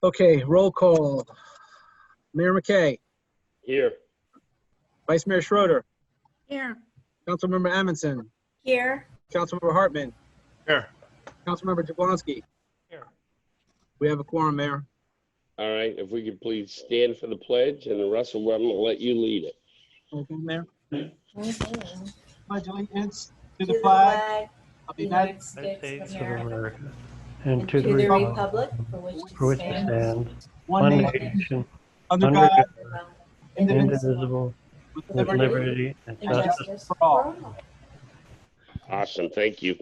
Okay, roll call. Mayor McKay. Here. Vice Mayor Schroeder. Here. Councilmember Amundson. Here. Councilmember Hartman. Here. Councilmember Jablonski. Here. We have a quorum, Mayor. All right, if we could please stand for the pledge, and Russell, I'm going to let you lead it. Okay, Mayor. Pledge allegiance to To the flag of the United States of America, America, and to the republic for which it stands, one one nation, nation, under under God, God, indivisible, indivisible, with with liberty and and justice. justice for for all. all. Awesome, thank you.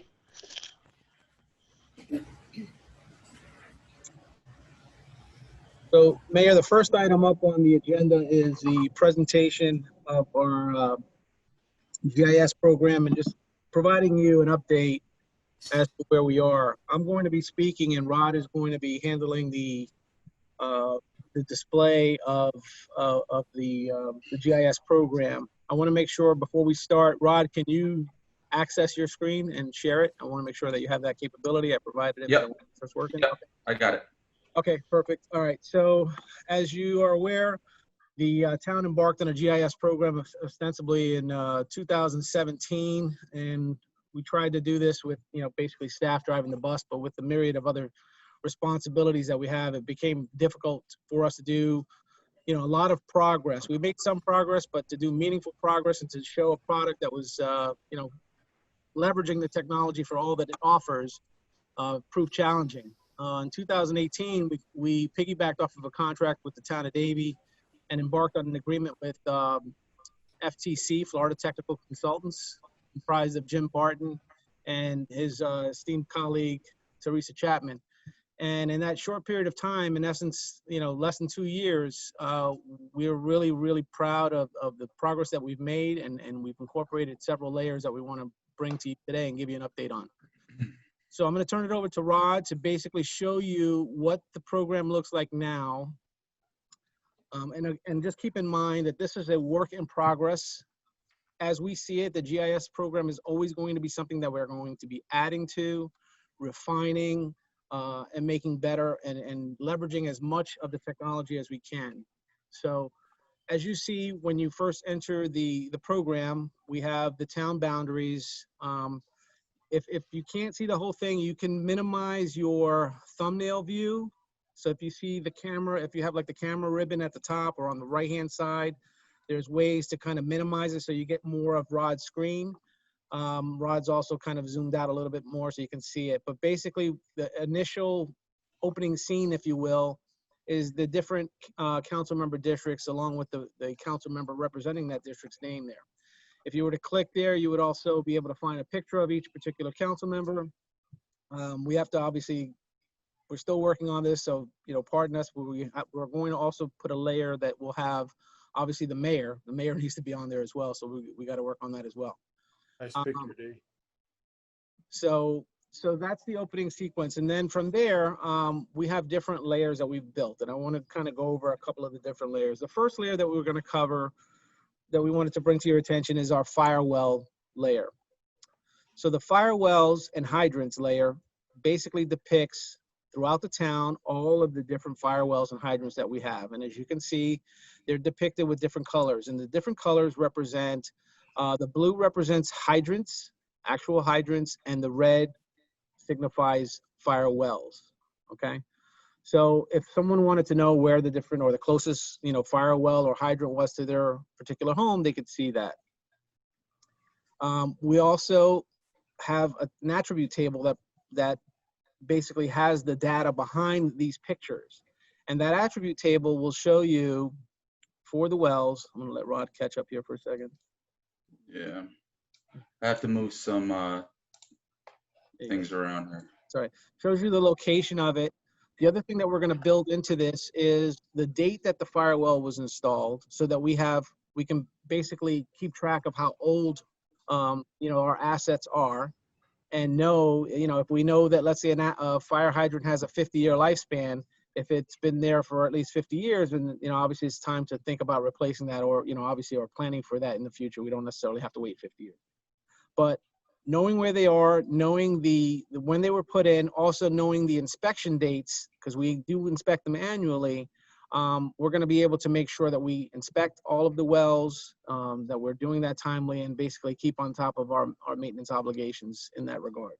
So, Mayor, the first item up on the agenda is the presentation of our GIS program and just providing you an update as to where we are. I'm going to be speaking, and Rod is going to be handling the display of the GIS program. I want to make sure before we start, Rod, can you access your screen and share it? I want to make sure that you have that capability. I provided it. Yep. When it starts working. Yep, I got it. Okay, perfect. All right. So as you are aware, the town embarked on a GIS program ostensibly in 2017, and we tried to do this with, basically staff driving the bus, but with the myriad of other responsibilities that we have, it became difficult for us to do, a lot of progress. We made some progress, but to do meaningful progress and to show a product that was, leveraging the technology for all that it offers proved challenging. In 2018, we piggybacked off of a contract with the town of Davie and embarked on an agreement with FTC, Florida Technical Consultants, comprised of Jim Barton and his esteemed colleague, Teresa Chapman. And in that short period of time, in essence, less than 2 years, we're really, really proud of the progress that we've made, and we've incorporated several layers that we want to bring to you today and give you an update on. So I'm going to turn it over to Rod to basically show you what the program looks like now. And just keep in mind that this is a work in progress. As we see it, the GIS program is always going to be something that we're going to be adding to, refining, and making better, and leveraging as much of the technology as we can. So as you see, when you first enter the program, we have the town boundaries. If you can't see the whole thing, you can minimize your thumbnail view. So if you see the camera, if you have like the camera ribbon at the top or on the right-hand side, there's ways to kind of minimize it so you get more of Rod's screen. Rod's also kind of zoomed out a little bit more so you can see it. But basically, the initial opening scene, if you will, is the different council member districts along with the council member representing that district's name there. If you were to click there, you would also be able to find a picture of each particular council member. We have to obviously, we're still working on this, so pardon us. We're going to also put a layer that will have obviously the mayor. The mayor needs to be on there as well, so we got to work on that as well. Nice picture, D. So that's the opening sequence, and then from there we have different layers that we've built, and I want to kind of go over a couple of the different layers. The first layer that we're going to cover, that we wanted to bring to your attention, is our fire well layer. So the fire wells and hydrants layer basically depicts throughout the town all of the different fire wells and hydrants that we have. And as you can see, they're depicted with different colors, and the different colors represent, the blue represents hydrants, actual hydrants, and the red signifies fire wells, okay? So if someone wanted to know where the different or the closest, fire well or hydrant was to their particular home, they could see that. We also have an attribute table that basically has the data behind these pictures. And that attribute table will show you for the wells. I'm gonna let Rod catch up here for a second. Yeah, I have to move some things around here. Sorry, shows you the location of it. The other thing that we're going to build into this is the date that the fire well was installed, so that we can basically keep track of how old, our assets are, and know, if we know that, let's say a fire hydrant has a 50-year lifespan, if it's been there for at least 50 years, then, obviously it's time to think about replacing that, or, obviously, or planning for that in the future. We don't necessarily have to wait 50 years. But knowing where they are, knowing when they were put in, also knowing the inspection dates, because we do inspect them annually. We're going to be able to make sure that we inspect all of the wells, that we're doing that timely, and basically keep on top of our maintenance obligations in that regard.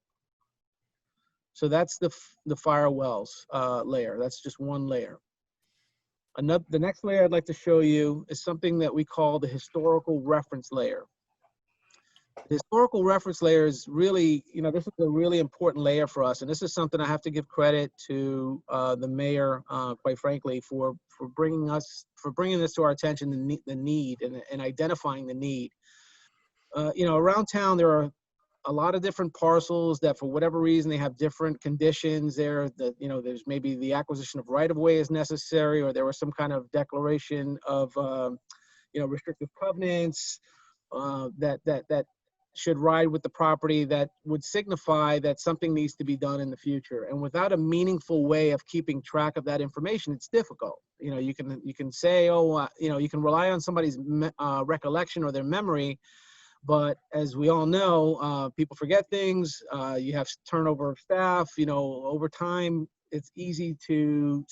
So that's the fire wells layer. That's just one layer. The next layer I'd like to show you is something that we call the historical reference layer. The historical reference layer is really, this is a really important layer for us, and this is something I have to give credit to the mayor, quite frankly, for bringing this to our attention, the need and identifying the need. Around town there are a lot of different parcels that, for whatever reason, they have different conditions there. That there's maybe the acquisition of right-of-way is necessary, or there was some kind of declaration of restrictive covenants that should ride with the property, that would signify that something needs to be done in the future. And without a meaningful way of keeping track of that information, it's difficult. You can say, you can rely on somebody's recollection or their memory, but as we all know, people forget things. You have turnover of staff. Over time, it's easy to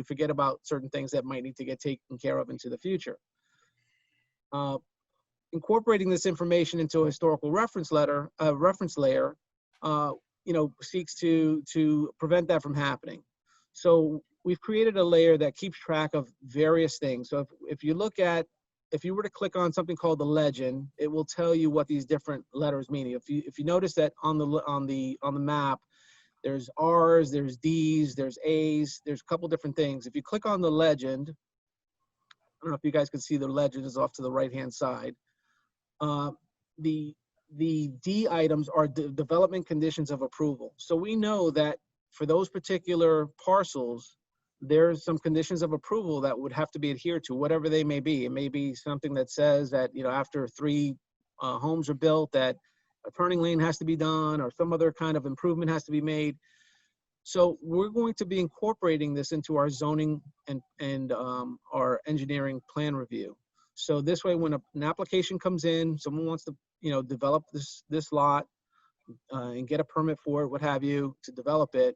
forget about certain things that might need to get taken care of into the future. Incorporating this information into a historical reference layer, seeks to prevent that from happening. So we've created a layer that keeps track of various things. So if you were to click on something called the legend, it will tell you what these different letters mean. If you notice that on the map, there's R's, there's D's, there's A's, there's a couple different things. If you click on the legend, I don't know if you guys can see the legend is off to the right-hand side. The D items are development conditions of approval. So we know that for those particular parcels, there's some conditions of approval that would have to be adhered to, whatever they may be. It may be something that says that, after 3 homes are built, that a turning lane has to be done, or some other kind of improvement has to be made. So we're going to be incorporating this into our zoning and our engineering plan review. So this way, when an application comes in, someone wants to, develop this lot and get a permit for it, what have you, to develop it,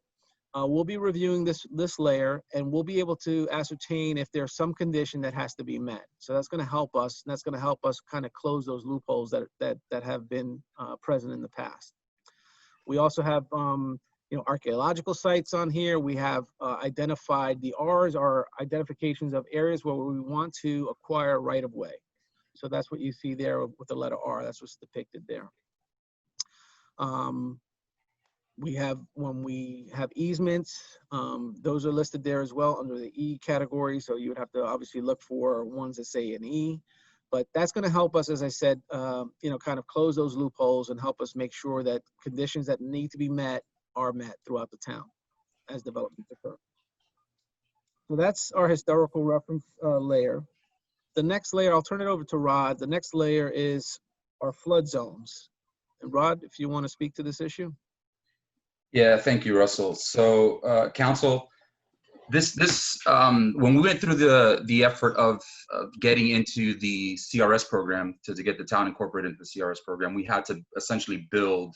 we'll be reviewing this layer, and we'll be able to ascertain if there's some condition that has to be met. So that's going to help us, and that's going to help us kind of close those loopholes that have been present in the past. We also have archaeological sites on here. We have identified, the R's are identifications of areas where we want to acquire right-of-way. So that's what you see there with the letter R. That's what's depicted there. When we have easements, those are listed there as well under the E category. So you would have to obviously look for ones that say an E. But that's going to help us, as I said, kind of close those loopholes and help us make sure that conditions that need to be met are met throughout the town as developments occur. So that's our historical reference layer. The next layer, I'll turn it over to Rod. The next layer is our flood zones. And Rod, if you want to speak to this issue. Yeah, thank you, Russell. So, Council, when we went through the effort of getting into the CRS program to get the town incorporated into the CRS program, we had to essentially build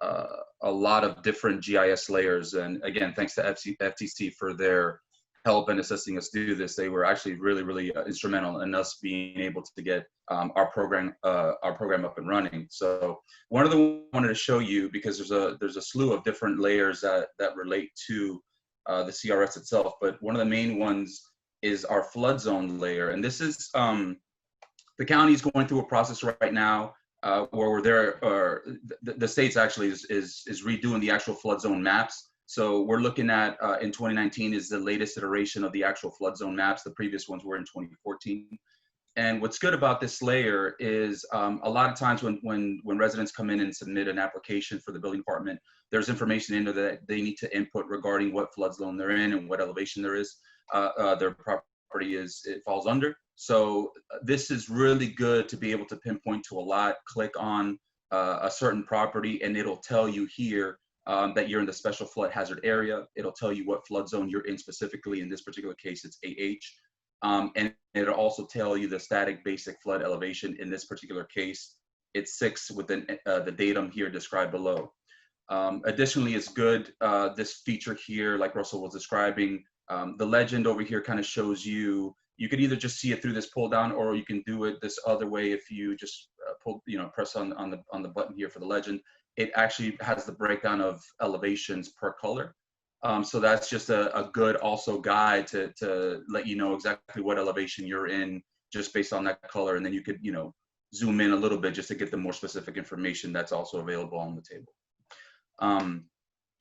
a lot of different GIS layers. And again, thanks to FTC for their help and assisting us do this. They were actually really, really instrumental in us being able to get our program up and running. So one of the I wanted to show you, because there's a slew of different layers that relate to the CRS itself, but one of the main ones is our flood zone layer. And this is the county is going through a process right now where the state's actually is redoing the actual flood zone maps. So we're looking at in 2019 is the latest iteration of the actual flood zone maps. The previous ones were in 2014. And what's good about this layer is a lot of times when residents come in and submit an application for the building department, there's information in there that they need to input regarding what flood zone they're in and what elevation their property it falls under. So this is really good to be able to pinpoint to a lot, click on a certain property, and it'll tell you here that you're in the special flood hazard area. It'll tell you what flood zone you're in specifically. In this particular case, it's AH. And it'll also tell you the static basic flood elevation. In this particular case, it's 6 within the datum here described below. Additionally, it's good, this feature here, like Russell was describing, the legend over here kind of shows you, you could either just see it through this pull down, or you can do it this other way. If you just press on the button here for the legend, it actually has the breakdown of elevations per color. So that's just a good also guide to let you know exactly what elevation you're in just based on that color. And then you could, zoom in a little bit just to get the more specific information that's also available on the table.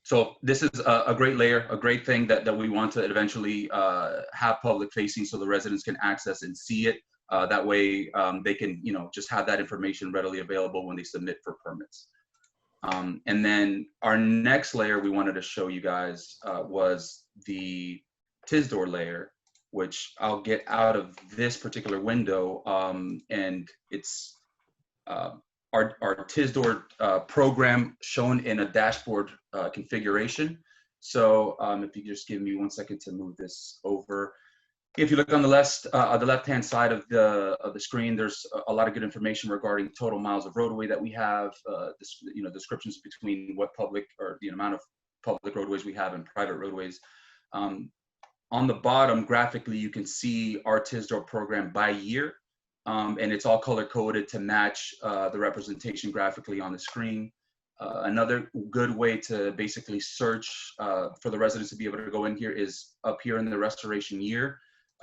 So this is a great layer, a great thing that we want to eventually have public facing so the residents can access and see it. That way they can, just have that information readily available when they submit for permits. And then our next layer we wanted to show you guys was the TISDOR layer, which I'll get out of this particular window. And it's our TISDOR program shown in a dashboard configuration. So if you just give me 1 second to move this over. If you look on the left-hand side of the screen, there's a lot of good information regarding total miles of roadway that we have, descriptions between what public or the amount of public roadways we have and private roadways. On the bottom, graphically, you can see our TISDOR program by year, and it's all color-coded to match the representation graphically on the screen. Another good way to basically search for the residents to be able to go in here is up here in the restoration year.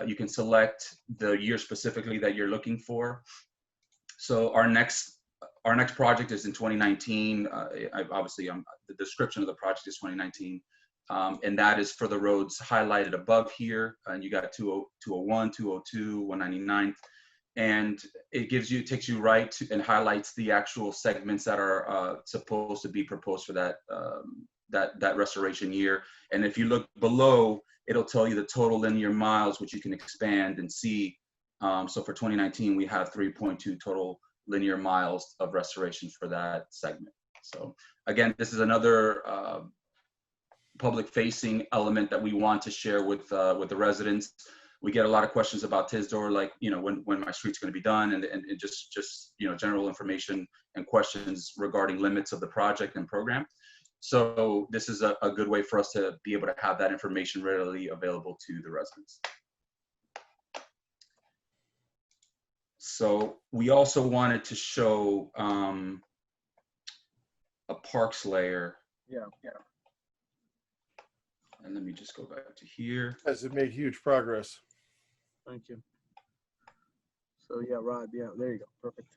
You can select the year specifically that you're looking for. So our next project is in 2019. Obviously, the description of the project is 2019, and that is for the roads highlighted above here. And you got 201, 202, 199, and it takes you right to and highlights the actual segments that are supposed to be proposed for that restoration year. And if you look below, it'll tell you the total linear miles, which you can expand and see. So for 2019, we have 3.2 total linear miles of restoration for that segment. So again, this is another public-facing element that we want to share with the residents. We get a lot of questions about TISDOR, like when my street's going to be done, and just general information and questions regarding limits of the project and program. So this is a good way for us to be able to have that information readily available to the residents. So we also wanted to show a parks layer. Yeah. And let me just go back to here. Has it made huge progress? Thank you. So yeah, Rod, yeah, there you go, perfect.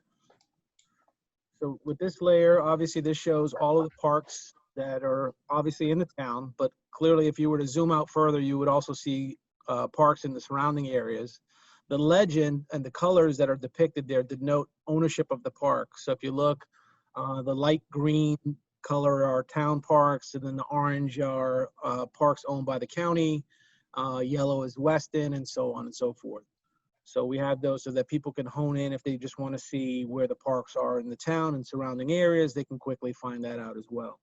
So with this layer, obviously this shows all of the parks that are obviously in the town, but clearly if you were to zoom out further, you would also see parks in the surrounding areas. The legend and the colors that are depicted there denote ownership of the park. So if you look, the light green color are town parks, and then the orange are parks owned by the county, yellow is Weston, and so on and so forth. So we have those so that people can hone in if they just want to see where the parks are in the town and surrounding areas, they can quickly find that out as well.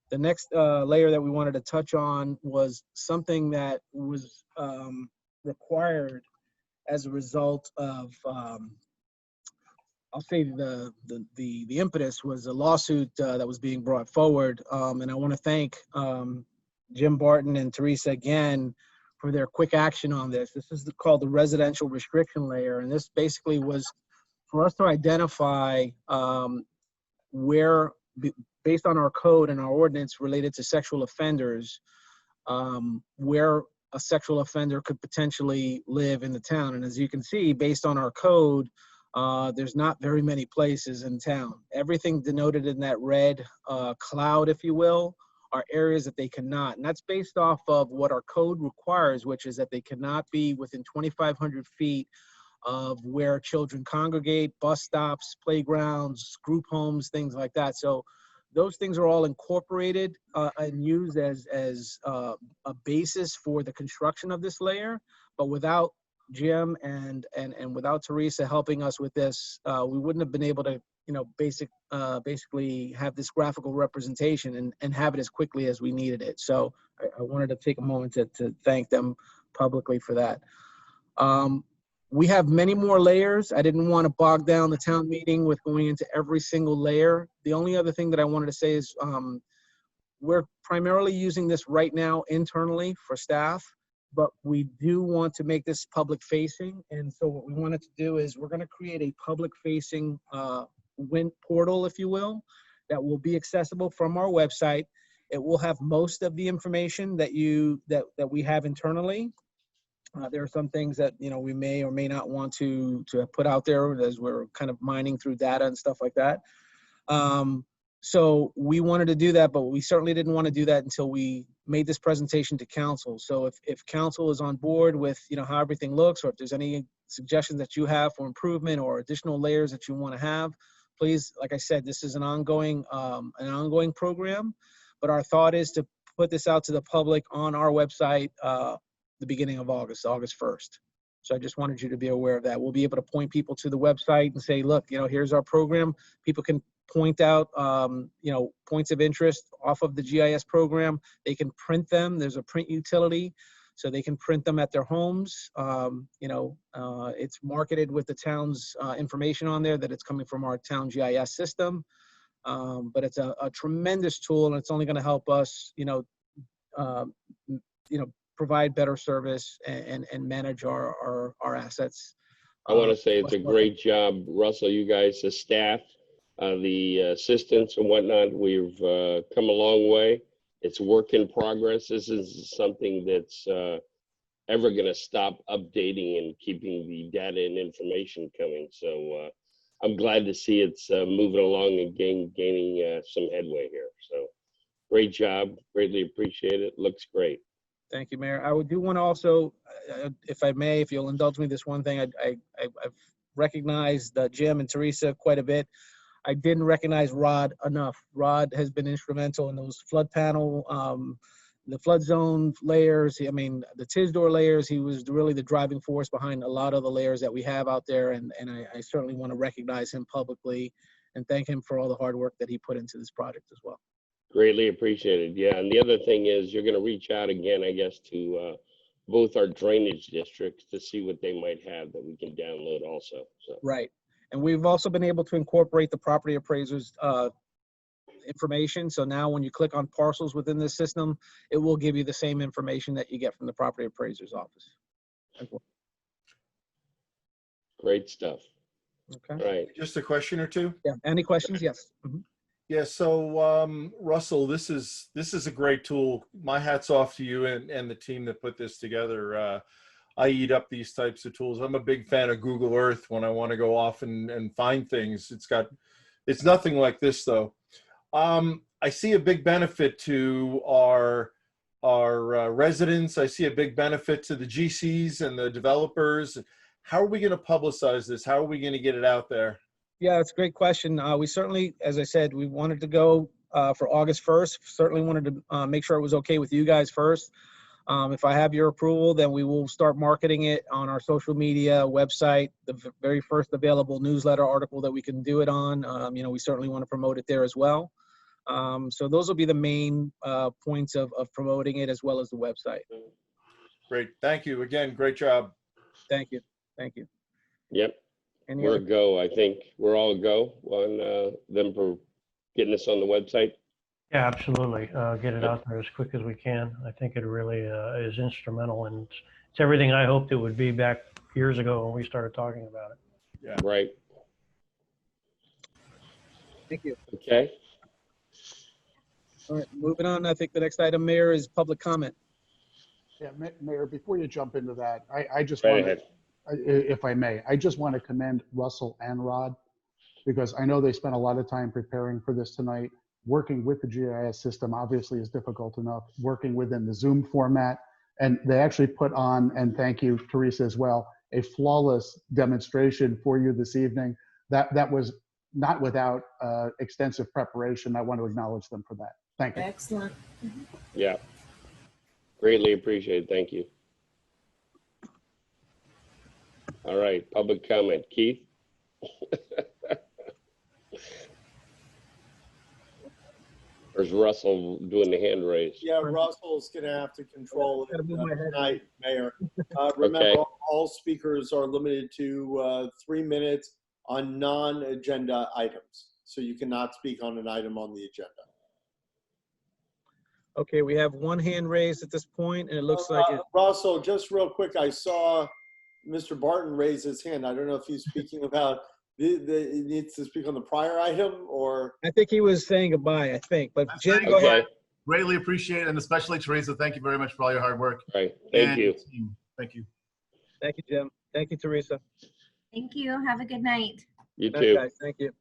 The next layer that we wanted to touch on was something that was required as a result of, I'll say the impetus was a lawsuit that was being brought forward. And I want to thank Jim Barton and Teresa again for their quick action on this. This is called the residential restriction layer. And this basically was for us to identify where, based on our code and our ordinance related to sexual offenders, where a sexual offender could potentially live in the town. And as you can see, based on our code, there's not very many places in town. Everything denoted in that red cloud, if you will, are areas that they cannot. And that's based off of what our code requires, which is that they cannot be within 2,500 feet of where children congregate, bus stops, playgrounds, group homes, things like that. So those things are all incorporated and used as a basis for the construction of this layer. But without Jim and without Teresa helping us with this, we wouldn't have been able to, basically have this graphical representation and have it as quickly as we needed it. So I wanted to take a moment to thank them publicly for that. We have many more layers. I didn't want to bog down the town meeting with going into every single layer. The only other thing that I wanted to say is we're primarily using this right now internally for staff, but we do want to make this public facing. And so what we wanted to do is we're going to create a public facing WINT portal, if you will, that will be accessible from our website. It will have most of the information that we have internally. There are some things that, you know, we may or may not want to put out there as we're kind of mining through data and stuff like that. So we wanted to do that, but we certainly didn't want to do that until we made this presentation to council. So if council is on board with, you know, how everything looks, or if there's any suggestions that you have for improvement or additional layers that you want to have, please, like I said, this is an ongoing program, but our thought is to put this out to the public on our website the beginning of August 1st. So I just wanted you to be aware of that. We'll be able to point people to the website and say, look, you know, here's our program. People can point out, you know, points of interest off of the GIS program. They can print them. There's a print utility, so they can print them at their homes. You know, it's marketed with the town's information on there that it's coming from our town GIS system. But it's a tremendous tool, and it's only going to help us, you know, provide better service and manage our assets. I want to say it's a great job, Russell, you guys, the staff, the assistants and whatnot. We've come a long way. It's work in progress. This is something that's ever going to stop updating and keeping the data and information coming. So I'm glad to see it's moving along and gaining some headway here. So great job. Greatly appreciate it. Looks great. Thank you, Mayor. I do want to also, if I may, if you'll indulge me, this one thing, I've recognized Jim and Teresa quite a bit. I didn't recognize Rod enough. Rod has been instrumental in those flood panel, the flood zone layers. I mean, the TISDOR layers. He was really the driving force behind a lot of the layers that we have out there. And I certainly want to recognize him publicly and thank him for all the hard work that he put into this project as well. Greatly appreciated. Yeah, and the other thing is you're going to reach out again, I guess, to both our drainage districts to see what they might have that we can download also. So. Right. And we've also been able to incorporate the property appraisers information. So now when you click on parcels within this system, it will give you the same information that you get from the property appraiser's office. Great stuff. Okay. All right. Just a question or two? Yeah. Any questions? Yes. Mm-hmm. Yeah, so Russell, this is a great tool. My hat's off to you and the team that put this together. I eat up these types of tools. I'm a big fan of Google Earth when I want to go off and find things. It's nothing like this though. I see a big benefit to our residents. I see a big benefit to the GCs and the developers. How are we going to publicize this? How are we going to get it out there? Yeah, it's a great question. We certainly, as I said, we wanted to go for August 1st. Certainly wanted to make sure it was okay with you guys first. If I have your approval, then we will start marketing it on our social media website, the very first available newsletter article that we can do it on. You know, we certainly want to promote it there as well. So those will be the main points of promoting it, as well as the website. Great. Thank you. Again, great job. Thank you. Thank you. Yep. Any We're a other- go. I think we're all a go on them for getting us on the website. Yeah, absolutely. Get it out there as quick as we can. I think it really is instrumental, and it's everything I hoped it would be back years ago when we started talking about it. Yeah. Right. Thank you. Okay. All right, moving on. I think the next item, Mayor, is public comment. Yeah, Mayor, before you jump into that, I just Right want ahead. if I may, I just want to commend Russell and Rod, because I know they spent a lot of time preparing for this tonight. Working with the GIS system obviously is difficult enough, working within the Zoom format. And they actually put on, and thank you, Teresa, as well, a flawless demonstration for you this evening. That was not without extensive preparation. I want to acknowledge them for that. Thank you. Excellent. Yeah. Greatly appreciated. Thank you. All right. Public comment. Keith? Or is Russell doing the hand raise? Yeah, Russell's gonna have to control Gotta move my it head. tonight, Mayor. Remember, Okay. all speakers are limited to 3 minutes on non-agenda items. So you cannot speak on an item on the agenda. Okay, we have one hand raised at this point, and it looks like it. Russell, just real quick, I saw Mr. Barton raise his hand. I don't know if he's speaking about, he needs to speak on the prior item or. I think he was saying goodbye, I think, but Jim, go Okay. ahead. Greatly appreciate it, and especially Teresa, thank you very much for all your hard work. All right, thank And you. team. Thank you. Thank you, Jim. Thank you, Teresa. Thank you. Have a good night. You Nice too. guys, thank you.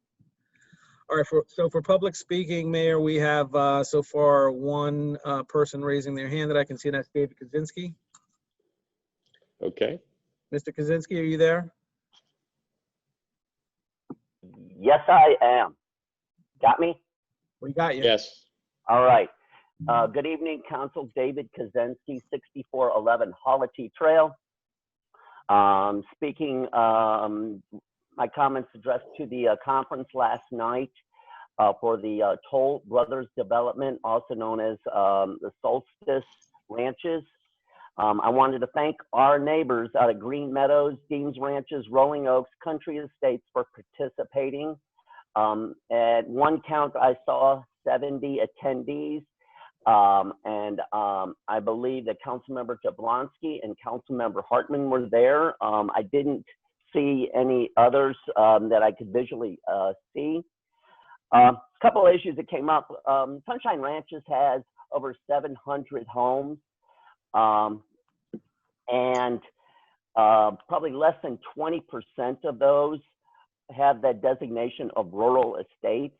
All right, so for public speaking, Mayor, we have so far one person raising their hand that I can see, and that's David Kaczynski. Okay. Mr. Kaczynski, are you there? Yes, I am. Got me? We got you. Yes. All right. Good evening, Council. David Kaczynski, 6411 Holity Trail. Speaking my comments addressed to the conference last night for the Toll Brothers development, also known as the Solstice Ranches. I wanted to thank our neighbors out of Green Meadows, Deems Ranches, Rolling Oaks, Country Estates for participating. At one count, I saw 70 attendees. I believe that Councilmember Jablonski and Councilmember Hartman were there. I didn't see any others that I could visually see. A couple of issues that came up. Sunshine Ranches has over 700 homes. Probably less than 20% of those have that designation of rural estates.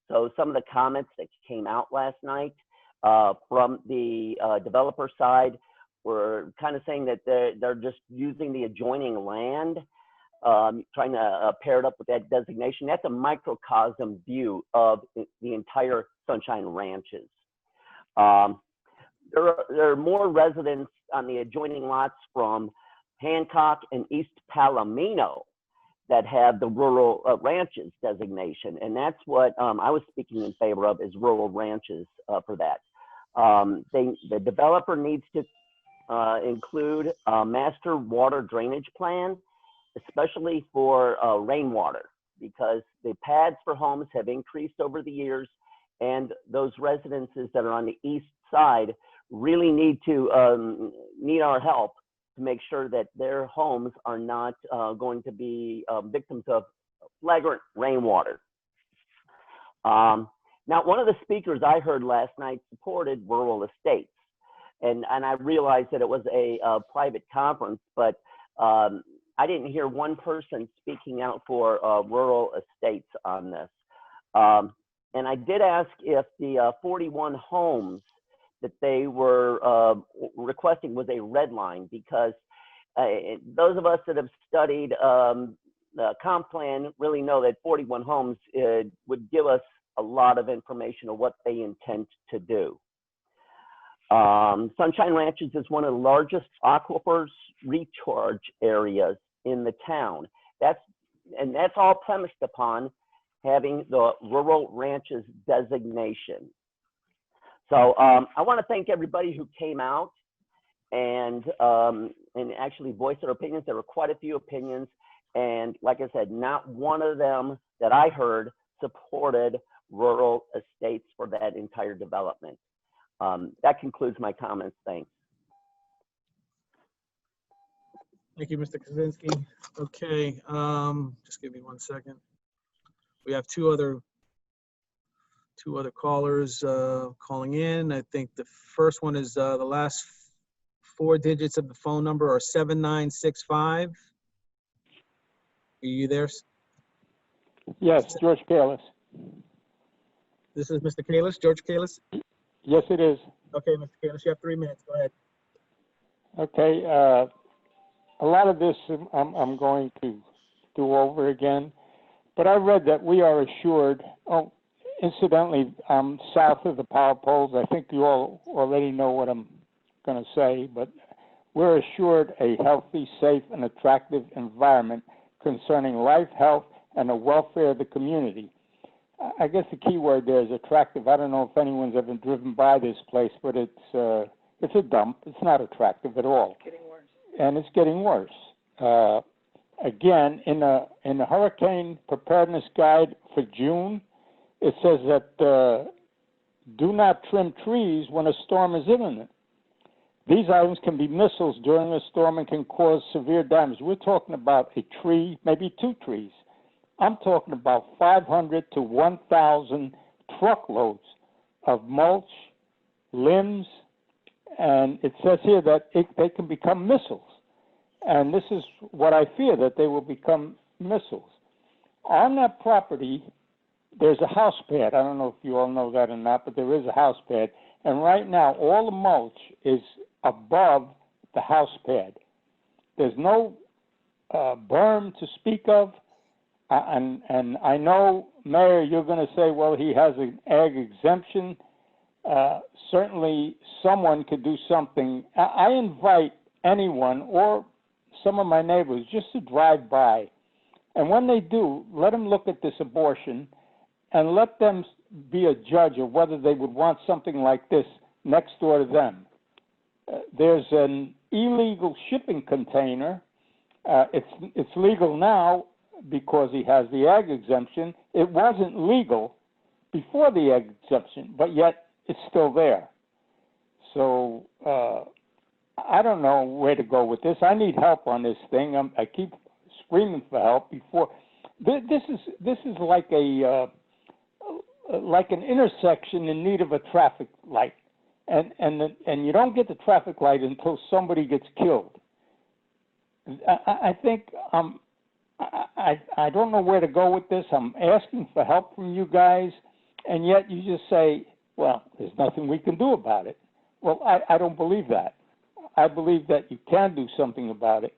So some of the comments that came out last night from the developer side were kind of saying that they're just using the adjoining land, trying to pair it up with that designation. That's a microcosm view of the entire Sunshine Ranches. There are more residents on the adjoining lots from Hancock and East Palomino that have the rural ranches designation. And that's what I was speaking in favor of, is rural ranches for that. The developer needs to include a master water drainage plan, especially for rainwater, because the pads for homes have increased over the years, and those residences that are on the east side really need our help to make sure that their homes are not going to be victims of flagrant rainwater. Now, one of the speakers I heard last night supported rural estates, and I realized that it was a private conference, but I didn't hear one person speaking out for rural estates on this. And I did ask if the 41 homes that they were requesting was a red line, because those of us that have studied the comp plan really know that 41 homes would give us a lot of information of what they intend to do. Sunshine Ranches is one of the largest aquifers recharge areas in the town. That's all premised upon having the rural ranches designation. So I want to thank everybody who came out and actually voiced their opinions. There were quite a few opinions, and like I said, not one of them that I heard supported rural estates for that entire development. That concludes my comments. Thanks. Thank you, Mr. Kaczynski. Okay, just give me 1 second. We have two other callers calling in. I think the first one is the last 4 digits of the phone number are 7965. Are you there? Yes, George Kalis. This is Mr. Kalis, George Kalis. Yes, it is. Okay, Mr. Kalis, you have 3 minutes. Go ahead. Okay, a lot of this I'm going to do over again, but I read that we are assured, oh, incidentally, I'm south of the power poles. I think you all already know what I'm going to say, but we're assured a healthy, safe, and attractive environment concerning life, health, and the welfare of the community. I guess the key word there is attractive. I don't know if anyone's ever driven by this place, but it's a dump. It's not attractive at all. It's getting worse. And it's getting worse. Again, in the hurricane preparedness guide for June, it says that do not trim trees when a storm is imminent. These items can be missiles during a storm and can cause severe damage. We're talking about a tree, maybe 2 trees. I'm talking about 500 to 1,000 truckloads of mulch, limbs, and it says here that they can become missiles. And this is what I fear, that they will become missiles. On that property, there's a house pad. I don't know if you all know that or not, but there is a house pad. And right now, all the mulch is above the house pad. There's no berm to speak of. And I know, Mayor, you're going to say, well, he has an ag exemption. Certainly, someone could do something. I invite anyone or some of my neighbors just to drive by. And when they do, let them look at this abortion and let them be a judge of whether they would want something like this next door to them. There's an illegal shipping container. It's legal now because he has the ag exemption. It wasn't legal before the ag exemption, but yet it's still there. So I don't know where to go with this. I need help on this thing. I keep screaming for help before. This is like an intersection in need of a traffic light, and you don't get the traffic light until somebody gets killed. I think I don't know where to go with this. I'm asking for help from you guys, and yet you just say, well, there's nothing we can do about it. Well, I don't believe that. I believe that you can do something about it.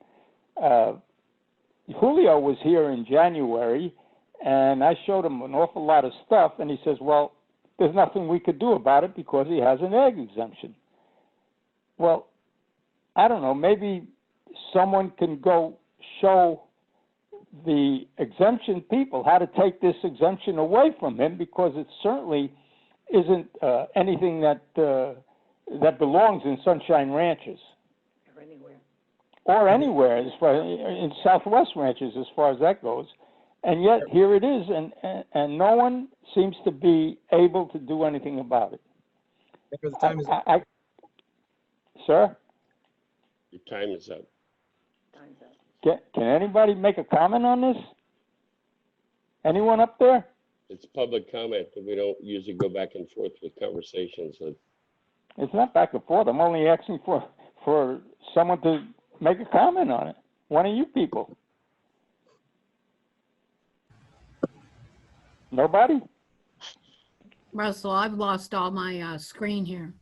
Julio was here in January, and I showed him an awful lot of stuff, and he says, well, there's nothing we could do about it because he has an ag exemption. Well, I don't know, maybe someone can go show the exemption people how to take this exemption away from him, because it certainly isn't anything that belongs in Sunshine Ranches. Or anywhere, as far in Southwest Ranches, as far as that goes. And yet here it is, and no one seems to be able to do anything about it. Sir? Your time is up. Can anybody make a comment on this? Anyone up there? It's public comment, and we don't usually go back and forth with conversations. It's not back and forth. I'm only asking for someone to make a comment on it. One of you people. Nobody? Russell, I've lost all my screen here.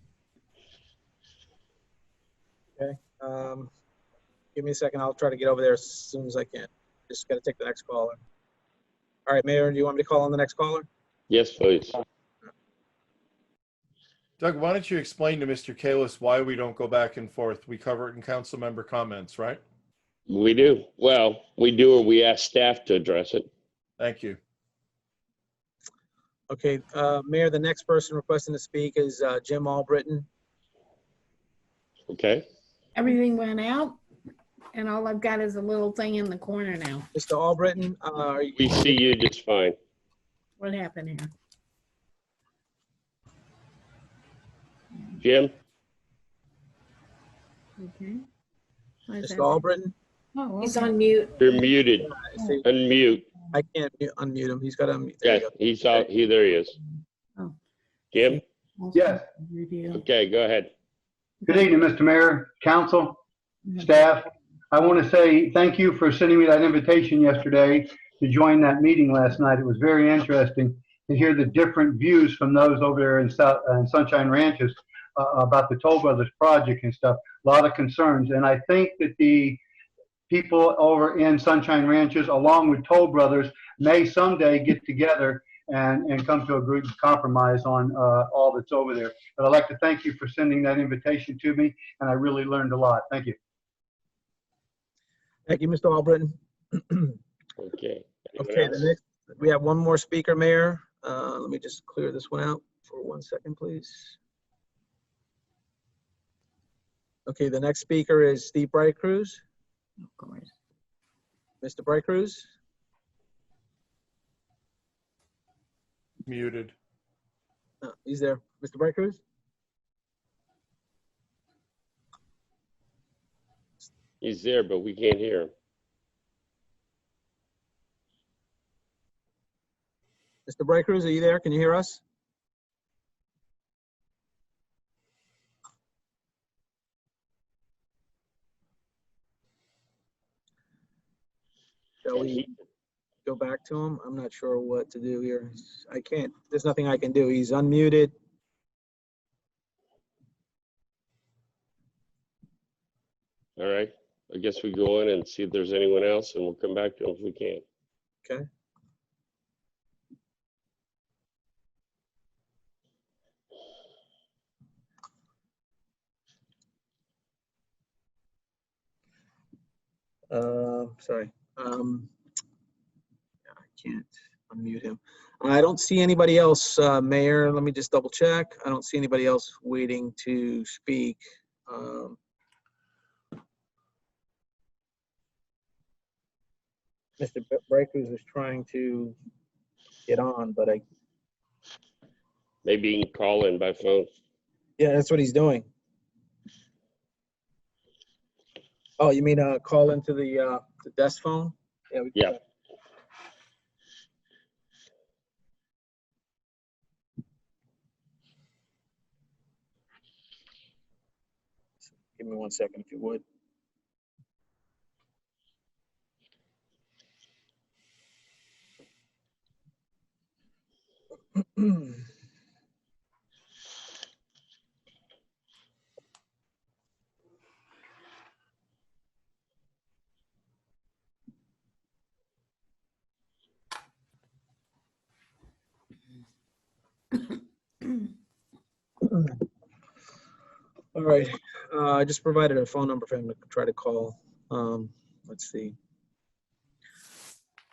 Okay. Give me a second. I'll try to get over there as soon as I can. Just got to take the next caller. All right, Mayor, do you want me to call on the next caller? Yes, please. Doug, why don't you explain to Mr. Kalis why we don't go back and forth? We cover it in council member comments, right? We do. Well, we do, or we ask staff to address it. Thank you. Okay, Mayor, the next person requesting to speak is Jim Albritton. Okay. Everything went out, and all I've got is a little thing in the corner now. Mr. Albritton, We see you just fine. What happened here? Jim? Okay. Mr. Albritton? Oh, He's okay. on mute. You're muted. See, Unmute. I can't unmute him. He's got to unmute. Yeah, he's out. There he is. Oh. Jim? Yes. Review. Okay, go ahead. Good evening, Mr. Mayor, council, staff. I want to say thank you for sending me that invitation yesterday to join that meeting last night. It was very interesting to hear the different views from those over there in Sunshine Ranches about the Toll Brothers project and stuff. A lot of concerns, and I think that the people over in Sunshine Ranches, along with Toll Brothers, may someday get together and come to a good compromise on all that's over there. But I'd like to thank you for sending that invitation to me, and I really learned a lot. Thank you. Thank you, Mr. Albritton. Okay. Okay, the next, we have one more speaker, Mayor. Let me just clear this one out for 1 second, please. Okay, the next speaker is Steve Brightcruz. Of course. Mr. Brightcruz? Muted. No, he's there. Mr. Brightcruz? He's there, but we can't hear him. Mr. Brightcruz, are you there? Can you hear us? Shall we go back to him? I'm not sure what to do here. I can't, there's nothing I can do. He's unmuted. All right. I guess we go in and see if there's anyone else, and we'll come back to him if we can. Okay. Sorry. I can't unmute him. I don't see anybody else, Mayor. Let me just double check. I don't see anybody else waiting to speak. Mr. Brightcruz is trying to get on, but Maybe he can call in by phone. yeah, that's what he's doing. Oh, you mean call into the desk phone? Yeah. We can Yeah. Give me 1 second, if you would. All right. I just provided a phone number for him to try to call. Let's see.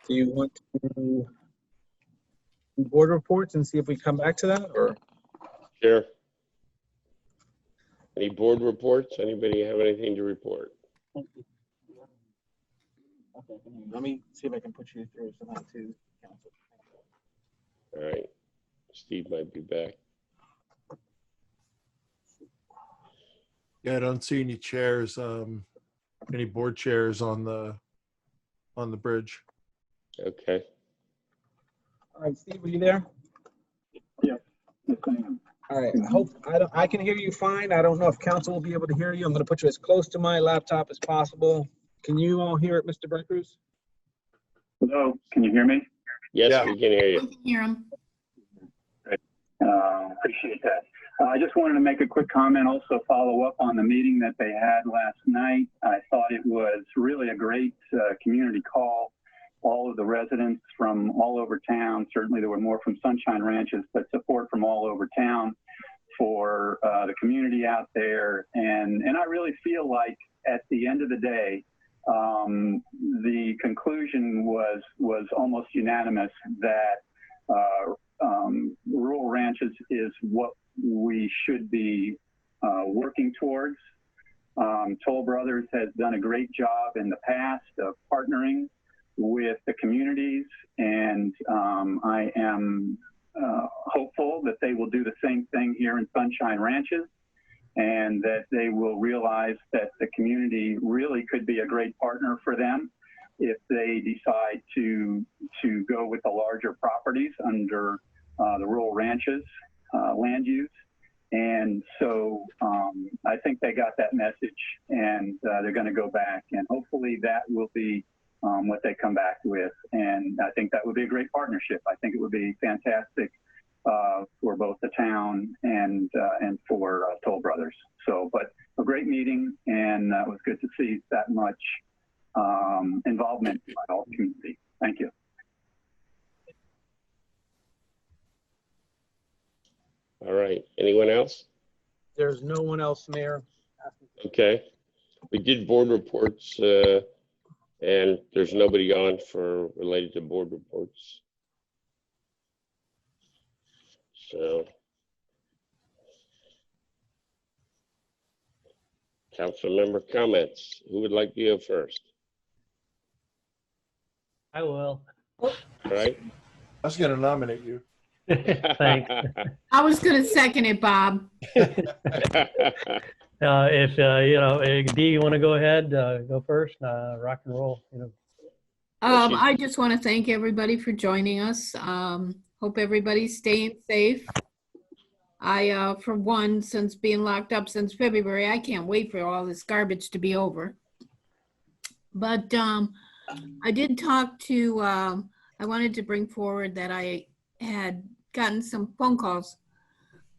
Do you want to do board reports and see if we come back to that, or? Sure. Any board reports? Anybody have anything to report? Okay, let me see if I can put you through somehow to council. All right. Steve might be back. Yeah, I don't see any chairs, any board chairs on the bridge. Okay. All right, Steve, are you there? Yeah. Yes, I am. All right. I can hear you fine. I don't know if council will be able to hear you. I'm going to put you as close to my laptop as possible. Can you all hear it, Mr. Brightcruz? Hello, can you hear me? Yes, Yeah. we can hear you. Hear him. Great. Appreciate that. I just wanted to make a quick comment, also follow up on the meeting that they had last night. I thought it was really a great community call. All of the residents from all over town, certainly there were more from Sunshine Ranches, but support from all over town for the community out there. And I really feel like at the end of the day, the conclusion was almost unanimous that rural ranches is what we should be working towards. Toll Brothers has done a great job in the past of partnering with the communities, and I am hopeful that they will do the same thing here in Sunshine Ranches, and that they will realize that the community really could be a great partner for them if they decide to go with the larger properties under the rural ranches land use. And so I think they got that message, and they're going to go back, and hopefully that will be what they come back with. And I think that would be a great partnership. I think it would be fantastic for both the town and for Toll Brothers. So, but a great meeting, and it was good to see that much involvement by all the community. Thank you. All right. Anyone else? There's no one else, Mayor. Okay. We did board reports, and there's nobody on for related to board reports. So, Councilmember Comments. Who would like to go first? I will. All right. I was going to nominate you. Thanks. I was gonna second it, Bob. If you know, Dee, you want to go ahead, go first, rock and roll. You know. I just want to thank everybody for joining us. Hope everybody's staying safe. I, for one, since being locked up since February, I can't wait for all this garbage to be over. But I did talk to, I wanted to bring forward that I had gotten some phone calls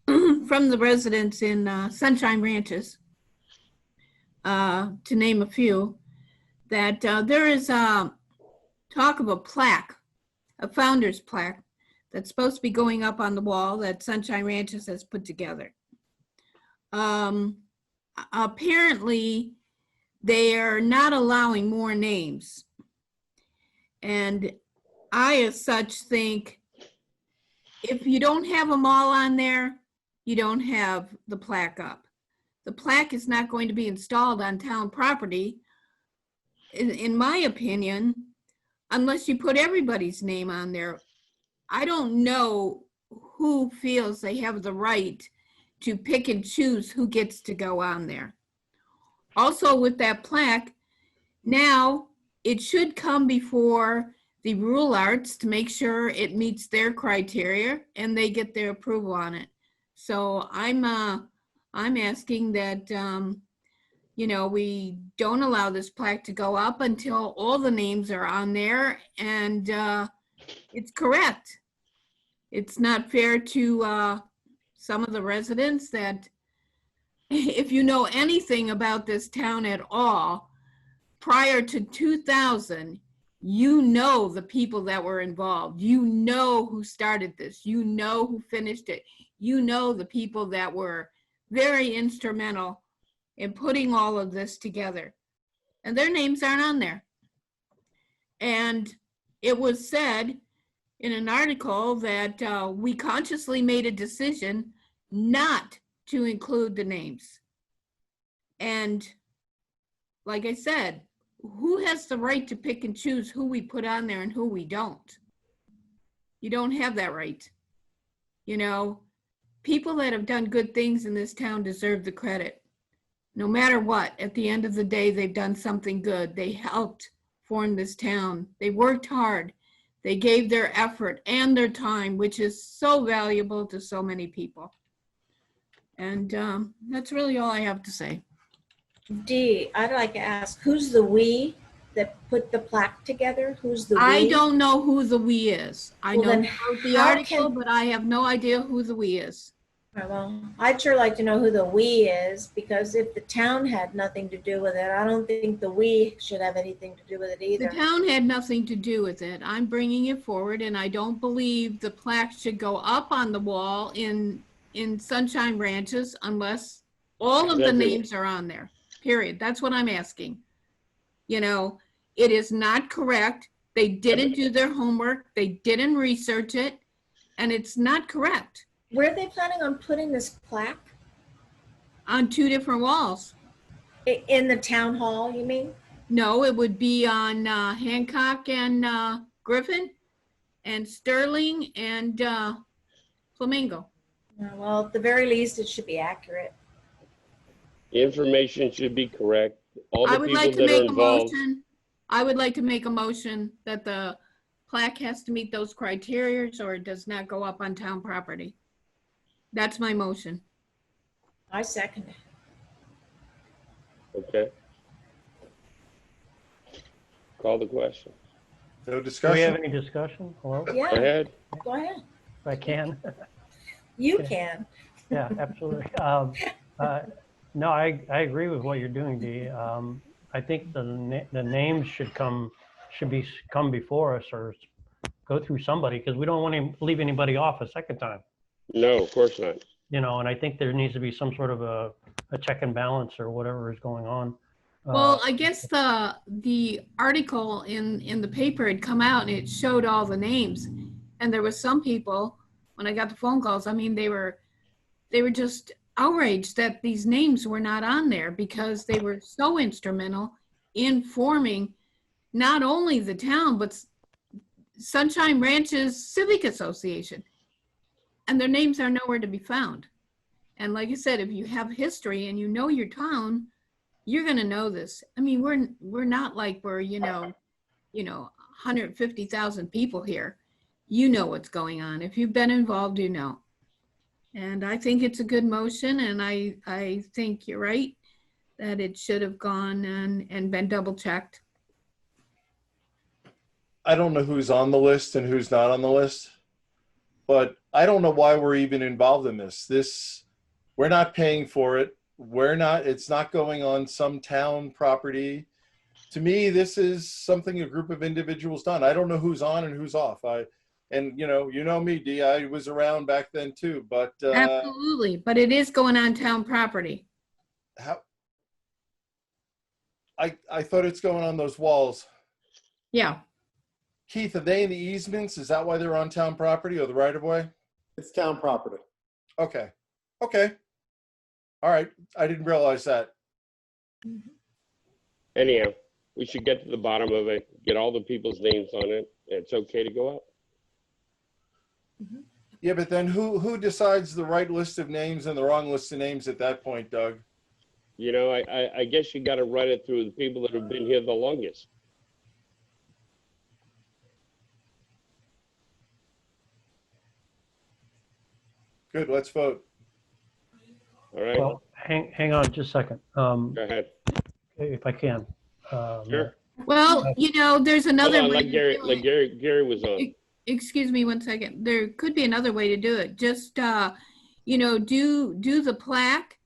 from the residents in Sunshine Ranches, to name a few, that there is talk of a plaque, a founder's plaque, that's supposed to be going up on the wall that Sunshine Ranches has put together. Apparently, they are not allowing more names. And I, as such, think if you don't have them all on there, you don't have the plaque up. The plaque is not going to be installed on town property, in my opinion, unless you put everybody's name on there. I don't know who feels they have the right to pick and choose who gets to go on there. Also with that plaque, now it should come before the Rural Arts to make sure it meets their criteria and they get their approval on it. So I'm asking that, you know, we don't allow this plaque to go up until all the names are on there and it's correct. It's not fair to some of the residents that, if you know anything about this town at all, prior to 2000, you know the people that were involved. You know who started this. You know who finished it. You know the people that were very instrumental in putting all of this together. And their names aren't on there. And it was said in an article that we consciously made a decision not to include the names. And like I said, who has the right to pick and choose who we put on there and who we don't? You don't have that right. You know, people that have done good things in this town deserve the credit. No matter what, at the end of the day, they've done something good. They helped form this town. They worked hard. They gave their effort and their time, which is so valuable to so many people. And that's really all I have to say. Dee, I'd like to ask, who's the we that put the plaque together? Who's the we? I don't know who the we is. I Well, know then who wrote the how article, can- but I have no idea who the we is. Well, I'd sure like to know who the we is, because if the town had nothing to do with it, I don't think the we should have anything to do with it The either. town had nothing to do with it. I'm bringing it forward, and I don't believe the plaque should go up on the wall in Sunshine Ranches unless all of the Exactly. names are on there, period. That's what I'm asking. You know, it is not correct. They didn't do their homework. They didn't research it, and it's not correct. Where are they planning on putting this plaque? On two different walls. In the town hall, you mean? No, it would be on Hancock and Griffin and Sterling and Flamingo. Well, at the very least, it should be accurate. The information should be correct. All the I would people like to that are make a involved. motion. I would like to make a motion that the plaque has to meet those criteria or it does not go up on town property. That's my motion. I second it. Okay. Call the question. No Do we have discussion? any discussion? Hello? Go Yeah, ahead. go ahead. If I can. You can. Yeah, absolutely. No, I agree with what you're doing, Dee. I think the names should come before us or go through somebody, because we don't want to leave anybody off a second time. No, of course not. You know, and I think there needs to be some sort of a check and balance or whatever is going on. Well, I guess the article in the paper had come out and it showed all the names. And there was some people when I got the phone calls, I mean, they were just outraged that these names were not on there because they were so instrumental in forming not only the town, but Sunshine Ranches Civic Association. And their names are nowhere to be found. And like I said, if you have history and you know your town, you're gonna know this. I mean, we're not like we're, 150,000 people here. You know what's going on. If you've been involved, you know. And I think it's a good motion, and I think you're right that it should have gone and been double checked. I don't know who's on the list and who's not on the list, but I don't know why we're even involved in this. We're not paying for it. It's not going on some town property. To me, this is something a group of individuals done. I don't know who's on and who's off. You know me, Dee, I was around back then too, but. Absolutely, but it is going on town property. I thought it's going on those walls. Yeah. Keith, are they in the easements? Is that why they're on town property or the right of way? It's town property. Okay. All right. I didn't realize that. Anyhow, we should get to the bottom of it, get all the people's names on it. It's okay to go out. Yeah, but then who decides the right list of names and the wrong list of names at that point, Doug? I guess you got to run it through the people that have been here the longest. Good, let's vote. All right. Well, hang on just a second. Go ahead. If I can. Sure. Well, there's another Hold on, way. Gary was on. Excuse me one second. There could be another way to do it. Just, do the plaque,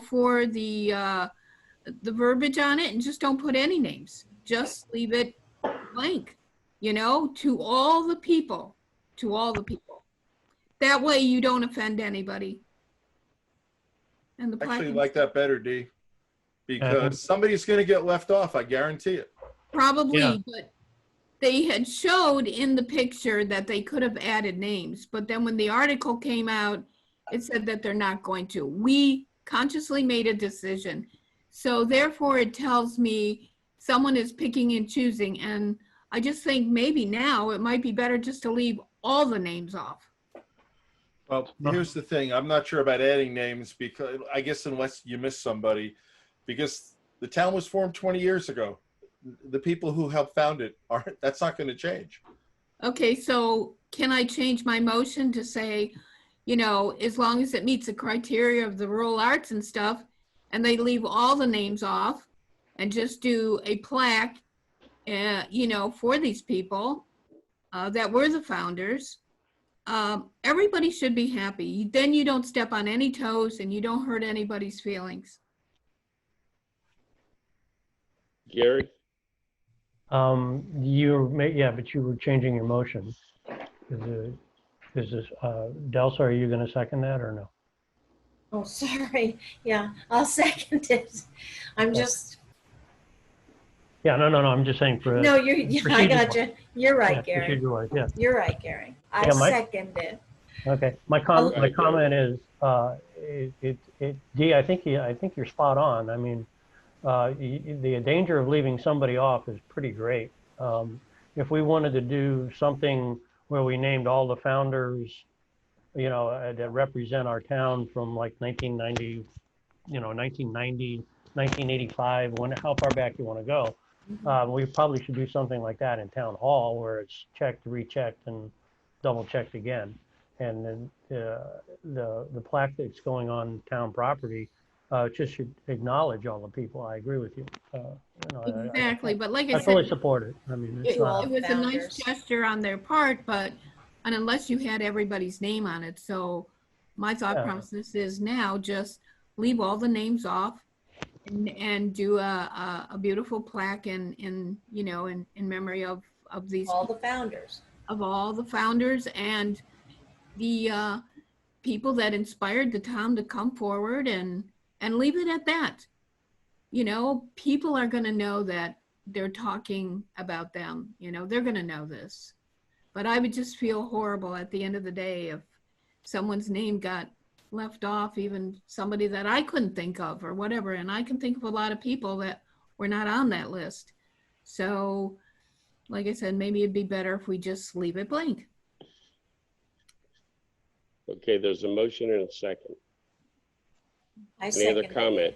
for the verbiage on it, and just don't put any names. Just leave it blank, to all the people, That way you don't offend anybody. And the plaque Actually like that better, Dee, because somebody's going to get left off. I guarantee it. Probably, Yeah. but they had showed in the picture that they could have added names, but then when the article came out, it said that they're not going to. We consciously made a decision. So therefore it tells me someone is picking and choosing. And I just think maybe now it might be better just to leave all the names off. Well, here's the thing. I'm not sure about adding names because I guess unless you miss somebody, because the town was formed 20 years ago. The people who helped found it that's not going to change. Okay, so can I change my motion to say, as long as it meets the criteria of the rural arts and stuff, and they leave all the names off and just do a plaque, for these people that were the founders, everybody should be happy. Then you don't step on any toes and you don't hurt anybody's feelings. Gary? But you were changing your motion. Is this, Delsa, are you going to second that or no? Oh, sorry. Yeah, I'll second it. I'm just. Yeah, no. I'm just saying for. No, I got you. You're right, Gary. Procedure-wise, yeah. You're right, Gary. I second it. Okay, my comment is, Dee, I think you're spot on. I mean, the danger of leaving somebody off is pretty great. If we wanted to do something where we named all the founders, that represent our town from like 1990, 1985, how far back you want to go, we probably should do something like that in town hall where it's checked, rechecked, and double checked again. And then the plaque that's going on town property just should acknowledge all the people. I agree with you. Exactly, but like I said, fully support it. I mean, it was a nice gesture on their part, and unless you had everybody's name on it. So my thought process is now just leave all the names off and do a beautiful plaque in memory of these all the founders and the people that inspired the town to come forward, and leave it at that. People are going to know that they're talking about them. They're going to know this. But I would just feel horrible at the end of the day if someone's name got left off, even somebody that I couldn't think of or whatever. And I can think of a lot of people that were not on that list. So, like I said, maybe it'd be better if we just leave it blank. Okay, there's a motion and a second. Any other second. comment?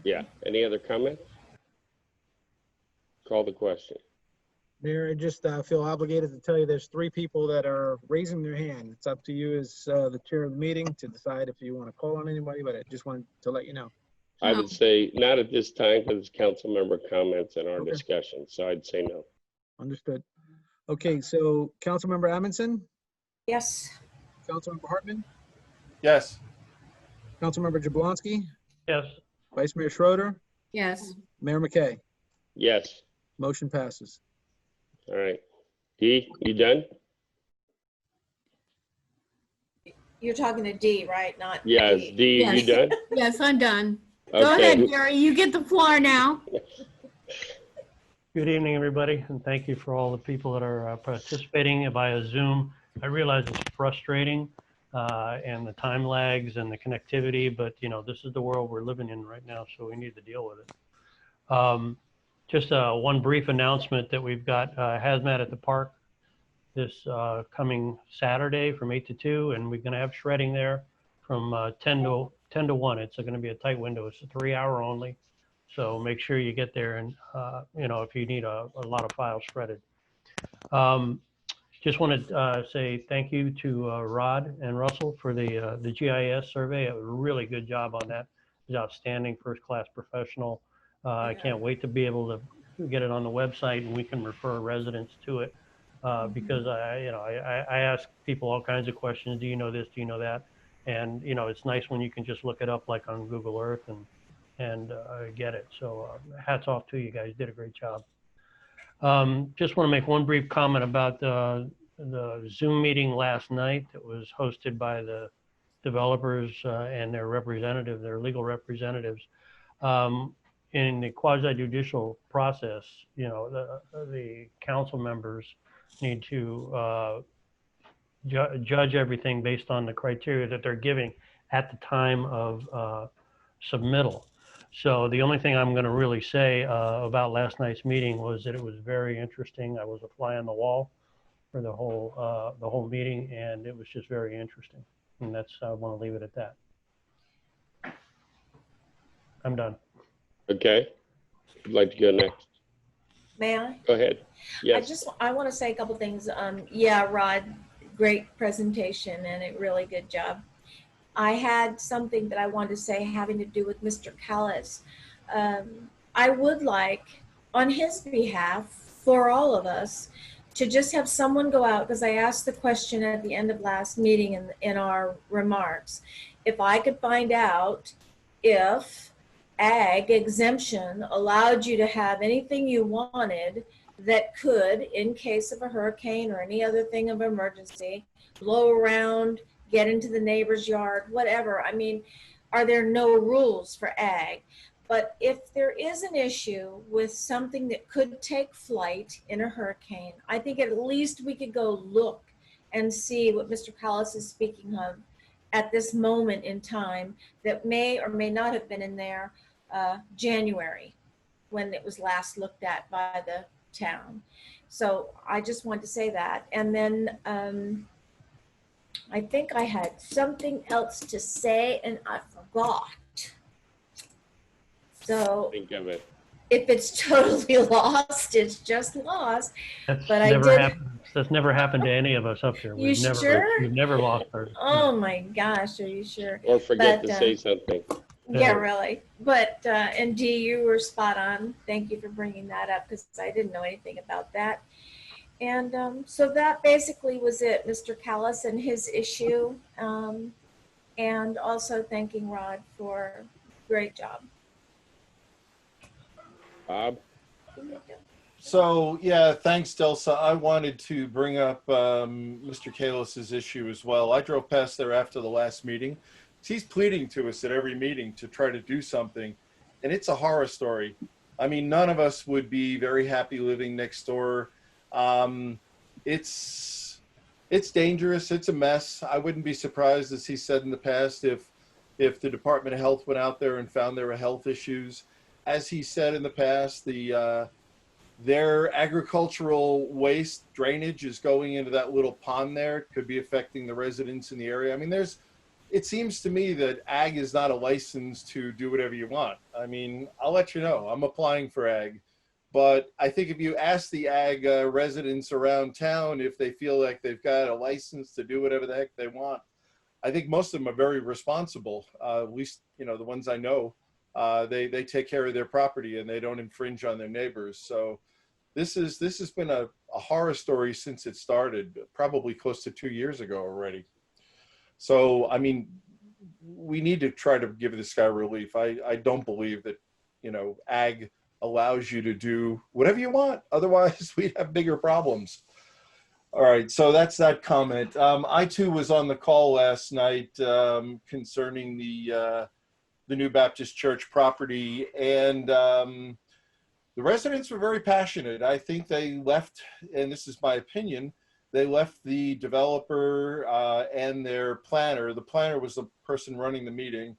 Yeah, any other comment? Call the question. Mayor, I just feel obligated to tell you there's 3 people that are raising their hand. It's up to you as the chair of the meeting to decide if you want to call on anybody, but I just wanted to let you know. I would say not at this time because it's council member comments and our Okay. discussion, so I'd say no. Understood. Okay, so Councilmember Amundson, Yes. Councilmember Hartman, Yes. Councilmember Jablonski, Yes. Vice Mayor Schroeder, Yes. Mayor McKay. Yes, Motion passes. all right. Dee, you done? You're talking to D, right? Not Yes, D. Dee, you Yes. done? Yes, I'm done. Go Okay. ahead, Gary. You get the floor now. Good evening, everybody, and thank you for all the people that are participating via Zoom. I realize it's frustrating and the time lags and the connectivity, but this is the world we're living in right now, so we need to deal with it. Just one brief announcement that we've got hazmat at the park this coming Saturday from 8 to 2, and we're going to have shredding there from 10 to 1. It's going to be a tight window. It's a 3-hour only. So make sure you get there and, if you need a lot of files shredded. Just want to say thank you to Rod and Russell for the GIS survey. A really good job on that. It was outstanding, first-class professional. I can't wait to be able to get it on the website and we can refer residents to it because I ask people all kinds of questions. Do you know this? Do you know that? And, it's nice when you can just look it up like on Google Earth and get it. So hats off to you guys. Did a great job. Just want to make one brief comment about the Zoom meeting last night that was hosted by the developers and their representative, their legal representatives. In the quasi-judicial process, the council members need to judge everything based on the criteria that they're giving at the time of submittal. So the only thing I'm going to really say about last night's meeting was that it was very interesting. I was a fly on the wall for the whole meeting, and it was just very interesting. And I want to leave it at that. I'm done. Okay. I'd like to go next. May I? Go ahead. Yes. I want to say a couple things. Yeah, Rod, great presentation and a really good job. I had something that I wanted to say having to do with Mr. Callis. I would like, on his behalf, for all of us, to just have someone go out, because I asked the question at the end of last meeting in our remarks, if I could find out if ag exemption allowed you to have anything you wanted that could, in case of a hurricane or any other thing of emergency, blow around, get into the neighbor's yard, whatever. I mean, are there no rules for ag? But if there is an issue with something that could take flight in a hurricane, I think at least we could go look and see what Mr. Callis is speaking of at this moment in time that may or may not have been in there January when it was last looked at by the town. So I just want to say that. And then I think I had something else to say and I forgot. So Think of it. if it's totally lost, it's just lost. That's But that's never happened to any of us up here. You sure? We've never lost our. Oh my gosh, are you sure? Or forget But, to say something. Yeah, really. But, and Dee, you were spot on. Thank you for bringing that up because I didn't know anything about that. And so that basically was it, Mr. Callis and his issue. And also thanking Rod for a great job. Bob? So, yeah, thanks, Delsa. I wanted to bring up Mr. Kalis's issue as well. I drove past there after the last meeting. He's pleading to us at every meeting to try to do something, and it's a horror story. I mean, none of us would be very happy living next door. It's it's dangerous. It's a mess. I wouldn't be surprised, as he said in the past, if the Department of Health went out there and found there were health issues. As he said in the past, their agricultural waste drainage is going into that little pond there. It could be affecting the residents in the area. I mean, it seems to me that ag is not a license to do whatever you want. I mean, I'll let you know, I'm applying for ag. But I think if you ask the ag residents around town if they feel like they've got a license to do whatever the heck they want, I think most of them are very responsible. At least, you know, the ones I know, they take care of their property and they don't infringe on their neighbors. So this has been a horror story since it started, probably close to 2 years ago already. So, I mean, we need to try to give this guy relief. I don't believe that, you know, ag allows you to do whatever you want. Otherwise, we'd have bigger problems. All right, so that's that comment. I too was on the call last night concerning the New Baptist Church property, and the residents were very passionate. I think they left, and this is my opinion, they left the developer and their planner. The planner was the person running the meeting.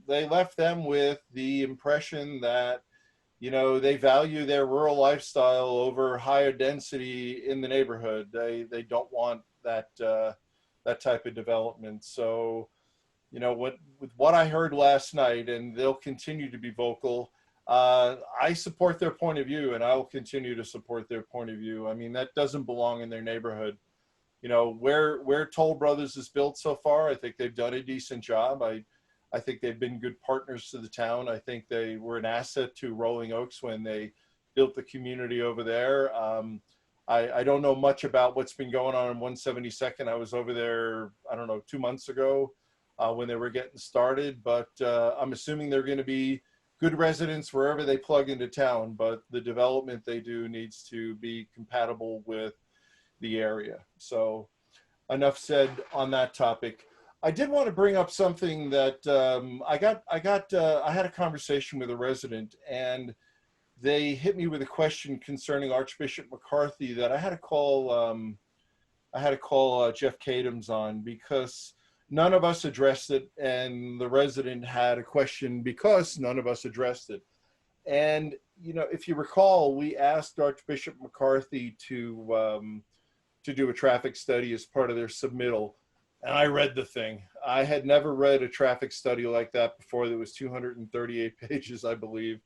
They left them with the impression that, you know, they value their rural lifestyle over higher density in the neighborhood. They don't want that that type of development. So, you know, with what I heard last night, and they'll continue to be vocal, I support their point of view, and I will continue to support their point of view. I mean, that doesn't belong in their neighborhood. You know, where Toll Brothers is built so far, I think they've done a decent job. I think they've been good partners to the town. I think they were an asset to Rolling Oaks when they built the community over there. I don't know much about what's been going on in 172nd. I was over there, I don't know, 2 months ago when they were getting started, but I'm assuming they're going to be good residents wherever they plug into town, but the development they do needs to be compatible with the area. So enough said on that topic. I did want to bring up something that I had a conversation with a resident, and they hit me with a question concerning Archbishop McCarthy that I had to call Jeff Kadams on, because none of us addressed it, and the resident had a question because none of us addressed it. And, you know, if you recall, we asked Archbishop McCarthy to do a traffic study as part of their submittal. And I read the thing. I had never read a traffic study like that before. There was 238 pages, I believe.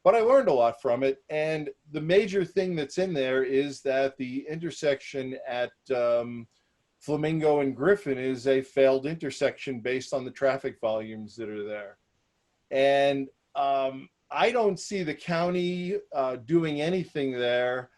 But I learned a lot from it. And the major thing that's in there is that the intersection at Flamingo and Griffin is a failed intersection based on the traffic volumes that are there. And I don't see the county doing anything there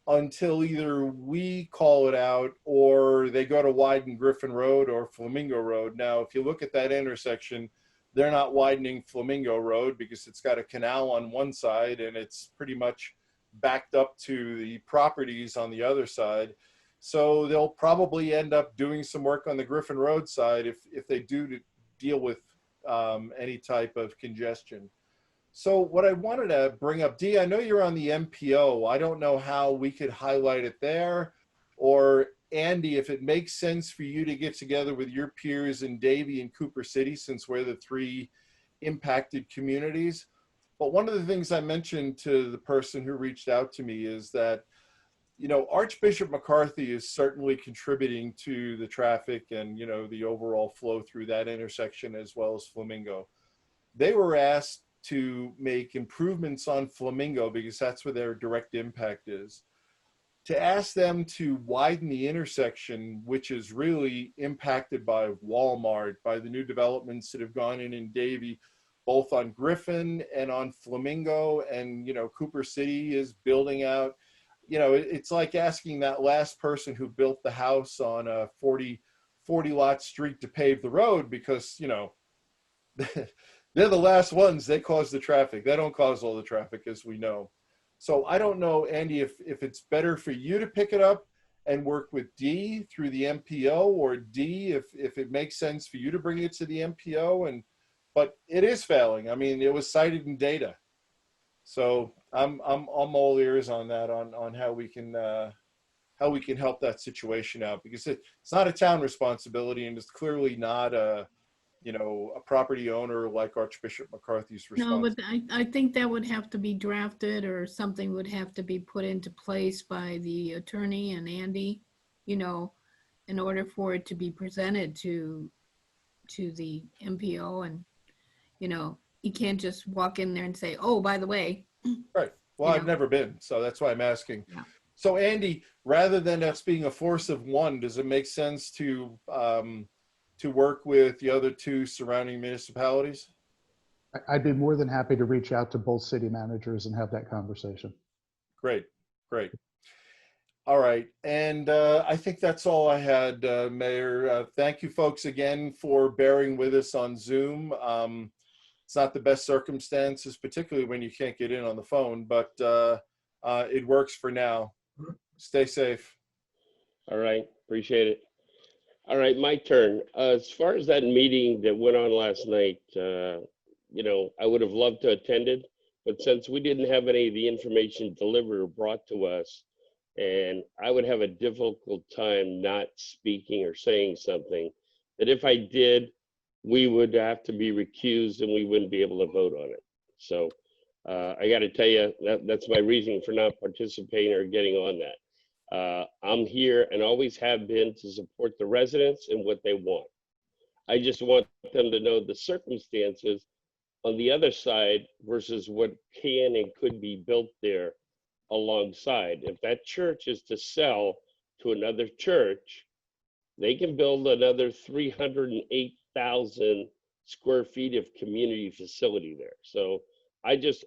until either we call it out or they go to widen Griffin Road or Flamingo Road. Now, if you look at that intersection, they're not widening Flamingo Road because it's got a canal on one side and it's pretty much backed up to the properties on the other side. So they'll probably end up doing some work on the Griffin Road side if they do to deal with any type of congestion. So what I wanted to bring up, Dee, I know you're on the MPO. I don't know how we could highlight it there, or Andy, if it makes sense for you to get together with your peers in Davie and Cooper City, since we're the three impacted communities. But one of the things I mentioned to the person who reached out to me is that, you know, Archbishop McCarthy is certainly contributing to the traffic and, you know, the overall flow through that intersection as well as Flamingo. They were asked to make improvements on Flamingo because that's where their direct impact is. To ask them to widen the intersection, which is really impacted by Walmart, by the new developments that have gone in Davie, both on Griffin and on Flamingo, and, you know, Cooper City is building out. You know, it's like asking that last person who built the house on a 40 lot street to pave the road because, you know, they're the last ones. They cause the traffic. They don't cause all the traffic, as we know. So I don't know, Andy, if it's better for you to pick it up and work with D through the MPO, or D, if it makes sense for you to bring it to the MPO. But it is failing. I mean, it was cited in data. So I'm all ears on that, on how we can how we can help that situation out, because it's not a town responsibility, and it's clearly not a, you know, a property owner like Archbishop McCarthy's No, responsibility. but I think that would have to be drafted, or something would have to be put into place by the attorney and Andy, you know, in order for it to be presented to the MPO. And, you know, you can't just walk in there and say, oh, by the way. Right. Well, You I've know. never been, so that's why I'm asking. Yeah. So Andy, rather than us being a force of one, does it make sense to work with the other two surrounding municipalities? I'd be more than happy to reach out to both city managers and have that conversation. Great, great. All right, and I think that's all I had, Mayor. Thank you folks again for bearing with us on Zoom. It's not the best circumstances, particularly when you can't get in on the phone, but it works for now. Stay safe. All right, appreciate it. All right, my turn. As far as that meeting that went on last night, you know, I would have loved to attend it, but since we didn't have any of the information delivered or brought to us, and I would have a difficult time not speaking or saying something, that if I did, we would have to be recused and we wouldn't be able to vote on it. So I got to tell you, that's my reason for not participating or getting on that. I'm here and always have been to support the residents and what they want. I just want them to know the circumstances on the other side versus what can and could be built there alongside. If that church is to sell to another church, they can build another 308,000 square feet of community facility there. So I just,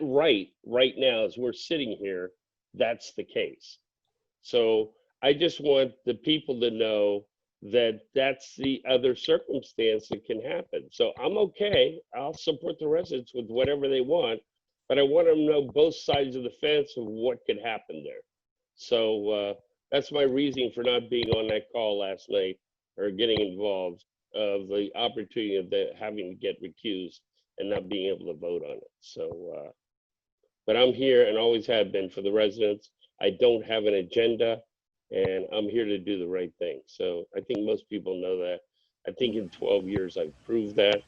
right now, as we're sitting here, that's the case. So I just want the people to know that that's the other circumstance that can happen. So I'm okay. I'll support the residents with whatever they want, but I want them to know both sides of the fence of what could happen there. So that's my reasoning for not being on that call last night or getting involved, of the opportunity of having to get recused and not being able to vote on it. So, but I'm here and always have been for the residents. I don't have an agenda, and I'm here to do the right thing. So I think most people know that. I think in 12 years I've proved that.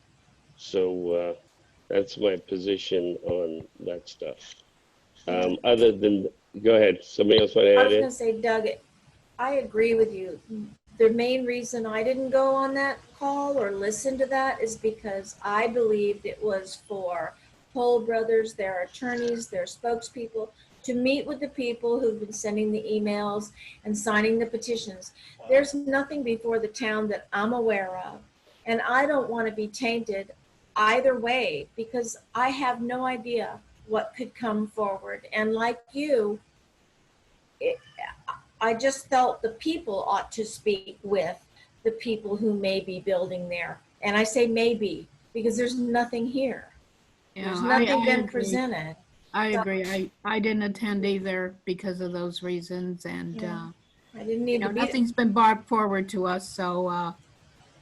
So that's my position on that stuff. Other than, go ahead, somebody else want to I add was in? going to say, Doug, I agree with you. The main reason I didn't go on that call or listen to that is because I believed it was for Toll Brothers, their attorneys, their spokespeople, to meet with the people who've been sending the emails and signing the petitions. There's nothing before the town that I'm aware of, and I don't want to be tainted either way because I have no idea what could come forward. And like you, I just felt the people ought to speak with the people who may be building there. And I say maybe because there's nothing here. Yeah, There's nothing been agree. presented. I agree. I didn't attend either because of those reasons, and Yeah. I didn't need you know, to be. nothing's been brought forward to us. So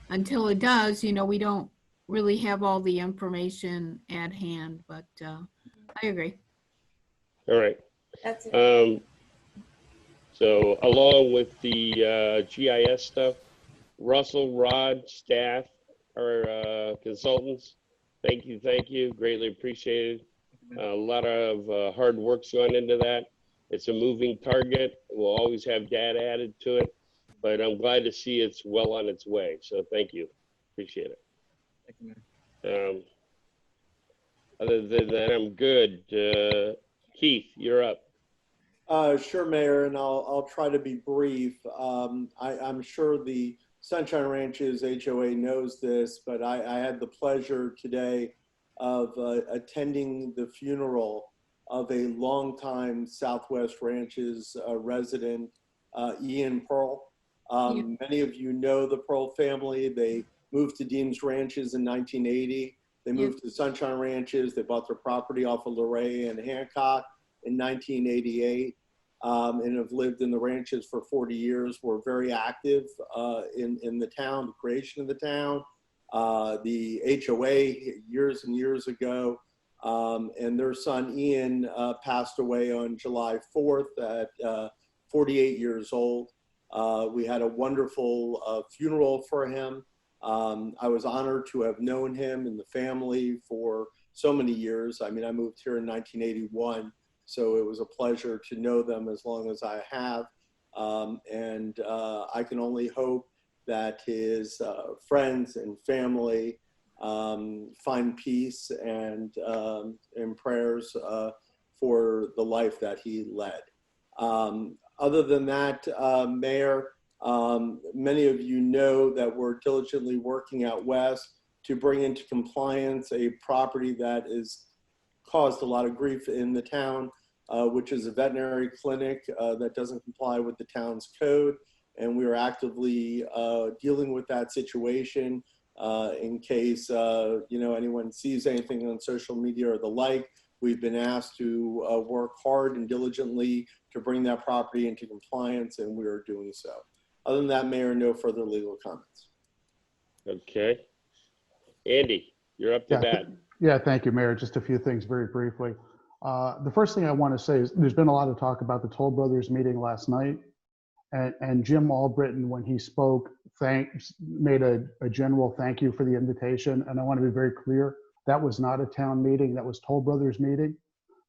until it does, you know, we don't really have all the information at hand. But I agree. All right. That's it. So along with the GIS stuff, Russell, Rod, staff, our consultants, thank you, greatly appreciated. A lot of hard work's gone into that. It's a moving target. We'll always have data added to it, but I'm glad to see it's well on its way. So thank you, appreciate it. Thank you, man. Other than that, I'm good. Keith, you're up. Sure, Mayor, and I'll try to be brief. I'm sure the Sunshine Ranches HOA knows this, but I had the pleasure today of attending the funeral of a longtime Southwest Ranches resident, Ian Pearl. Many of you know the Pearl family. They moved to Deems Ranches in 1980. They moved to Sunshine Ranches. They bought their property off of Luray and Hancock in 1988. And have lived in the ranches for 40 years. Were very active in the town, the creation of the town, the HOA years and years ago. And their son Ian passed away on July 4th at 48 years old. We had a wonderful funeral for him. I was honored to have known him and the family for so many years. I mean, I moved here in 1981, so it was a pleasure to know them as long as I have. I can only hope that his friends and family find peace and prayers for the life that he led. Other than that, Mayor, many of you know that we're diligently working out west to bring into compliance a property that has caused a lot of grief in the town, which is a veterinary clinic that doesn't comply with the town's code. And we are actively dealing with that situation in case anyone sees anything on social media or the like. We've been asked to work hard and diligently to bring that property into compliance, and we are doing so. Other than that, Mayor, no further legal comments. Okay. Andy, you're up to bat. Yeah, thank you, Mayor. Just a few things very briefly. The first thing I want to say is there's been a lot of talk about the Toll Brothers meeting last night, and Jim Albritton, when he spoke, made a general thank you for the invitation. And I want to be very clear, that was not a town meeting, that was Toll Brothers meeting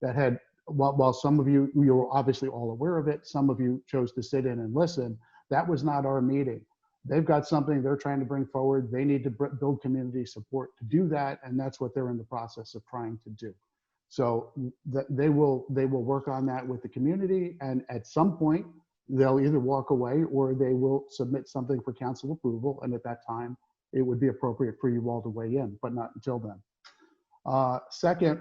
that had, while some of you, you're obviously all aware of it, some of you chose to sit in and listen, that was not our meeting. They've got something they're trying to bring forward. They need to build community support to do that, and that's what they're in the process of trying to do. So they will work on that with the community, and at some point, they'll either walk away or they will submit something for council approval, and at that time, it would be appropriate for you all to weigh in, but not until then. Second,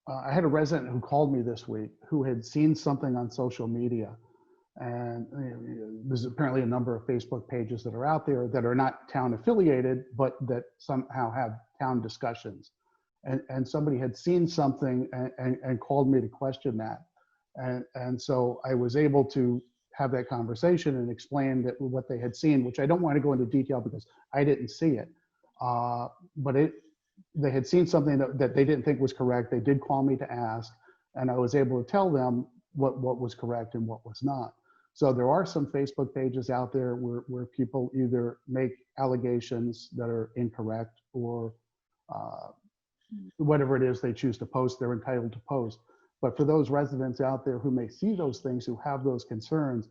I had a resident who called me this week who had seen something on social media, and there's apparently a number of Facebook pages that are out there that are not town affiliated, but that somehow have town discussions. And somebody had seen something and called me to question that. And so I was able to have that conversation and explain that what they had seen, which I don't want to go into detail because I didn't see it. But they had seen something that they didn't think was correct. They did call me to ask, and I was able to tell them what was correct and what was not. So there are some Facebook pages out there where people either make allegations that are incorrect or whatever it is they choose to post, they're entitled to post. But for those residents out there who may see those things, who have those concerns,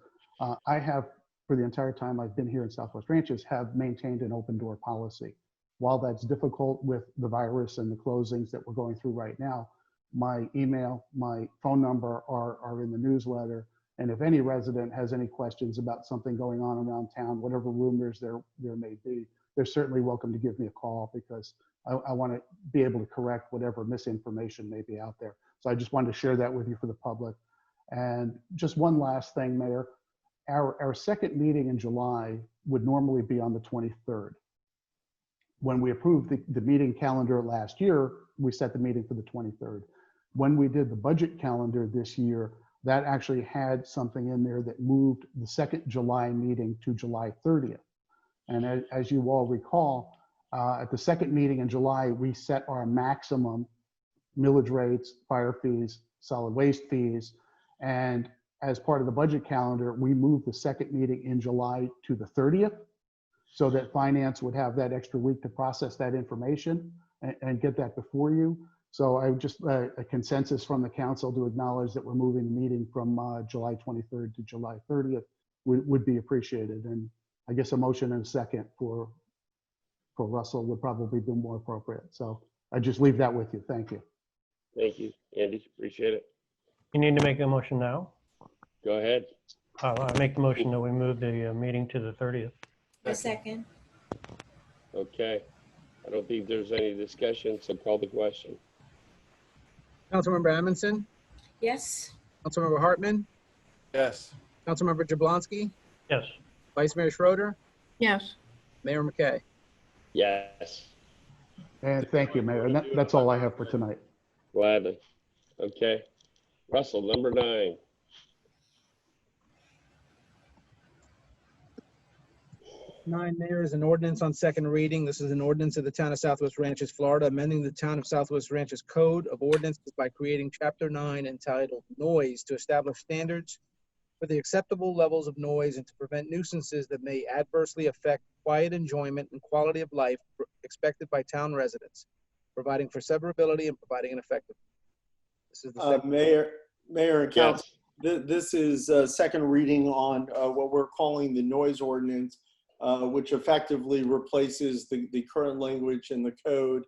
I have, for the entire time I've been here in Southwest Ranches, have maintained an open door policy. While that's difficult with the virus and the closings that we're going through right now, my email, my phone number are in the newsletter. And if any resident has any questions about something going on around town, whatever rumors there may be, they're certainly welcome to give me a call, because I want to be able to correct whatever misinformation may be out there. So I just wanted to share that with you for the public. And just one last thing, Mayor, our second meeting in July would normally be on the 23rd. When we approved the meeting calendar last year, we set the meeting for the 23rd. When we did the budget calendar this year, that actually had something in there that moved the second July meeting to July 30th. And as you all recall, at the second meeting in July, we set our maximum millage rates, fire fees, solid waste fees. And as part of the budget calendar, we moved the second meeting in July to the 30th, so that finance would have that extra week to process that information and get that before you. So I would just, a consensus from the council to acknowledge that we're moving the meeting from July 23rd to July 30th would be appreciated. And I guess a motion and a second for Russell would probably be more appropriate. So I just leave that with you. Thank you. Thank you, Andy. Appreciate it. You need to make a motion now? Go ahead. I make the motion that we move the meeting to the 30th. A second. Okay. I don't think there's any discussion, so call the question. Councilmember Amundson, Yes. Councilmember Hartman, Yes. Councilmember Jablonski, Yes. Vice Mayor Schroeder, Yes. Mayor McKay. Yes. And thank you, Mayor. And that's all I have for tonight. Gladly. Okay. Russell, number 9. Mayor, is an ordinance on second reading. This is an ordinance of the town of Southwest Ranches, Florida, amending the town of Southwest Ranches Code of Ordinances by creating Chapter 9 entitled Noise to establish standards for the acceptable levels of noise and to prevent nuisances that may adversely affect quiet enjoyment and quality of life expected by town residents, providing for severability and providing an effective. This is the Mayor and Council, this is second reading on what we're calling the noise ordinance, which effectively replaces the current language in the code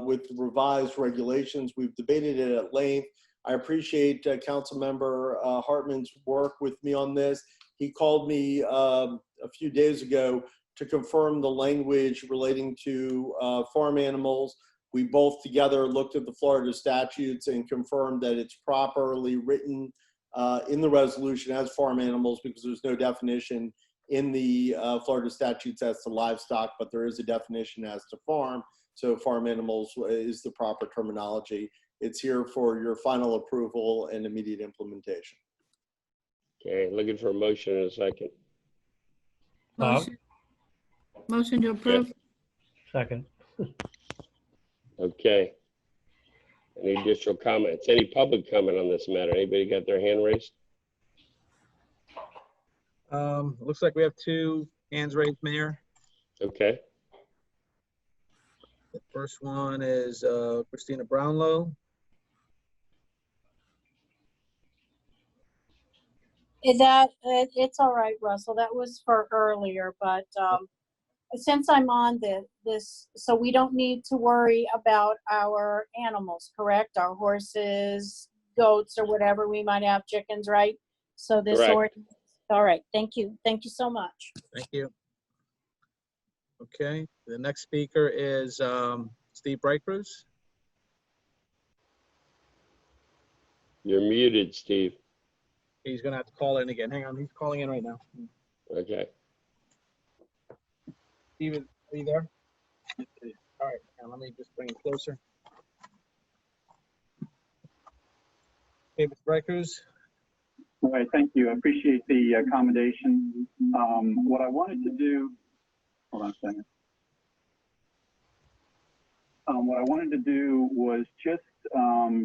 with revised regulations. We've debated it at length. I appreciate Councilmember Hartman's work with me on this. He called me a few days ago to confirm the language relating to farm animals. We both together looked at the Florida statutes and confirmed that it's properly written in the resolution as farm animals, because there's no definition in the Florida statutes as to livestock, but there is a definition as to farm. So farm animals is the proper terminology. It's here for your final approval and immediate implementation. Okay, looking for a motion in a second. Motion to approve. Second. Okay. Any additional comments? Any public comment on this matter? Anybody got their hand raised? Looks like we have 2 hands raised, Mayor. Okay. The first one is Christina Brownlow. It's all right, Russell. That was for earlier, but since I'm on this, so we don't need to worry about our animals, correct? Our horses, goats, or whatever we might have, chickens, right? So this ordinance. All right. Thank you. Thank you so much. Thank you. Okay. The next speaker is Steve Braycruz. You're muted, Steve. He's going to have to call in again. Hang on. He's calling in right now. Okay. Steven, are you there? All right. Now let me just bring it closer. Okay, Mr. Braycruz. All right, thank you. I appreciate the accommodation. What I wanted to do, hold on a second. What I wanted to do was just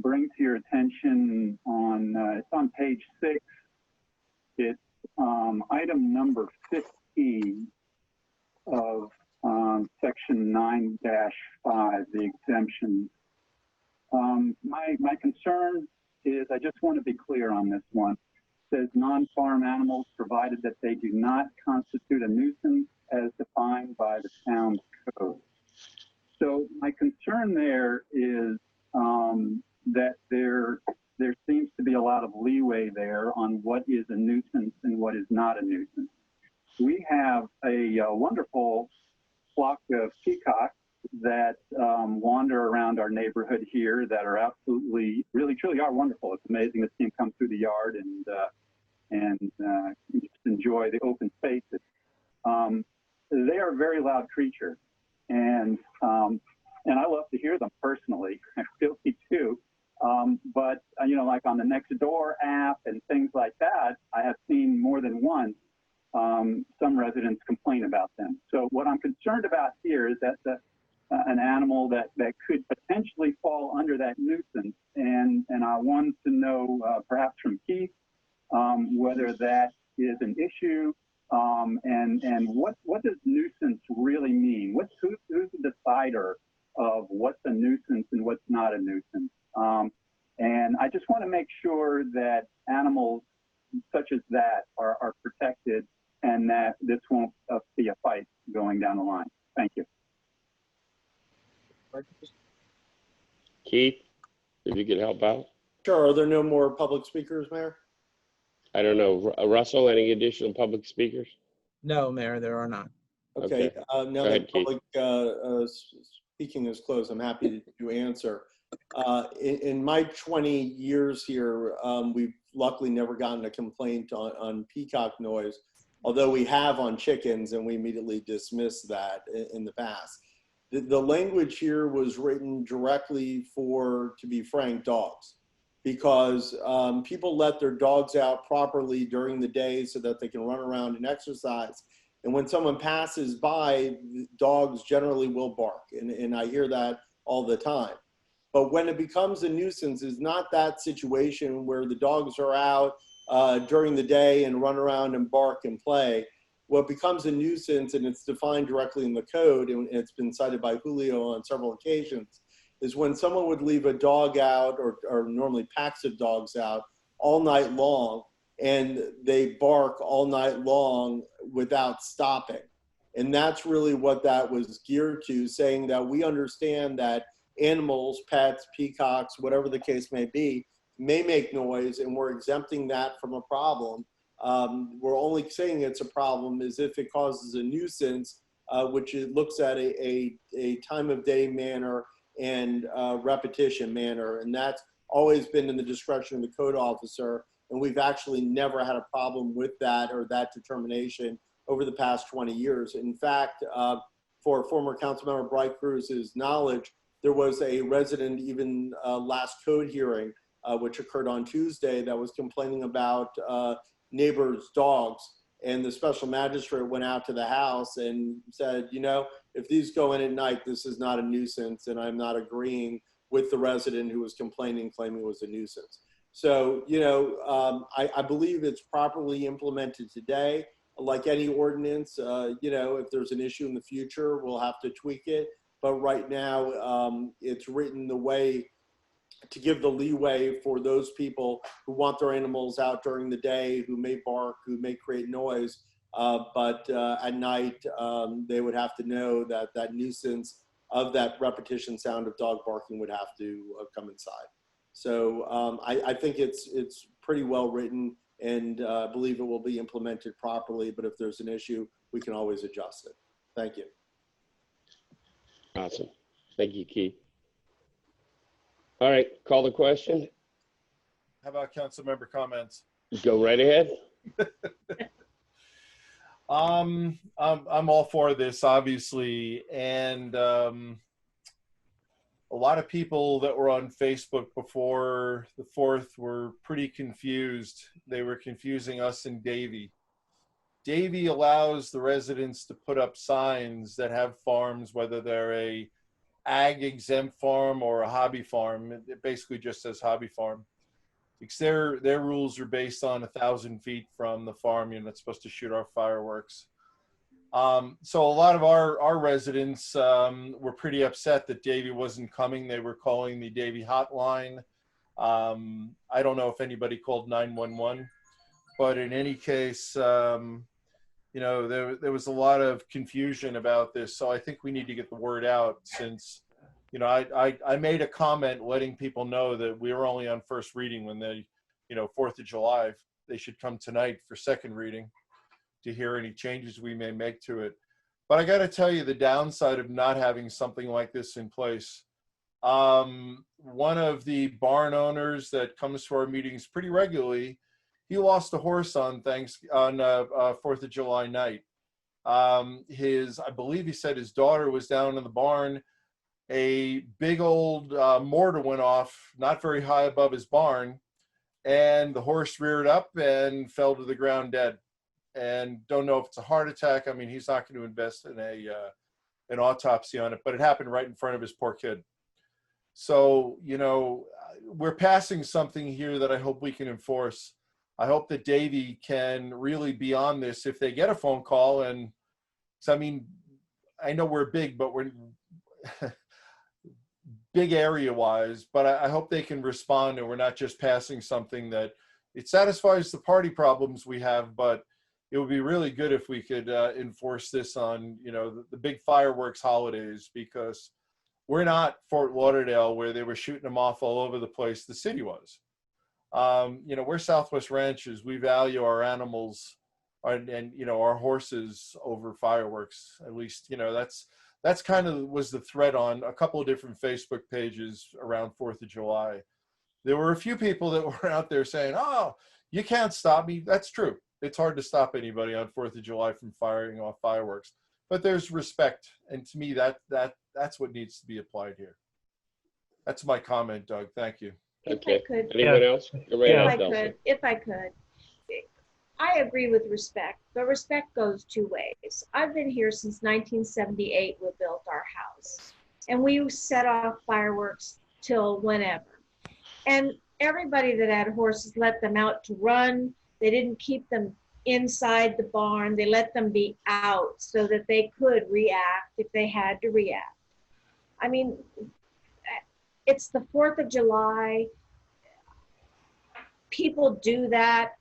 bring to your attention on, it's on page 6. It's item number 15 of section 9-5, the exemptions. My concern is, I just want to be clear on this one. It says non-farm animals, provided that they do not constitute a nuisance as defined by the town's code. So my concern there is that there seems to be a lot of leeway there on what is a nuisance and what is not a nuisance. We have a wonderful flock of peacocks that wander around our neighborhood here that are absolutely, really, truly are wonderful. It's amazing to see them come through the yard and just enjoy the open spaces. They are very loud creatures, and I love to hear them personally. I really do. But you know, like on the Nextdoor app and things like that, I have seen more than once some residents complain about them. So what I'm concerned about here is that an animal that could potentially fall under that nuisance, and I wanted to know perhaps from Keith whether that is an issue, and what does nuisance really mean? Who's the decider of what's a nuisance and what's not a nuisance? And I just want to make sure that animals such as that are protected, and that this won't be a fight going down the line. Thank you. Keith, if you could help out. Sure. Are there no more public speakers, Mayor? I don't know. Russell, any additional public speakers? No, Mayor, there are not. Okay. Now ahead, that public speaking is closed, I'm happy to answer. In my 20 years here, we've luckily never gotten a complaint on peacock noise, although we have on chickens, and we immediately dismissed that in the past. The language here was written directly for, to be frank, dogs, because people let their dogs out properly during the day so that they can run around and exercise. And when someone passes by, dogs generally will bark, and I hear that all the time. But when it becomes a nuisance, is not that situation where the dogs are out during the day and run around and bark and play. What becomes a nuisance, and it's defined directly in the code, and it's been cited by Julio on several occasions, is when someone would leave a dog out, or normally packs of dogs out, all night long, and they bark all night long without stopping. And that's really what that was geared to, saying that we understand that animals, pets, peacocks, whatever the case may be, may make noise, and we're exempting that from a problem. We're only saying it's a problem is if it causes a nuisance, which it looks at a time of day manner and repetition manner. And that's always been in the discretion of the code officer. And we've actually never had a problem with that or that determination over the past 20 years. In fact, for former Councilmember Bright Cruz's knowledge, there was a resident even last code hearing, which occurred on Tuesday, that was complaining about neighbors' dogs. And the special magistrate went out to the house and said, you know, if these go in at night, this is not a nuisance, and I'm not agreeing with the resident who was complaining, claiming it was a nuisance. So, you know, I believe it's properly implemented today. Like any ordinance, you know, if there's an issue in the future, we'll have to tweak it. But right now, it's written the way to give the leeway for those people who want their animals out during the day, who may bark, who may create noise, but at night, they would have to know that that nuisance of that repetition sound of dog barking would have to come inside. So I think it's pretty well written, and I believe it will be implemented properly, but if there's an issue, we can always adjust it. Thank you. Awesome. Thank you, Keith. All right, call the question. How about Councilmember Comments? Go right ahead. I'm all for this, obviously, and a lot of people that were on Facebook before the 4th were pretty confused. They were confusing us and Davie. Davie allows the residents to put up signs that have farms, whether they're a ag exempt farm or a hobby farm. It basically just says hobby farm. Because their rules are based on 1,000 feet from the farm. You're not supposed to shoot off fireworks. So a lot of our residents were pretty upset that Davie wasn't coming. They were calling the Davie hotline. I don't know if anybody called 911, but in any case, you know, there was a lot of confusion about this. So I think we need to get the word out, since, you know, I made a comment letting people know that we were only on first reading when they, you know, 4th of July, they should come tonight for second reading to hear any changes we may make to it. But I got to tell you the downside of not having something like this in place. One of the barn owners that comes to our meetings pretty regularly, he lost a horse on 4th of July night. I believe he said his daughter was down in the barn. A big old mortar went off, not very high above his barn, and the horse reared up and fell to the ground dead. And don't know if it's a heart attack. I mean, he's not going to invest in an autopsy on it, but it happened right in front of his poor kid. So, you know, we're passing something here that I hope we can enforce. I hope that Davie can really be on this if they get a phone call. And so, I mean, I know we're big, but we're big area wise, but I hope they can respond and we're not just passing something that it satisfies the party problems we have, but it would be really good if we could enforce this on, you know, the big fireworks holidays, because we're not Fort Lauderdale where they were shooting them off all over the place. The city was. You know, we're Southwest ranchers. We value our animals and you know, our horses over fireworks. At least, you know, that's kind of was the thread on a couple of different Facebook pages around 4th of July. There were a few people that were out there saying, oh, you can't stop me. That's true. It's hard to stop anybody on 4th of July from firing off fireworks, but there's respect. And to me, that's what needs to be applied here. That's my comment, Doug. Thank you. Okay. If I could, Anyone else? if I could, I agree with respect, but respect goes two ways. I've been here since 1978. We built our house, and we set off fireworks till whenever. And everybody that had horses let them out to run. They didn't keep them inside the barn. They let them be out so that they could react if they had to react. I mean, it's the 4th of July. People do that.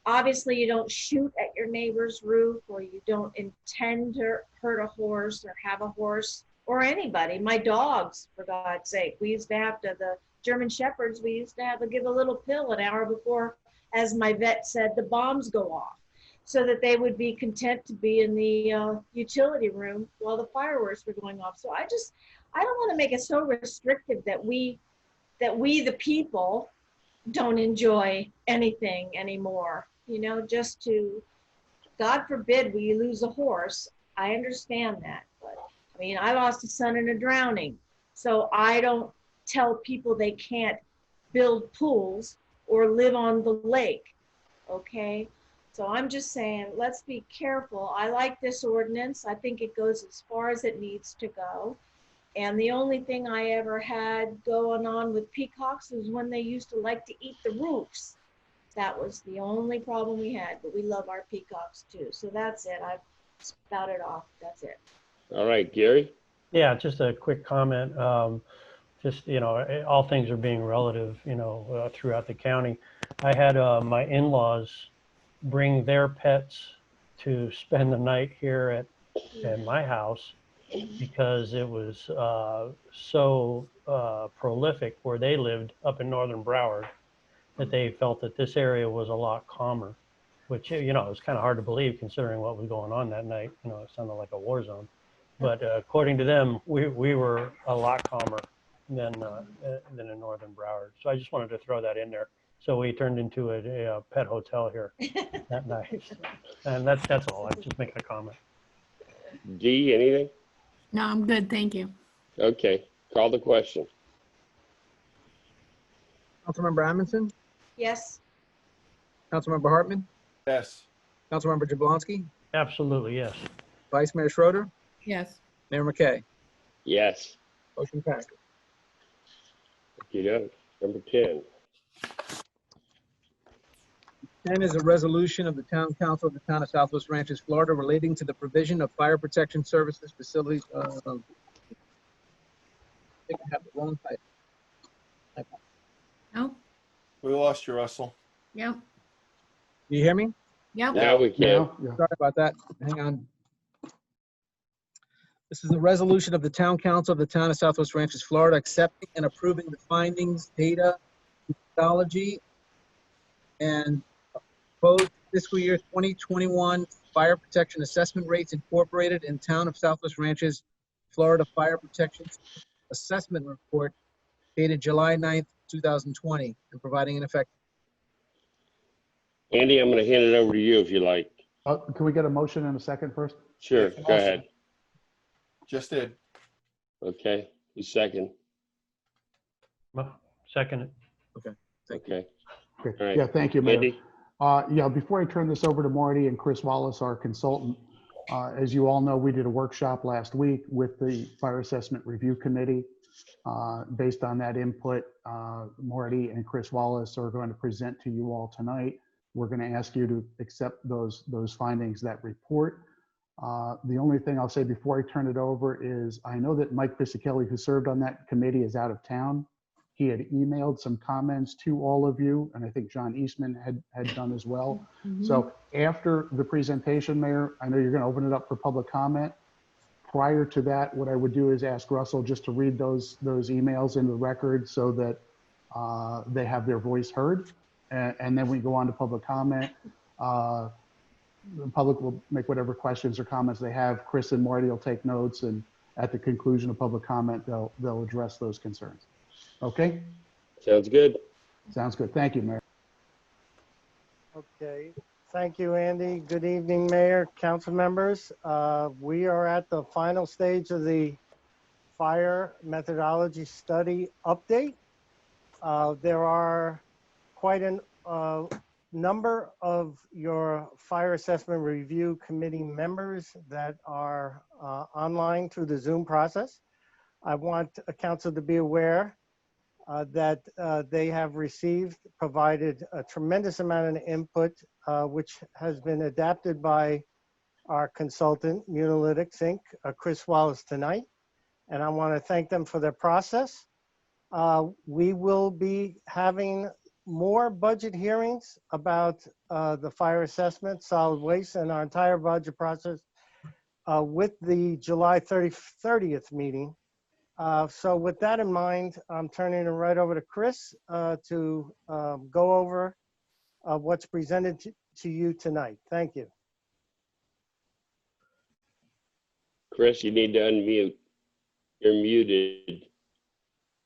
Obviously, you don't shoot at your neighbor's roof, or you don't intend to hurt a horse or have a horse or anybody. My dogs, for God's sake, we used to have to, the German Shepherds, we used to have to give a little pill an hour before, as my vet said, the bombs go off, so that they would be content to be in the utility room while the fireworks were going off. So I don't want to make it so restrictive that we the people don't enjoy anything anymore, you know, just to, God forbid we lose a horse. I understand that, but I mean, I lost a son in a drowning, so I don't tell people they can't build pools or live on the lake, okay? So I'm just saying, let's be careful. I like this ordinance. I think it goes as far as it needs to go. And the only thing I ever had going on with peacocks was when they used to like to eat the roofs. That was the only problem we had, but we love our peacocks too. So that's it. I've spouted off. That's it. All right, Gary? Yeah, just a quick comment. Just, you know, all things are being relative, you know, throughout the county. I had my in-laws bring their pets to spend the night here at my house, because it was so prolific where they lived up in northern Broward, that they felt that this area was a lot calmer, which, you know, it's kind of hard to believe considering what was going on that night. You know, it sounded like a war zone. But according to them, we were a lot calmer than in northern Broward. So I just wanted to throw that in there. So we turned into a pet hotel here that night. And that's all. I'm just making a comment. Dee, anything? No, I'm good, thank you. Okay, call the question. Councilmember Amundson, Yes. Councilmember Hartman, Yes. Councilmember Jablonski, Absolutely, yes. Vice Mayor Schroeder, Yes. Mayor McKay. Yes. Motion passed. You know, number 10. 10 is a resolution of the Town Council of the Town of Southwest Ranches, Florida, relating to the provision of fire protection services facilities. I think I have the wrong title. No? We lost you, Russell. Yep. Do you hear me? Yep. Now we can. Sorry about that. Hang on. This is a resolution of the Town Council of the Town of Southwest Ranches, Florida, accepting and approving the findings, data, methodology, and proposed fiscal year 2021 fire protection assessment rates incorporated in Town of Southwest Ranches, Florida Fire Protection Assessment Report dated July 9th, 2020, and providing an effect. Andy, I'm going to hand it over to you if you like. Can we get a motion in a second first? Sure, go ahead. Just did. Okay, you second. Second it. Okay, thank you. Okay. Okay. All right. Yeah, thank you, Mayor. Andy? Yeah, before I turn this over to Marty and Chris Wallace, our consultant, as you all know, we did a workshop last week with the Fire Assessment Review Committee. Based on that input, Marty and Chris Wallace are going to present to you all tonight. We're going to ask you to accept those findings, that report. The only thing I'll say before I turn it over is I know that Mike Pisichelli, who served on that committee, is out of town. He had emailed some comments to all of you, and I think John Eastman had done as well. So after the presentation, Mayor, I know you're going to open it up for public comment. Prior to that, what I would do is ask Russell just to read those emails into the record so that they have their voice heard. And then we go on to public comment. The public will make whatever questions or comments they have. Chris and Marty will take notes, and at the conclusion of public comment, they'll address those concerns. Okay? Sounds good. Sounds good. Thank you, Mayor. Okay. Thank you, Andy. Good evening, Mayor, council members. We are at the final stage of the fire methodology study update. There are quite a number of your fire assessment review committee members that are online through the Zoom process. I want council to be aware that they have received, provided a tremendous amount of input, which has been adapted by our consultant, Munalytics Inc., Chris Wallace tonight. And I want to thank them for their process. We will be having more budget hearings about the fire assessment, solid waste, and our entire budget process with the July 30th meeting. So with that in mind, I'm turning it right over to Chris to go over what's presented to you tonight. Thank you. Chris, you need to unmute. You're muted.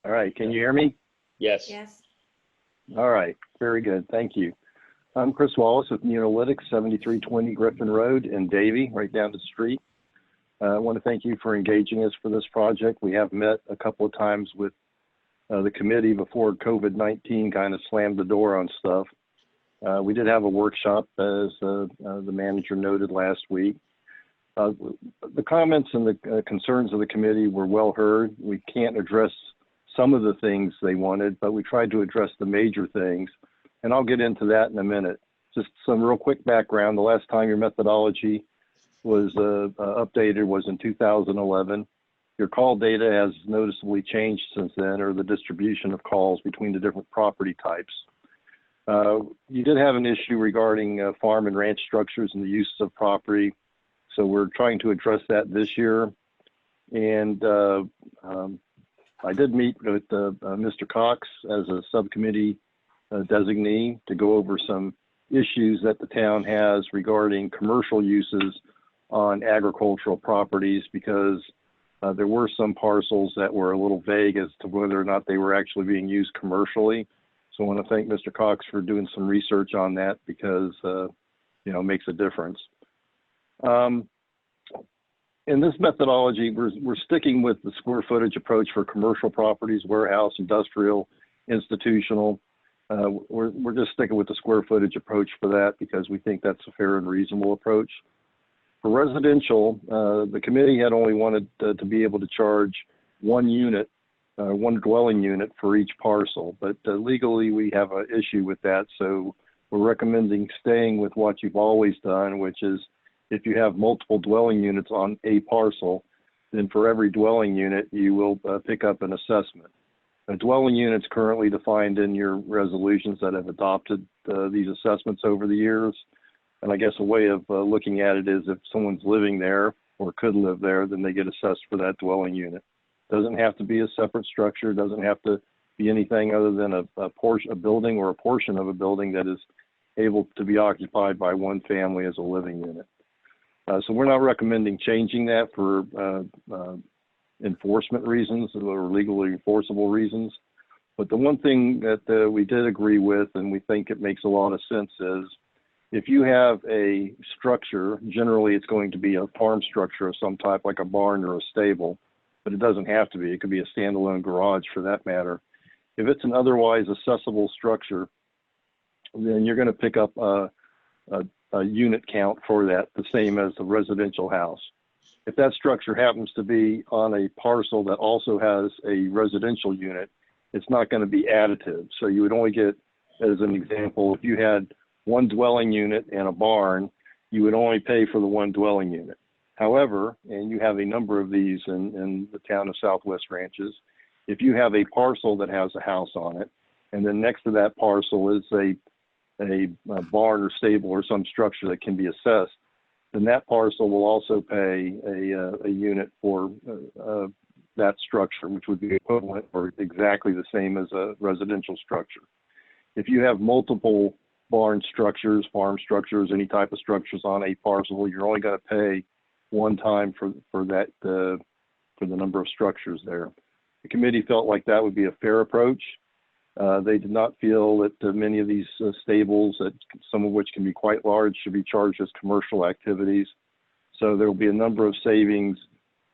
All right, can you hear me? Yes. Yes. All right, very good, thank you. I'm Chris Wallace with Munalytics, 7320 Griffin Road in Davie, right down the street. I want to thank you for engaging us for this project. We have met a couple of times with the committee before COVID-19 kind of slammed the door on stuff. We did have a workshop, as the manager noted last week. The comments and the concerns of the committee were well heard. We can't address some of the things they wanted, but we tried to address the major things. And I'll get into that in a minute. Just some real quick background. The last time your methodology was updated was in 2011. Your call data has noticeably changed since then, or the distribution of calls between the different property types. You did have an issue regarding farm and ranch structures and the use of property. So we're trying to address that this year. And I did meet with Mr. Cox as a subcommittee designee to go over some issues that the town has regarding commercial uses on agricultural properties, because there were some parcels that were a little vague as to whether or not they were actually being used commercially. So I want to thank Mr. Cox for doing some research on that, because you know, it makes a difference. In this methodology, we're sticking with the square footage approach for commercial properties, warehouse, industrial, institutional. We're just sticking with the square footage approach for that, because we think that's a fair and reasonable approach. For residential, the committee had only wanted to be able to charge one unit, one dwelling unit for each parcel, but legally we have an issue with that. So we're recommending staying with what you've always done, which is if you have multiple dwelling units on a parcel, then for every dwelling unit, you will pick up an assessment. A dwelling unit's currently defined in your resolutions that have adopted these assessments over the years. And I guess a way of looking at it is if someone's living there or could live there, then they get assessed for that dwelling unit. Doesn't have to be a separate structure, doesn't have to be anything other than a building or a portion of a building that is able to be occupied by one family as a living unit. So we're not recommending changing that for enforcement reasons or legally enforceable reasons. But the one thing that we did agree with, and we think it makes a lot of sense, is if you have a structure, generally it's going to be a farm structure of some type, like a barn or a stable, but it doesn't have to be. It could be a standalone garage for that matter. If it's an otherwise accessible structure, then you're going to pick up a unit count for that, the same as the residential house. If that structure happens to be on a parcel that also has a residential unit, it's not going to be additive. So you would only get, as an example, if you had one dwelling unit and a barn, you would only pay for the one dwelling unit. However, and you have a number of these in the town of Southwest Ranches, if you have a parcel that has a house on it, and then next to that parcel is a barn or stable or some structure that can be assessed, then that parcel will also pay a unit for that structure, which would be equivalent or exactly the same as a residential structure. If you have multiple barn structures, farm structures, any type of structures on a parcel, you're only going to pay one time for that for the number of structures there. The committee felt like that would be a fair approach. They did not feel that many of these stables, some of which can be quite large, should be charged as commercial activities. So there will be a number of savings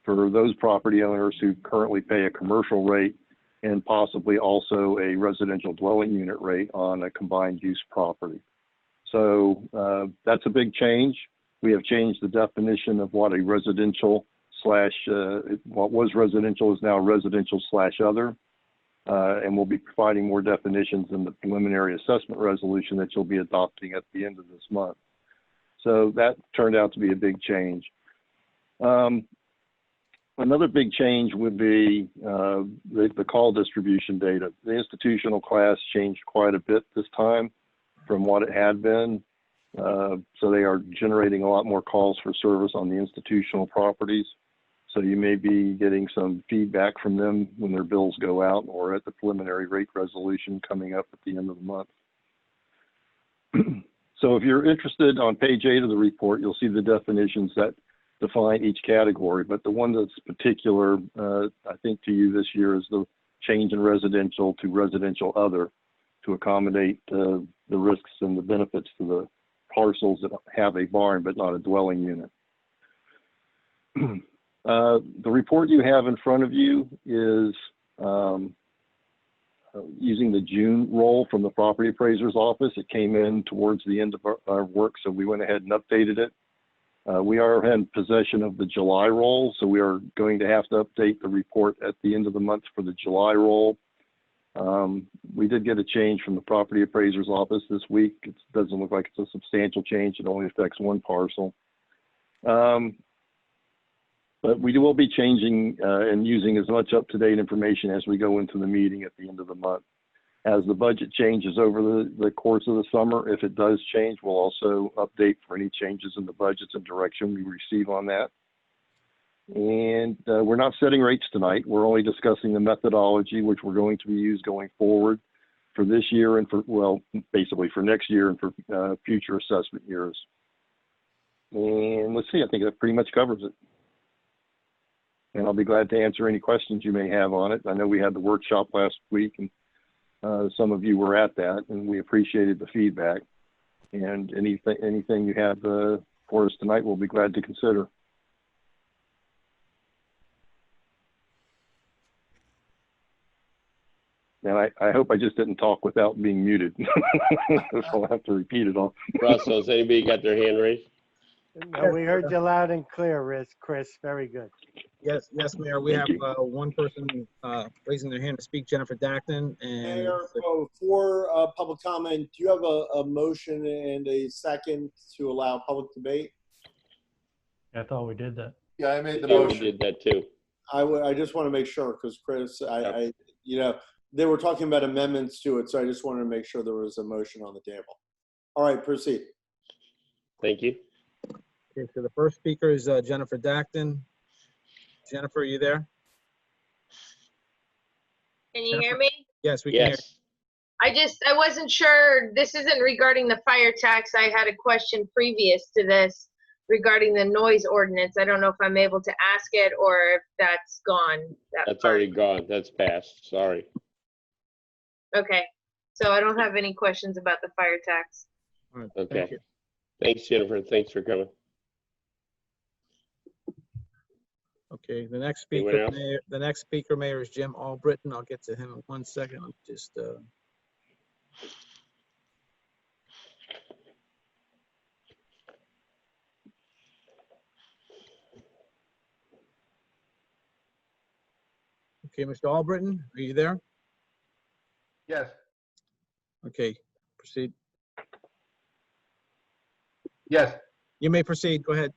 for those property owners who currently pay a commercial rate and possibly also a residential dwelling unit rate on a combined use property. So that's a big change. We have changed the definition of what a residential slash, what was residential is now residential slash other. and we'll be providing more definitions in the preliminary assessment resolution that you'll be adopting at the end of this month. So that turned out to be a big change. Another big change would be the call distribution data. The institutional class changed quite a bit this time from what it had been. So they are generating a lot more calls for service on the institutional properties. So you may be getting some feedback from them when their bills go out or at the preliminary rate resolution coming up at the end of the month. So if you're interested, on page 8 of the report, you'll see the definitions that define each category, but the one that's particular, I think, to you this year is the change in residential to residential other to accommodate the risks and the benefits to the parcels that have a barn but not a dwelling unit. The report you have in front of you is using the June roll from the property appraiser's office. It came in towards the end of our work, so we went ahead and updated it. We are in possession of the July roll, so we are going to have to update the report at the end of the month for the July roll. We did get a change from the property appraiser's office this week. It doesn't look like it's a substantial change. It only affects one parcel. But we will be changing and using as much up-to-date information as we go into the meeting at the end of the month. As the budget changes over the course of the summer, if it does change, we'll also update for any changes in the budgets and direction we receive on that. And we're not setting rates tonight. We're only discussing the methodology, which we're going to be used going forward for this year and for, well, basically for next year and for future assessment years. And let's see, I think that pretty much covers it. And I'll be glad to answer any questions you may have on it. I know we had the workshop last week, and some of you were at that, and we appreciated the feedback. And anything you have for us tonight, we'll be glad to consider. And I hope I just didn't talk without being muted. I'll have to repeat it all. Russell, has anybody got their hand raised? No, we heard you loud and clear, Chris. Very good. Yes, Mayor. We have one person raising their hand to speak, Jennifer Dackton. And Mayor, for public comment, do you have a motion and a second to allow public debate? I thought we did that. Yeah, I made the motion. We did that too. I just want to make sure, because Chris, you know, they were talking about amendments to it, so I just wanted to make sure there was a motion on the table. All right, proceed. Thank you. Okay, so the first speaker is Jennifer Dackton. Jennifer, are you there? Can you hear me? Yes, we can hear you. I wasn't sure, this isn't regarding the fire tax. I had a question previous to this regarding the noise ordinance. I don't know if I'm able to ask it or if that's gone. That's already gone. That's passed. Sorry. Okay, so I don't have any questions about the fire tax. All right, okay. thank you. Thanks, Jennifer. Thanks for coming. Okay, the next speaker, Mayor, is Jim Albritton. I'll get to him in 1 second. I'm just okay, Mr. Albritton, are you there? Yes. Okay, proceed. Yes. You may proceed. Go ahead.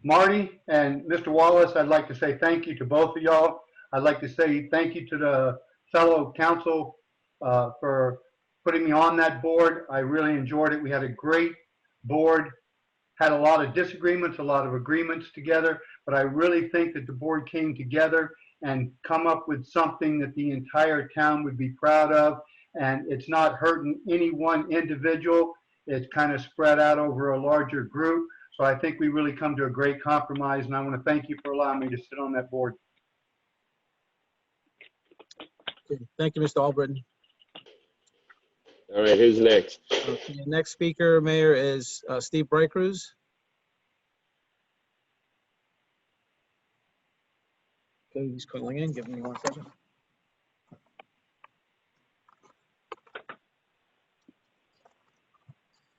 Marty and Mr. Wallace, I'd like to say thank you to both of y'all. I'd like to say thank you to the fellow council for putting me on that board. I really enjoyed it. We had a great board, had a lot of disagreements, a lot of agreements together, but I really think that the board came together and come up with something that the entire town would be proud of. And it's not hurting any one individual. It's kind of spread out over a larger group. So I think we really come to a great compromise, and I want to thank you for allowing me to sit on that board. Okay, thank you, Mr. Albritton. All right, who's next? Okay, the next speaker, Mayor, is Steve Braycruz. Okay, he's calling in. Give me 1 second.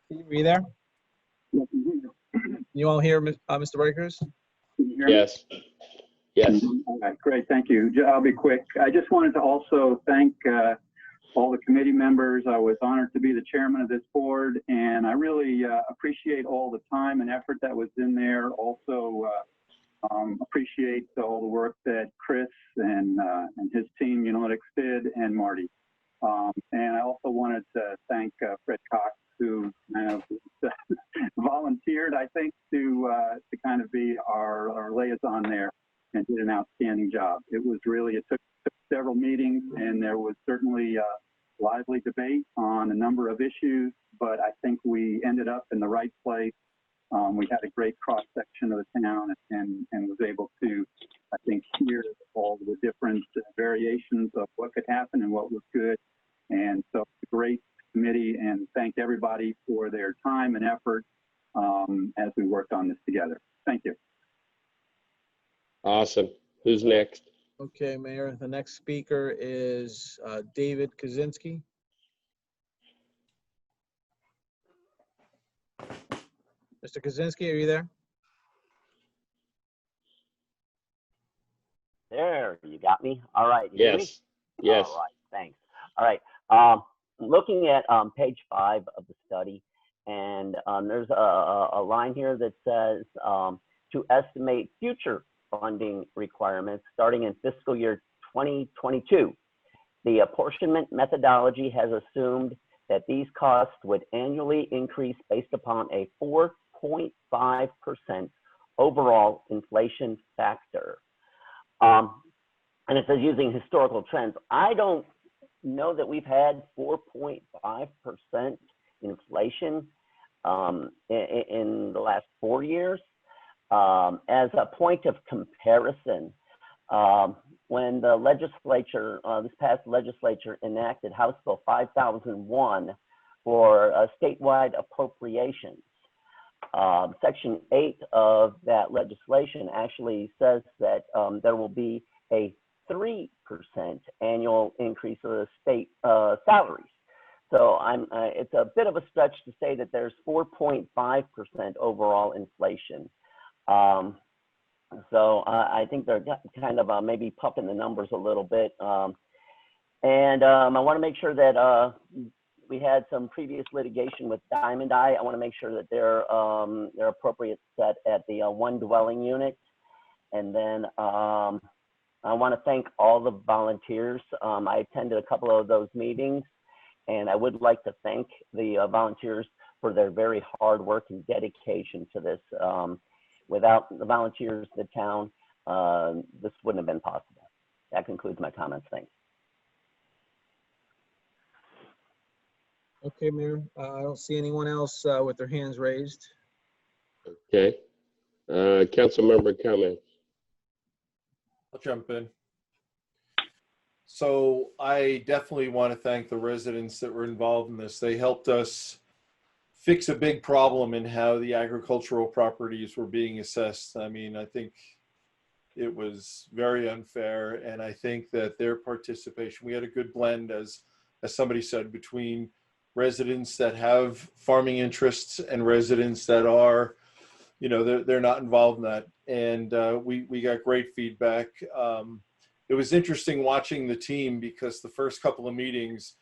Steve, are you there? You all hear Mr. Braycruz? Yes. Yes. All right, great, thank you. I'll be quick. I just wanted to also thank all the committee members. I was honored to be the chairman of this board, and I really appreciate all the time and effort that was in there. Also appreciate all the work that Chris and his team, Analytics, did, and Marty. And I also wanted to thank Fred Cox, who kind of volunteered, I think, to kind of be our liaison there, and did an outstanding job. It was really, it took several meetings, and there was certainly lively debate on a number of issues, but I think we ended up in the right place. We had a great cross-section of the town, and was able to, I think, hear all the different variations of what could happen and what was good. And so it's a great committee, and thank everybody for their time and effort as we worked on this together. Thank you. Awesome. Who's next? Okay, Mayor, the next speaker is David Kaczynski. Mr. Kaczynski, are you there? There, you got me? All right. You hear me? Yes. Yes. All right, thanks. All right. Looking at page 5 of the study, and there's a line here that says to estimate future funding requirements starting in fiscal year 2022. The apportionment methodology has assumed that these costs would annually increase based upon a 4.5% overall inflation factor. And it says using historical trends. I don't know that we've had 4.5% inflation in the last 4 years. As a point of comparison, when the legislature, this past legislature enacted House Bill 5001 for statewide appropriations, Section 8 of that legislation actually says that there will be a 3% annual increase of the state salaries. So it's a bit of a stretch to say that there's 4.5% overall inflation. So I think they're kind of maybe pumping the numbers a little bit. And I want to make sure that we had some previous litigation with Diamond Eye. I want to make sure that they're appropriate set at the one dwelling unit. And then I want to thank all the volunteers. I attended a couple of those meetings, and I would like to thank the volunteers for their very hard work and dedication to this. Without the volunteers, the town, this wouldn't have been possible. That concludes my comments. Thanks. Okay, Mayor. I don't see anyone else with their hands raised. Okay. Councilmember Comments. I'll jump in. So I definitely want to thank the residents that were involved in this. They helped us fix a big problem in how the agricultural properties were being assessed. I mean, I think it was very unfair, and I think that their participation, we had a good blend, as somebody said, between residents that have farming interests and residents that are, you know, they're not involved in that. And we got great feedback. It was interesting watching the team, because the first couple of meetings,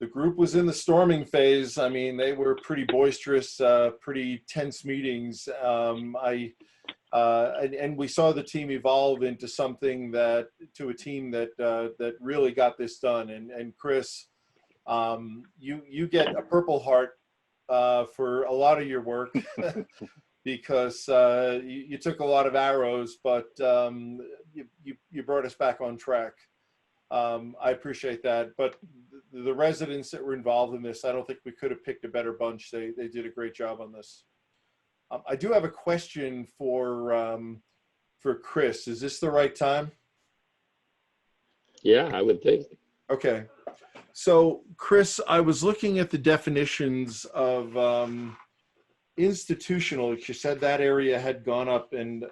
the group was in the storming phase. I mean, they were pretty boisterous, pretty tense meetings. And we saw the team evolve into something that really got this done. And Chris, you get a Purple Heart for a lot of your work because you took a lot of arrows, but you brought us back on track. I appreciate that. But the residents that were involved in this, I don't think we could have picked a better bunch. They did a great job on this. I do have a question for Chris. Is this the right time? Yeah, I would think. Okay. So, Chris, I was looking at the definitions of institutional. You said that area had gone up, and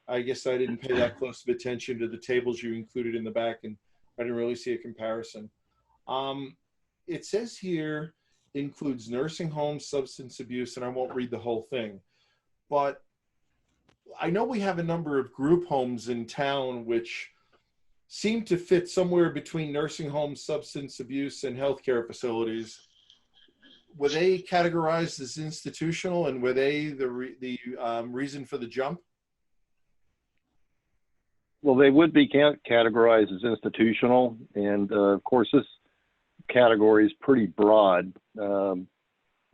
I guess I didn't pay that close of attention to the tables you included in the back, and I didn't really see a comparison. It says here includes nursing homes, substance abuse, and I won't read the whole thing, but I know we have a number of group homes in town which seem to fit somewhere between nursing homes, substance abuse, and healthcare facilities. Were they categorized as institutional, and were they the reason for the jump? Well, they would be categorized as institutional, and of course, this category is pretty broad.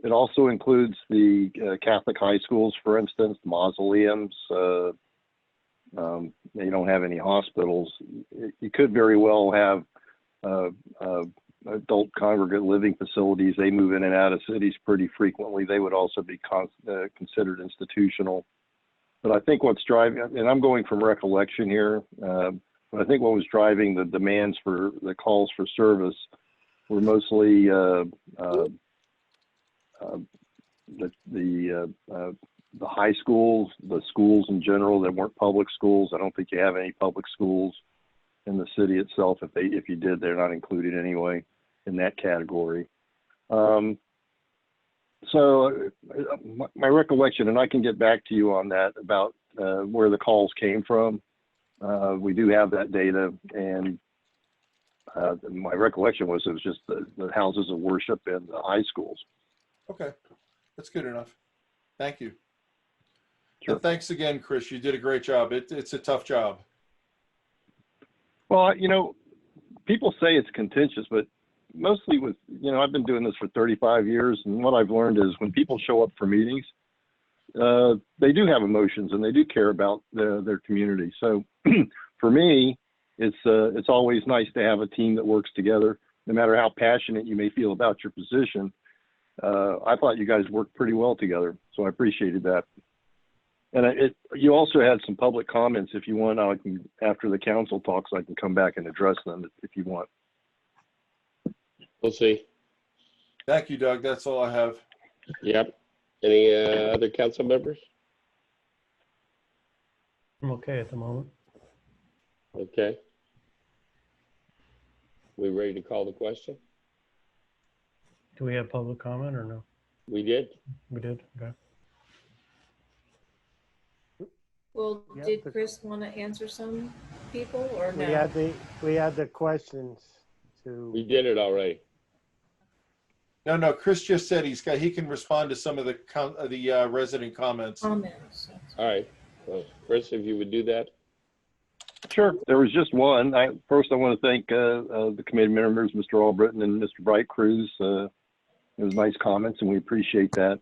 It also includes the Catholic high schools, for instance, mausoleums. They don't have any hospitals. You could very well have adult congregate living facilities. They move in and out of cities pretty frequently. They would also be considered institutional. But I think what's driving, and I'm going from recollection here, but I think what was driving the demands for the calls for service were mostly the high schools, the schools in general that weren't public schools. I don't think you have any public schools in the city itself. If you did, they're not included anyway in that category. So my recollection, and I can get back to you on that about where the calls came from. We do have that data, and my recollection was it was just the houses of worship in the high schools. Okay, that's good enough. Thank you. Sure. And thanks again, Chris. You did a great job. It's a tough job. Well, you know, people say it's contentious, but mostly with, you know, I've been doing this for 35 years, and what I've learned is when people show up for meetings, they do have emotions and they do care about their community. So for me, it's always nice to have a team that works together, no matter how passionate you may feel about your position. I thought you guys worked pretty well together, so I appreciated that. And you also had some public comments. If you want, I can, after the council talks, I can come back and address them if you want. We'll see. Thank you, Doug. That's all I have. Yep. Any other council members? I'm okay at the moment. Okay. We ready to call the question? Do we have public comment or no? We did. We did, okay. Well, Yep, did Chris want to answer some people or no? We had the questions to. We did it already. No, Chris just said he can respond to some of the resident comments. All right. Well, Chris, if you would do that. Sure. There was just one. First, I want to thank the committee members, Mr. Albritton and Mr. Bright Cruz. It was nice comments, and we appreciate that.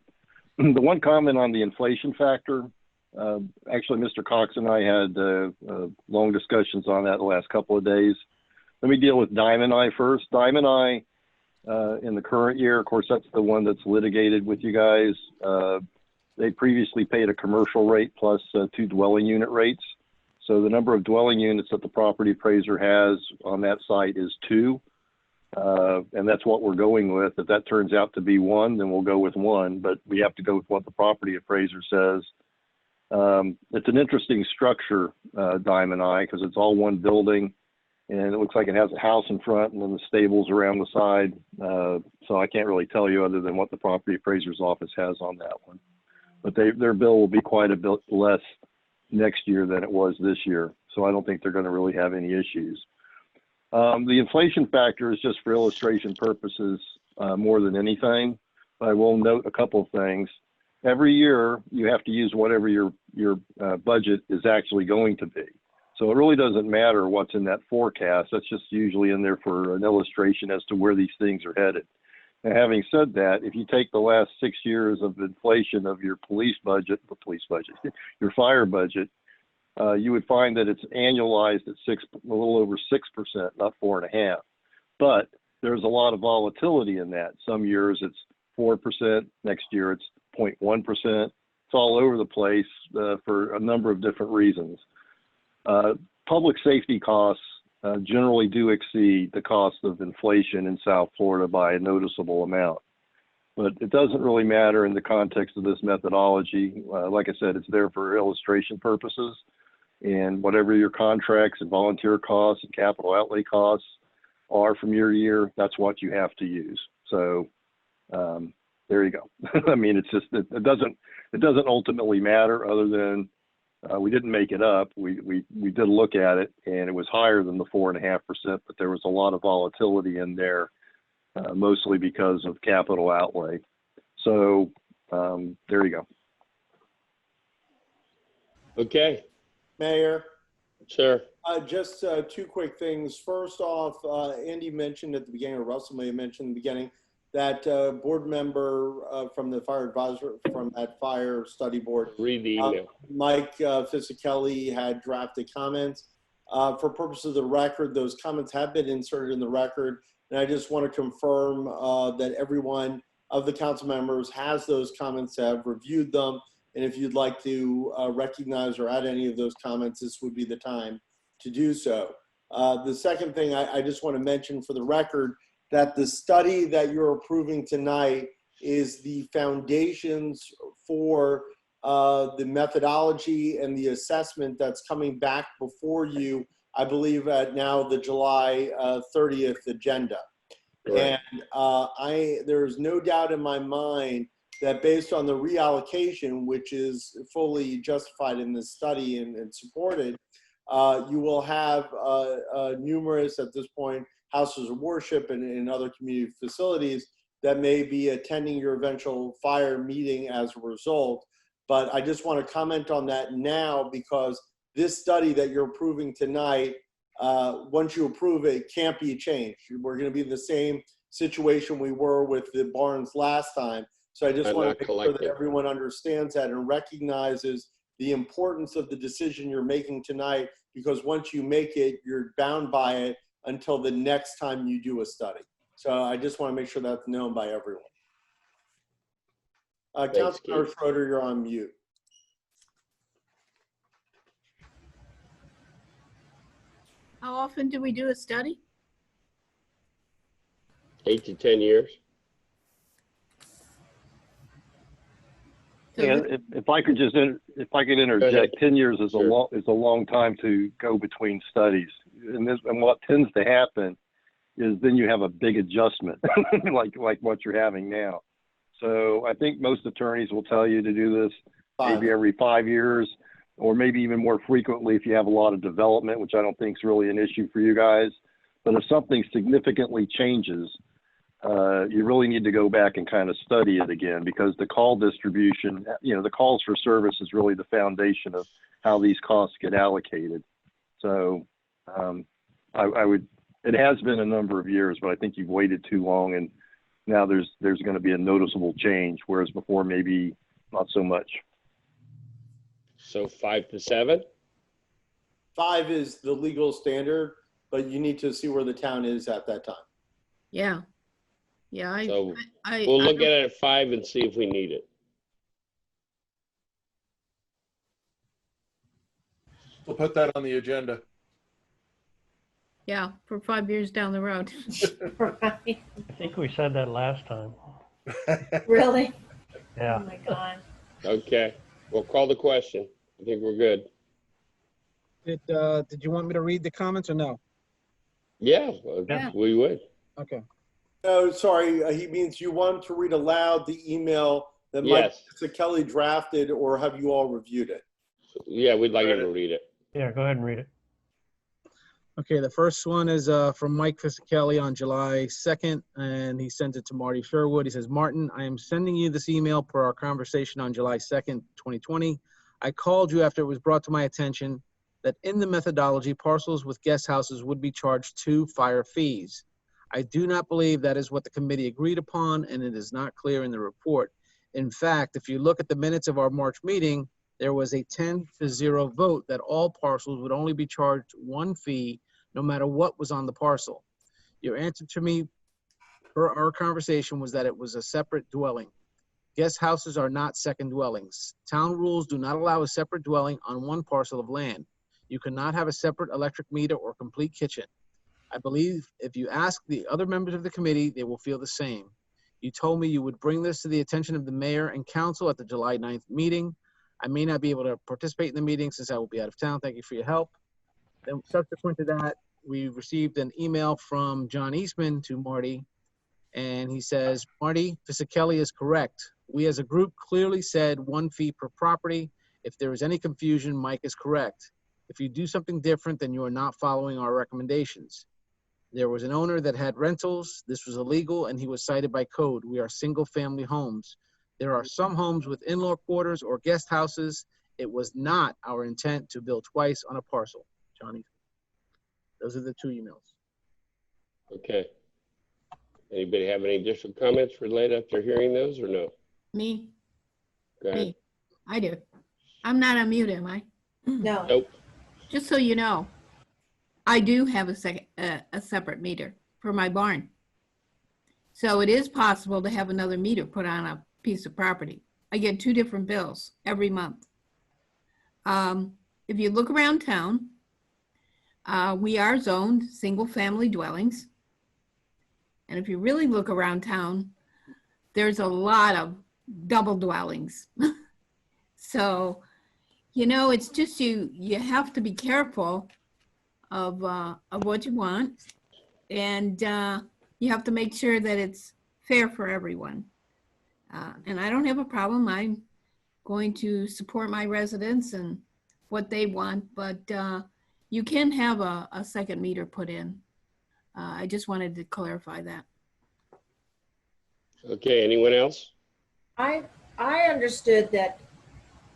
The one comment on the inflation factor, actually, Mr. Cox and I had long discussions on that the last couple of days. Let me deal with Diamond Eye first. Diamond Eye, in the current year, of course, that's the one that's litigated with you guys. They previously paid a commercial rate plus 2 dwelling unit rates. So the number of dwelling units that the property appraiser has on that site is 2. And that's what we're going with. If that turns out to be 1, then we'll go with 1, but we have to go with what the property appraiser says. It's an interesting structure, Diamond Eye, because it's all one building, and it looks like it has a house in front and then the stables around the side. So I can't really tell you other than what the property appraiser's office has on that one. But their bill will be quite a bit less next year than it was this year. So I don't think they're going to really have any issues. The inflation factor is just for illustration purposes more than anything. But I will note a couple of things. Every year you have to use whatever your budget is actually going to be. So it really doesn't matter what's in that forecast. That's just usually in there for an illustration as to where these things are headed. And having said that, if you take the last 6 years of inflation of your your fire budget, you would find that it's annualized at a little over 6%, not 4.5%. But there's a lot of volatility in that. Some years it's 4%, next year it's 0.1%. It's all over the place for a number of different reasons. Public safety costs generally do exceed the cost of inflation in South Florida by a noticeable amount. But it doesn't really matter in the context of this methodology. Like I said, it's there for illustration purposes. And whatever your contracts and volunteer costs and capital outlay costs are from year to year, that's what you have to use. So there you go. I mean, it's just, it doesn't ultimately matter other than We didn't make it up. We did look at it, and it was higher than the 4.5%, but there was a lot of volatility in there, mostly because of capital outlay. So there you go. Okay. Mayor. Sure. Just two quick things. First off, Andy mentioned at the beginning, or Russell may have mentioned at the beginning, that board member from the fire advisor, from that fire study board, read the email. Mike Fisickelli had drafted comments. For purposes of the record, those comments have been inserted in the record. And I just want to confirm that everyone of the council members has those comments, have reviewed them. And if you'd like to recognize or add any of those comments, this would be the time to do so. The second thing I just want to mention for the record, that the study that you're approving tonight is the foundations for the methodology and the assessment that's coming back before you, I believe at now the July 30th agenda. Right. And there's no doubt in my mind that based on the reallocation, which is fully justified in this study and supported, you will have numerous, at this point, houses of worship and other community facilities that may be attending your eventual fire meeting as a result. But I just want to comment on that now, because this study that you're approving tonight, once you approve it, can't be changed. We're going to be in the same situation we were with the barns last time. So I just want to make sure that everyone understands that and recognizes the importance of the decision you're making tonight, because once you make it, you're bound by it until the next time you do a study. So I just want to make sure that's known by everyone. Councilor Schroeder, you're on mute. How often do we do a study? 8 to 10 years. Yeah, if I could just interject, 10 years is a long time to go between studies, and what tends to happen is then you have a big adjustment, like what you're having now. So I think most attorneys will tell you to do this maybe every 5 years, or maybe even more frequently if you have a lot of development, which I don't think is really an issue for you guys. But if something significantly changes, you really need to go back and kind of study it again, because the call distribution, the calls for service is really the foundation of how these costs get allocated. So it has been a number of years, but I think you've waited too long, and now there's going to be a noticeable change, whereas before maybe not so much. So 5 to 7? 5 is the legal standard, but you need to see where the town is at that time. Yeah. Yeah. We'll look at it at 5 and see if we need it. We'll put that on the agenda. Yeah, for 5 years down the road. I think we said that last time. Really? Yeah. Oh my God. Okay, we'll call the question. I think we're good. Did you want me to read the comments or no? Yeah, we would. Okay. Oh, sorry. He means you want to read aloud the email that Mike Kelly drafted, or have you all reviewed it? Yeah, we'd like him to read it. Yeah, go ahead and read it. Okay, the first one is from Mike Fisickelli on July 2nd, and he sent it to Marty Sherwood. He says, Martin, I am sending you this email per our conversation on July 2nd, 2020. I called you after it was brought to my attention that in the methodology, parcels with guest houses would be charged 2 fire fees. I do not believe that is what the committee agreed upon, and it is not clear in the report. In fact, if you look at the minutes of our March meeting, there was a 10-0 vote that all parcels would only be charged 1 fee, no matter what was on the parcel. Your answer to me for our conversation was that it was a separate dwelling. Guest houses are not second dwellings. Town rules do not allow a separate dwelling on one parcel of land. You cannot have a separate electric meter or complete kitchen. I believe if you ask the other members of the committee, they will feel the same. You told me you would bring this to the attention of the mayor and council at the July 9th meeting. I may not be able to participate in the meeting since I will be out of town. Thank you for your help. Then subsequent to that, we received an email from John Eastman to Marty, and he says, Marty, Fisickelli is correct. We as a group clearly said 1 fee per property, If there is any confusion, Mike is correct. If you do something different, then you are not following our recommendations. There was an owner that had rentals. This was illegal, and he was cited by code. We are single-family homes. There are some homes with in-law quarters or guest houses. It was not our intent to build twice on a parcel. Johnny, those are the 2 emails. Okay. Anybody have any additional comments related after hearing those or no? Me, Go ahead. me, I do. I'm not on mute, am I? No. Nope. Just so you know, I do have a separate meter for my barn. So it is possible to have another meter put on a piece of property. I get 2 different bills every month. If you look around town, we are zoned single-family dwellings. And if you really look around town, there's a lot of double dwellings. So, you know, it's just you have to be careful of what you want, and you have to make sure that it's fair for everyone. And I don't have a problem. I'm going to support my residents and what they want, but you can have a second meter put in. I just wanted to clarify that. Okay, anyone else? I understood that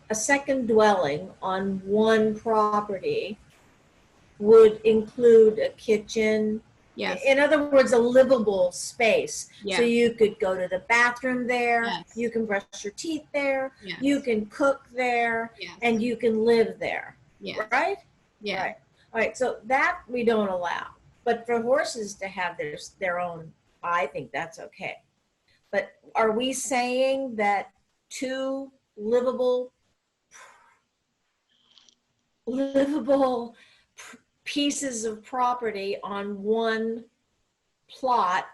a second dwelling on one property would include a kitchen. Yes. In other words, a livable space. Yes. So you could go to the bathroom there, Yes. you can brush your teeth there, Yes. you can cook there, Yes. and you can live there. Yes. Right? Yeah. Right. All right, so that we don't allow. But for horses to have their own, I think that's okay. But are we saying that 2 livable pieces of property on one plot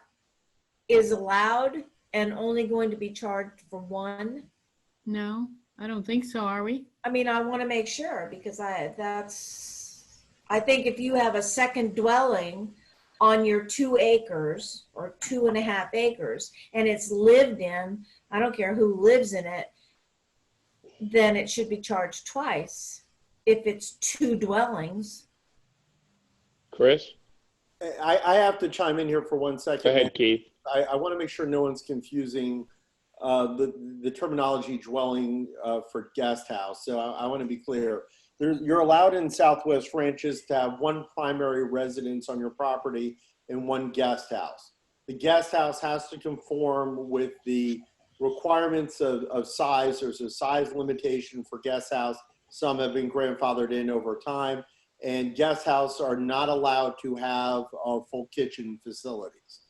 is allowed and only going to be charged for one? No, I don't think so, are we? I mean, I want to make sure because I think if you have a second dwelling on your 2 acres or 2.5 acres and it's lived in, I don't care who lives in it, then it should be charged twice if it's 2 dwellings. Chris? I have to chime in here for 1 second. Go ahead, Keith. I want to make sure no one's confusing the terminology dwelling for guest house. So I want to be clear. You're allowed in Southwest ranches to have 1 primary residence on your property and 1 guest house. The guest house has to conform with the requirements of size. There's a size limitation for guest house. Some have been grandfathered in over time. And guest house are not allowed to have full kitchen facilities.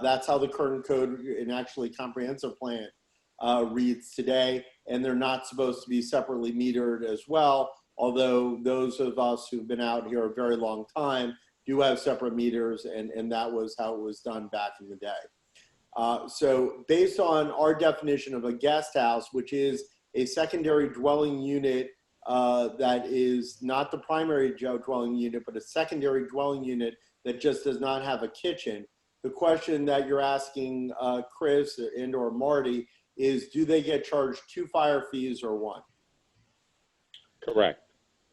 That's how the current code and actually comprehensive plan reads today. And they're not supposed to be separately metered as well. Although those of us who've been out here a very long time do have separate meters, and that was how it was done back in the day. So based on our definition of a guest house, which is a secondary dwelling unit that is not the primary dwelling unit, but a secondary dwelling unit that just does not have a kitchen, the question that you're asking Chris and or Marty is, do they get charged 2 fire fees or 1? Correct.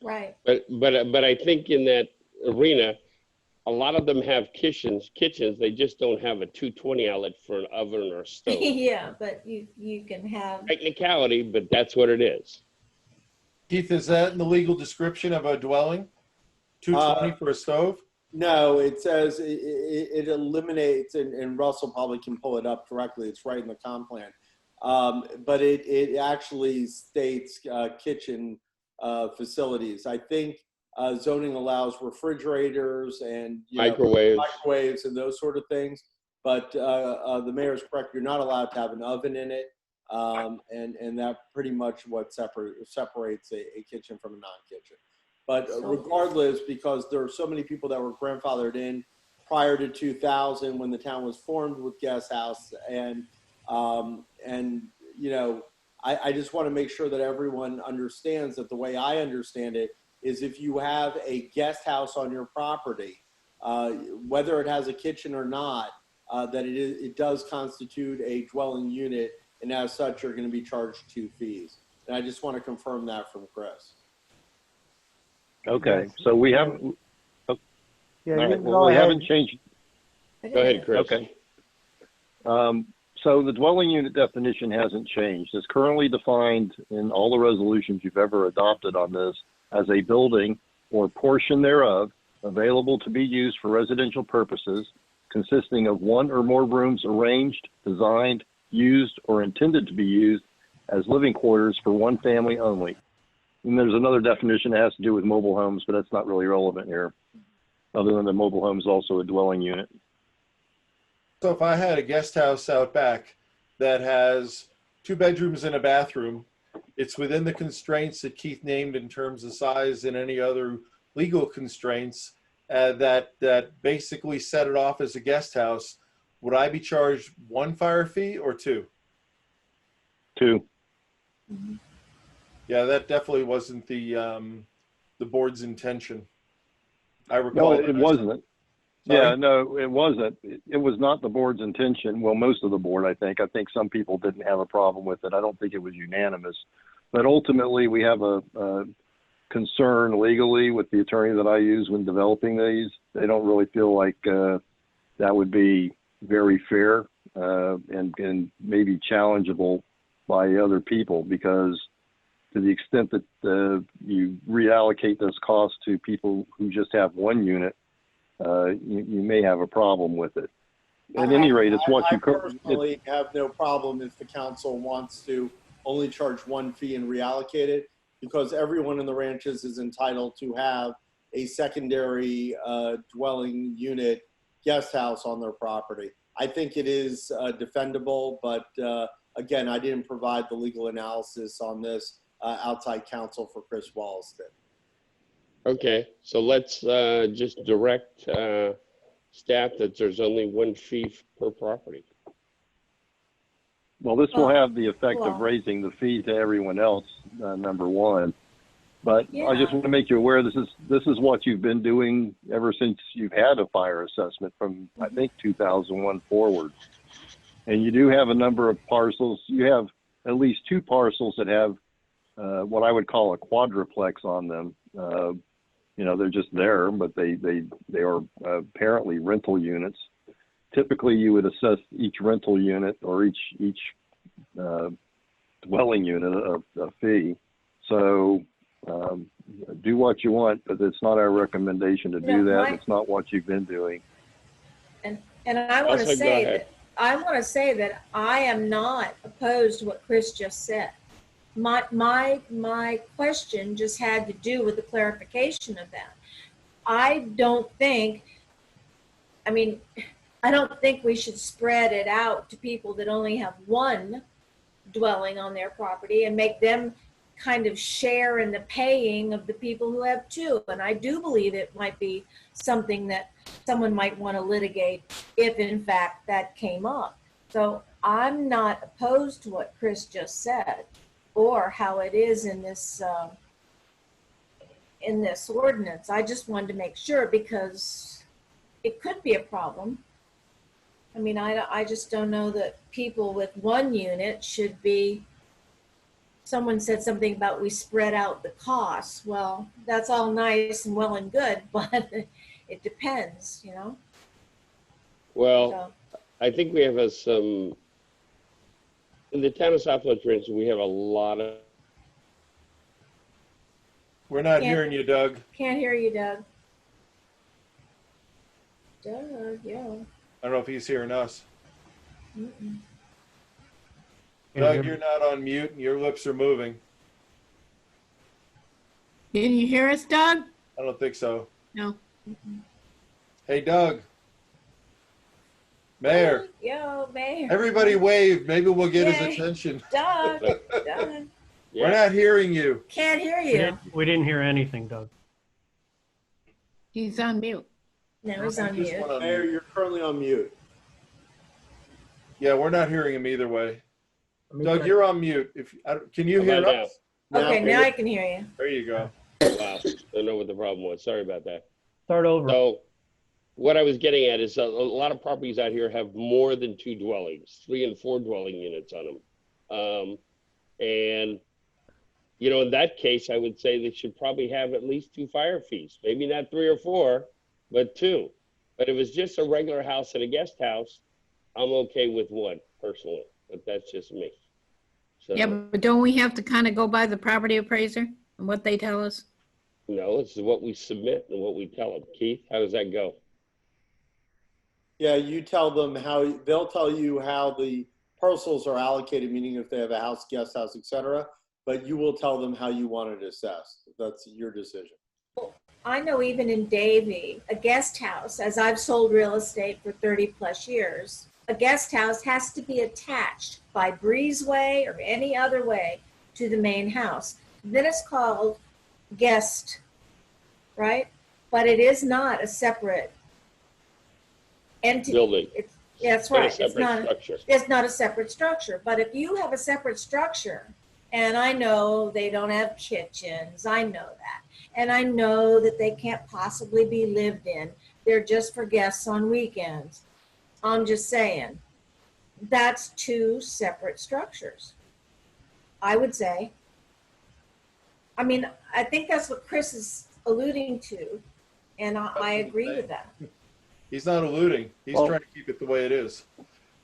Right. But I think in that arena, a lot of them have kitchens. They just don't have a 220 outlet for an oven or a stove. Yeah, but you can have Technicality, but that's what it is. Keith, is that in the legal description of a dwelling? 220 for a stove? No, it says it eliminates, and Russell probably can pull it up directly. It's right in the comp plan. But it actually states kitchen facilities. I think zoning allows refrigerators and microwaves and those sort of things. But the mayor's correct. You're not allowed to have an oven in it. And that pretty much what separates a kitchen from a non-kitchen. But regardless, because there are so many people that were grandfathered in prior to 2000 when the town was formed with guest house, and you know, I just want to make sure that everyone understands that the way I understand it is if you have a guest house on your property, whether it has a kitchen or not, that it does constitute a dwelling unit, and as such, you're going to be charged 2 fees. And I just want to confirm that from Chris. Okay, so we haven't. Yeah, All you right, can well, go we ahead. haven't changed. Go ahead, Chris. Okay. So the dwelling unit definition hasn't changed. It's currently defined in all the resolutions you've ever adopted on this as a building or portion thereof available to be used for residential purposes, consisting of one or more rooms arranged, designed, used, or intended to be used as living quarters for one family only. And there's another definition that has to do with mobile homes, but that's not really relevant here, other than the mobile home is also a dwelling unit. So if I had a guest house out back that has 2 bedrooms and a bathroom, it's within the constraints that Keith named in terms of size and any other legal constraints that basically set it off as a guest house. Would I be charged 1 fire fee or 2? 2. Yeah, that definitely wasn't the board's intention. I No, recall. it wasn't. Sorry? Yeah, no, it wasn't. It was not the board's intention. Well, most of the board, I think. I think some people didn't have a problem with it. I don't think it was unanimous. But ultimately, we have a concern legally with the attorney that I use when developing these. They don't really feel like that would be very fair and maybe challengeable by other people, because to the extent that you reallocate those costs to people who just have 1 unit, you may have a problem with it. At any rate, it's what you personally have no problem if the council wants to only charge 1 fee and reallocate it, because everyone in the ranches is entitled to have a secondary dwelling unit guest house on their property. I think it is defendable, but again, I didn't provide the legal analysis on this. Outside counsel for Chris Wallace did. Okay, so let's just direct staff that there's only 1 fee per property. Well, this will have the effect of raising the fee to everyone else, number one. But I just want to make you aware, this is what you've been doing ever since you've had a fire assessment from, I think, 2001 forward. And you do have a number of parcels. You have at least 2 parcels that have what I would call a quadruplex on them. You know, they're just there, but they are apparently rental units. Typically, you would assess each rental unit or each dwelling unit a fee. So do what you want, but it's not our recommendation to do that. It's not what you've been doing. And I want to say that I am not opposed to what Chris just said. My question just had to do with the clarification of that. I don't think we should spread it out to people that only have 1 dwelling on their property and make them kind of share in the paying of the people who have 2. And I do believe it might be something that someone might want to litigate if in fact that came up. So I'm not opposed to what Chris just said or how it is in this ordinance. I just wanted to make sure because it could be a problem. I mean, I just don't know that people with 1 unit should be, someone said something about we spread out the costs. Well, that's all nice and well and good, but it depends, you know? Well, I think we have some, in the town of Southwest Broward, we have a lot of. We're not hearing you, Doug. Can't hear you, Doug. Doug, yeah. I don't know if he's hearing us. Mm-mm. Doug, you're not on mute and your lips are moving. Can you hear us, Doug? I don't think so. No. Hey, Doug. Mayor. Yo, Mayor. Everybody wave. Maybe we'll get his Yay. attention. Doug. Doug. We're not hearing you. Can't hear you. We didn't hear anything, Doug. He's on mute. No, he's on mute. Mayor, you're currently on mute. Yeah, we're not hearing him either way. Doug, you're on mute. Can you hear us? Okay, now I can hear you. There you go. Wow, don't know what the problem was. Sorry about that. Start over. So what I was getting at is a lot of properties out here have more than 2 dwellings, 3 and 4 dwelling units on them. And you know, in that case, I would say they should probably have at least 2 fire fees, maybe not 3 or 4, but 2. But if it's just a regular house and a guest house, I'm okay with 1 personally, but that's just me. So, Yeah, but don't we have to kind of go by the property appraiser and what they tell us? no, this is what we submit and what we tell them. Keith, how does that go? Yeah, you tell them how, they'll tell you how the parcels are allocated, meaning if they have a house, guest house, etc. But you will tell them how you want it assessed. That's your decision. I know even in Davie, a guest house, as I've sold real estate for 30 plus years, a guest house has to be attached by breezeway or any other way to the main house. Then it's called guest, right? But it is not a separate entity. Building. That's Not a right. separate structure. It's not a separate structure. But if you have a separate structure, and I know they don't have kitchens, I know that. And I know that they can't possibly be lived in. They're just for guests on weekends. I'm just saying, that's 2 separate structures, I would say. I mean, I think that's what Chris is alluding to, and I agree with that. He's not alluding. He's trying to keep it the way it is.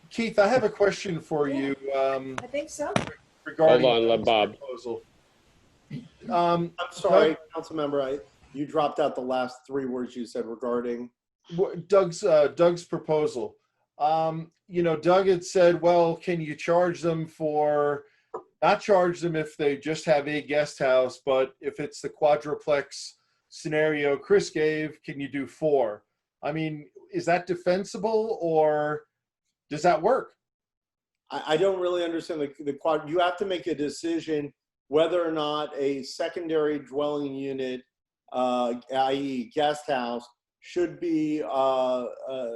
Keith, I have a question for you. I think so. Regarding Hold on, let Bob. proposal. I'm sorry, Councilmember, you dropped out the last 3 words you said regarding Doug's proposal. You know, Doug had said, well, can you charge them for, not charge them if they just have a guest house, but if it's the quadruplex scenario Chris gave, can you do 4? I mean, is that defensible or does that work? I don't really understand the quad. You have to make a decision whether or not a secondary dwelling unit, i.e. guest house, should be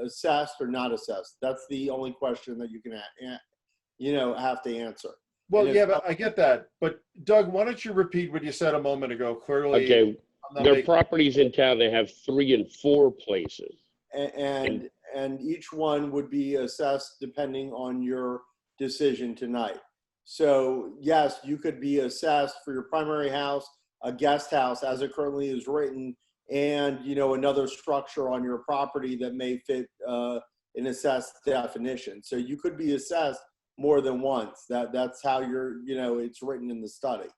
assessed or not assessed. That's the only question that you can, have to answer. Well, yeah, but I get that. But Doug, why don't you repeat what you said a moment ago? Clearly, Okay, there are properties in town that have 3 and 4 places. And each one would be assessed depending on your decision tonight. So yes, you could be assessed for your primary house, a guest house as it currently is written, and another structure on your property that may fit an assessed definition. So you could be assessed more than once. That's how it's written in the study.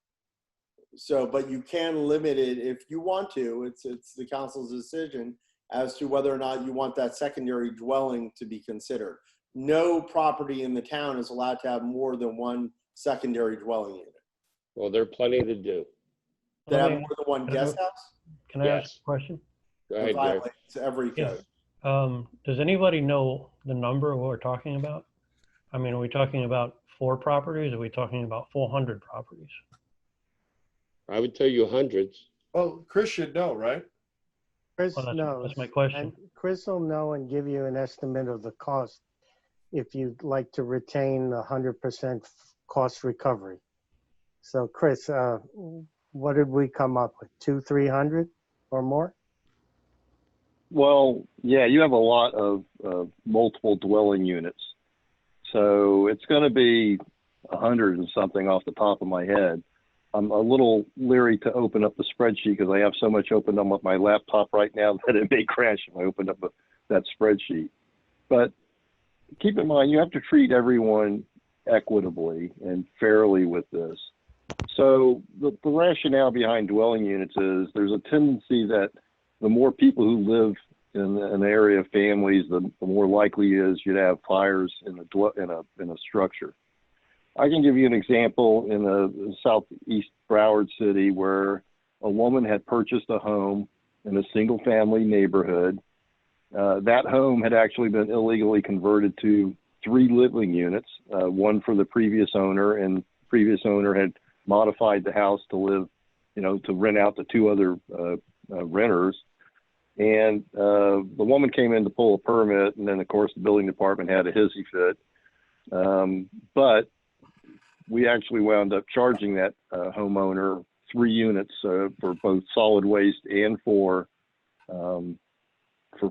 So, but you can limit it if you want to. It's the council's decision as to whether or not you want that secondary dwelling to be considered. No property in the town is allowed to have more than 1 secondary dwelling unit. Well, there are plenty to do. That have more than 1 guest house? Can I ask a question? Go ahead, It violates every code. Does anybody know the number of what we're talking about? I mean, are we talking about 4 properties? Or are we talking about 400 properties? I would tell you hundreds. Well, Chris should know, right? Chris Well, knows. that's my question. And Chris will know and give you an estimate of the cost if you'd like to retain 100% cost recovery. So Chris, what did we come up with? 200-300 or more? Well, yeah, you have a lot of multiple dwelling units. So it's going to be 100 and something off the top of my head. I'm a little leery to open up the spreadsheet because I have so much opened up with my laptop right now that it may crash if I open up that spreadsheet. But keep in mind, you have to treat everyone equitably and fairly with this. So the rationale behind dwelling units is there's a tendency that the more people who live in an area of families, the more likely it is you'd have fires in a structure. I can give you an example in the Southeast Broward City where a woman had purchased a home in a single family neighborhood. That home had actually been illegally converted to 3 living units, 1 for the previous owner, and the previous owner had modified the house to live, to rent out to 2 other renters. And the woman came in to pull a permit, and then of course the building department had a hissy fit. But we actually wound up charging that homeowner 3 units for both solid waste and for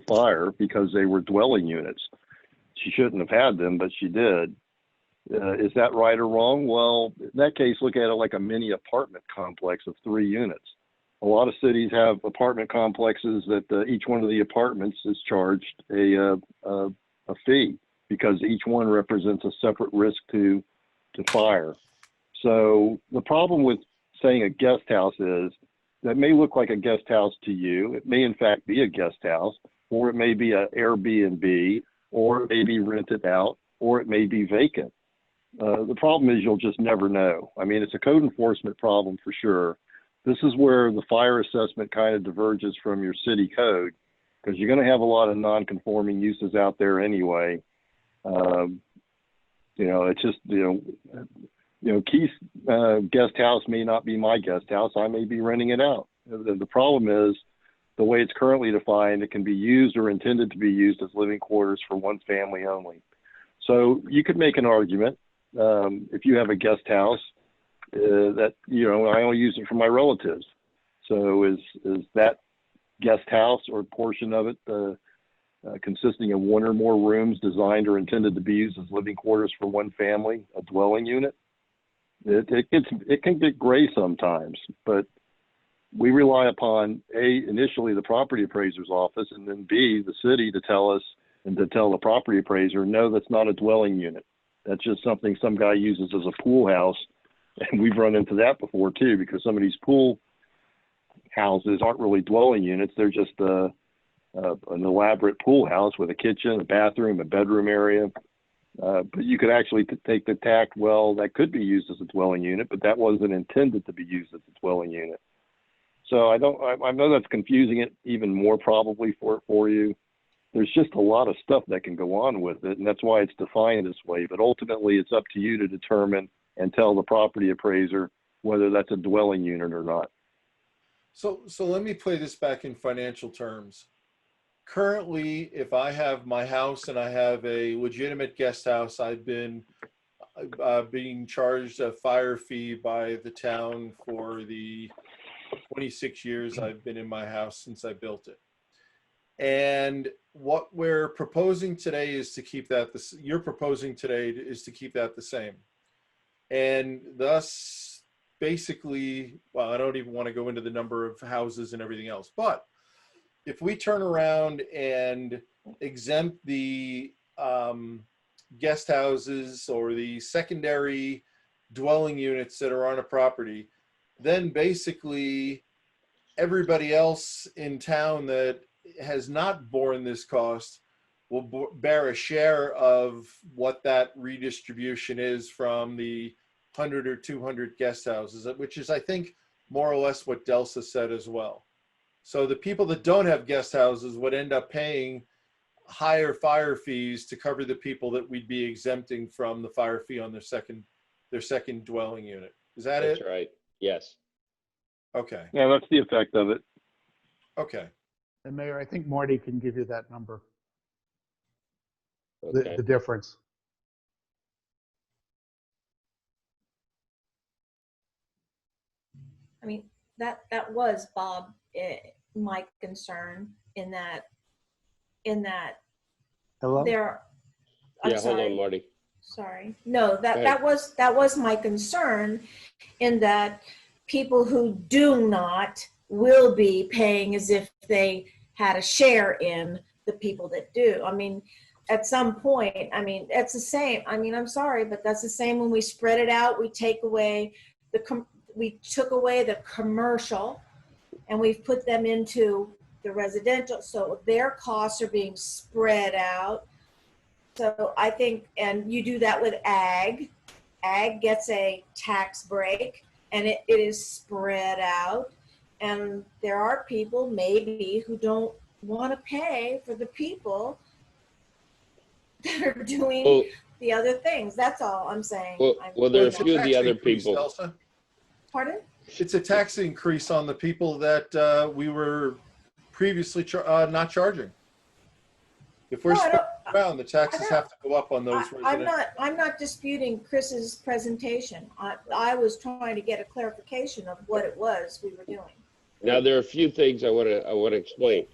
fire because they were dwelling units. She shouldn't have had them, but she did. Is that right or wrong? Well, in that case, look at it like a mini apartment complex of 3 units. A lot of cities have apartment complexes that each one of the apartments is charged a fee because each one represents a separate risk to fire. So the problem with saying a guest house is that may look like a guest house to you. It may in fact be a guest house, or it may be an Airbnb, or it may be rented out, or it may be vacant. The problem is you'll just never know. I mean, it's a code enforcement problem for sure. This is where the fire assessment kind of diverges from your city code, because you're going to have a lot of non-conforming uses out there anyway. It's just, Keith's guest house may not be my guest house. I may be renting it out. The problem is the way it's currently defined, it can be used or intended to be used as living quarters for one family only. So you could make an argument if you have a guest house that, I only use it for my relatives. So is that guest house or portion of it consisting of one or more rooms designed or intended to be used as living quarters for one family, a dwelling unit? It can get gray sometimes, but we rely upon initially the property appraiser's office, and then B, the city to tell us and to tell the property appraiser, no, that's not a dwelling unit. That's just something some guy uses as a pool house. And we've run into that before too, because some of these pool houses aren't really dwelling units. They're just an elaborate pool house with a kitchen, a bathroom, a bedroom area. But you could actually take the tack, well, that could be used as a dwelling unit, but that wasn't intended to be used as a dwelling unit. So I know that's confusing it even more probably for you. There's just a lot of stuff that can go on with it, and that's why it's defined this way. But ultimately, it's up to you to determine and tell the property appraiser whether that's a dwelling unit or not. So let me play this back in financial terms. Currently, if I have my house and I have a legitimate guest house, I've been being charged a fire fee by the town for the 26 years I've been in my house since I built it. And what we're proposing today is to keep that, you're proposing today is to keep that the same. And thus, basically, well, I don't even want to go into the number of houses and everything else, but if we turn around and exempt the guest houses or the secondary dwelling units that are on a property, then basically everybody else in town that has not borne this cost will bear a share of what that redistribution is from the 100 or 200 guest houses, which is, I think, more or less what Delsa said as well. So the people that don't have guest houses would end up paying higher fire fees to cover the people that we'd be exempting from the fire fee on their second dwelling unit. Is that it? That's right. Yes. Okay. Yeah, that's the effect of it. Okay. And Mayor, I think Marty can give you that number, Okay. the difference. I mean, that was, Bob, my concern in that Hello? there. I'm Yeah, sorry. hold on, Marty. Sorry. No, Go ahead. that was my concern, in that people who do not will be paying as if they had a share in the people that do. I mean, at some point, I mean, it's the same. I mean, I'm sorry, but that's the same when we spread it out. We take away we took away the commercial and we've put them into the residential. So their costs are being spread out. So I think, and you do that with ag. Ag gets a tax break and it is spread out. And there are people maybe who don't want to pay for the people that are doing the other things. That's all I'm saying. Well, there are a few of the other people. Elsa. Pardon? It's a tax increase on the people that we were previously not charging. If we're spreading around, the taxes have to go up on those. I'm not disputing Chris's presentation. I was trying to get a clarification of what it was we were doing. Now, there are a few things I want to explain.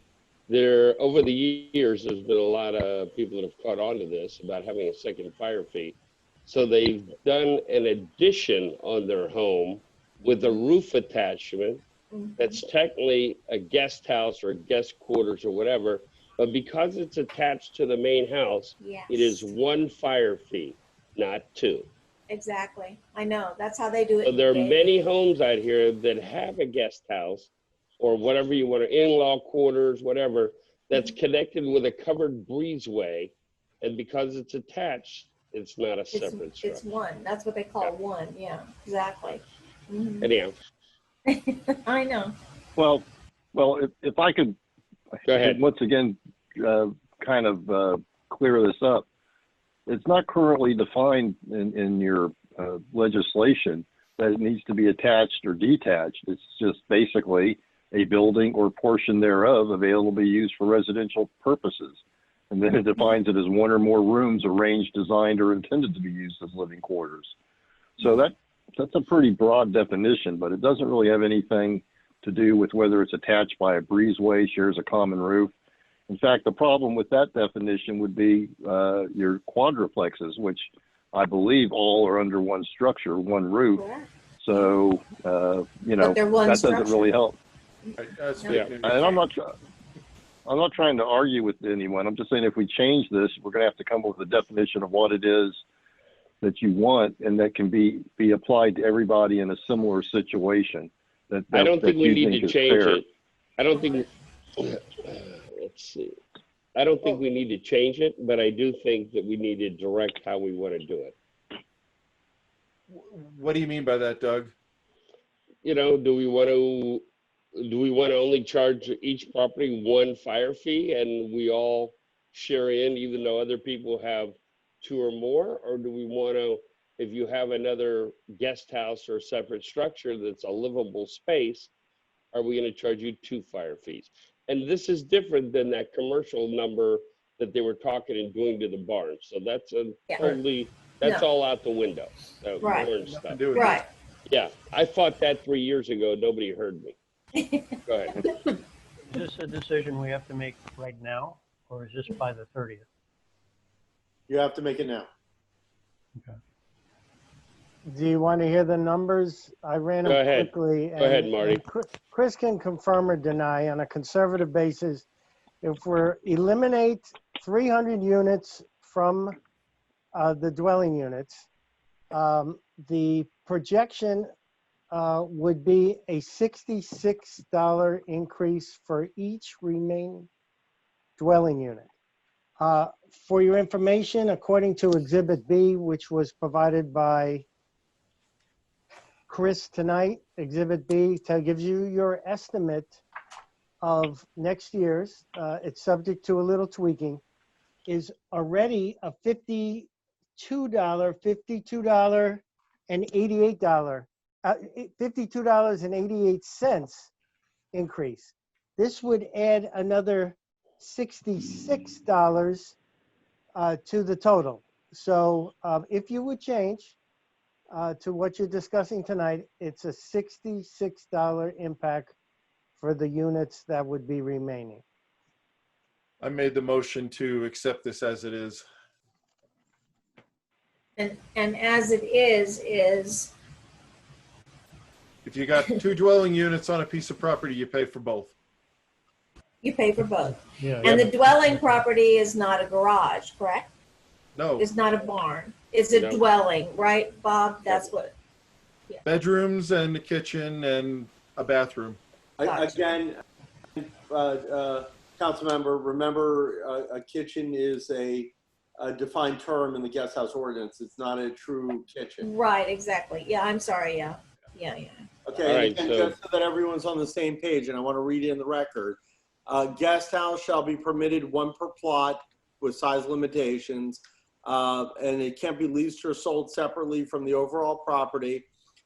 Over the years, there's been a lot of people that have caught on to this about having a second fire fee. So they've done an addition on their home with a roof attachment that's technically a guest house or guest quarters or whatever, but because it's attached to the main house, Yes. it is 1 fire fee, not 2. Exactly. I know. That's how they do it. So in there are Dayton. many homes out here that have a guest house or whatever you want to, in-law quarters, whatever, that's connected with a covered breezeway. And because it's attached, it's not a separate structure. It's one. That's what they call one. Yeah, exactly. Mhm. Anyhow. I know. Well, if I could, go ahead. Once again, kind of clear this up. It's not currently defined in your legislation that it needs to be attached or detached. It's just basically a building or portion thereof available to be used for residential purposes. And then it defines it as 1 or more rooms arranged, designed, or intended to be used as living quarters. So that's a pretty broad definition, but it doesn't really have anything to do with whether it's attached by a breezeway, shares a common roof. In fact, the problem with that definition would be your quadruplexes, which I believe all are under one structure, one roof. So, that doesn't really help. Yeah. And I'm not trying to argue with anyone. I'm just saying if we change this, we're going to have to come up with a definition of what it is that you want, and that can be applied to everybody in a similar situation. I don't think we need to change it. I don't think, let's see. I don't think we need to change it, but I do think that we need to direct how we want to do it. What do you mean by that, Doug? You know, do we want to only charge each property 1 fire fee and we all share in even though other people have 2 or more? Or do we want to, if you have another guest house or separate structure that's a livable space, are we going to charge you 2 fire fees? And this is different than that commercial number that they were talking and doing to the barn. So that's totally, that's all out the window. Right. Stuff. Right. Yeah, I fought that 3 years ago. Nobody heard me. Go ahead. Is this a decision we have to make right now, or is this by the 30th? You have to make it now. Okay. Do you want to hear the numbers? I ran them quickly. Go ahead, Marty. Chris can confirm or deny on a conservative basis. If we eliminate 300 units from the dwelling units, the projection would be a $66 increase for each remaining dwelling unit. For your information, according to Exhibit B, which was provided by Chris tonight, Exhibit B gives you your estimate of next year's, it's subject to a little tweaking, is already a $52 and $52.88 increase. This would add another $66 to the total. So if you would change to what you're discussing tonight, it's a $66 impact for the units that would be remaining. I made the motion to accept this as it is. And as it is If you got 2 dwelling units on a piece of property, you pay for both. you pay for both. Yeah. And the dwelling property is not a garage, correct? No. It's not a barn. It's a dwelling, right, Bob? That's what. Bedrooms and a kitchen and a bathroom. Again, Councilmember, remember a kitchen is a defined term in the guest house ordinance. It's not a true kitchen. Right, exactly. Yeah, I'm sorry. Yeah. Okay, Right, and just so that everyone's on the same page, and I want to read it in the record. Guest house shall be permitted 1 per plot with size limitations, and it can't be leased or sold separately from the overall property.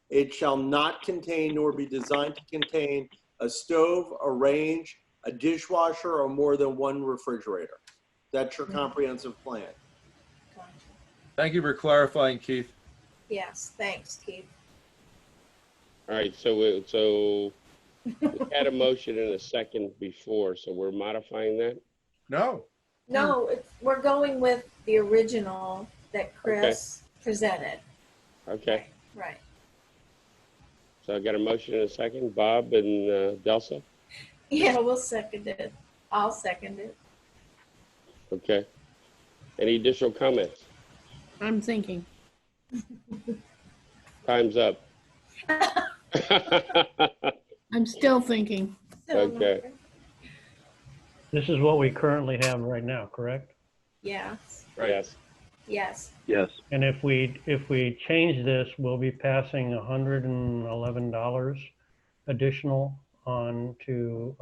It shall not contain nor be designed to contain a stove, a range, a dishwasher, or more than 1 refrigerator. That's your comprehensive plan. Thank you for clarifying, Keith. Yes, thanks, Keith. All right, so we had a motion and a second before, so we're modifying that? No. No, we're going with the original that Chris presented. Okay, Right. so I got a motion and a second. Bob and Delsa? Yeah, we'll second it. I'll second it. Okay. Any additional comments? I'm thinking. Time's up. I'm still thinking. Okay. This is what we currently have right now, correct? Yeah. Yes. Yes. Yes. And if we change this, we'll be passing $111 additional on to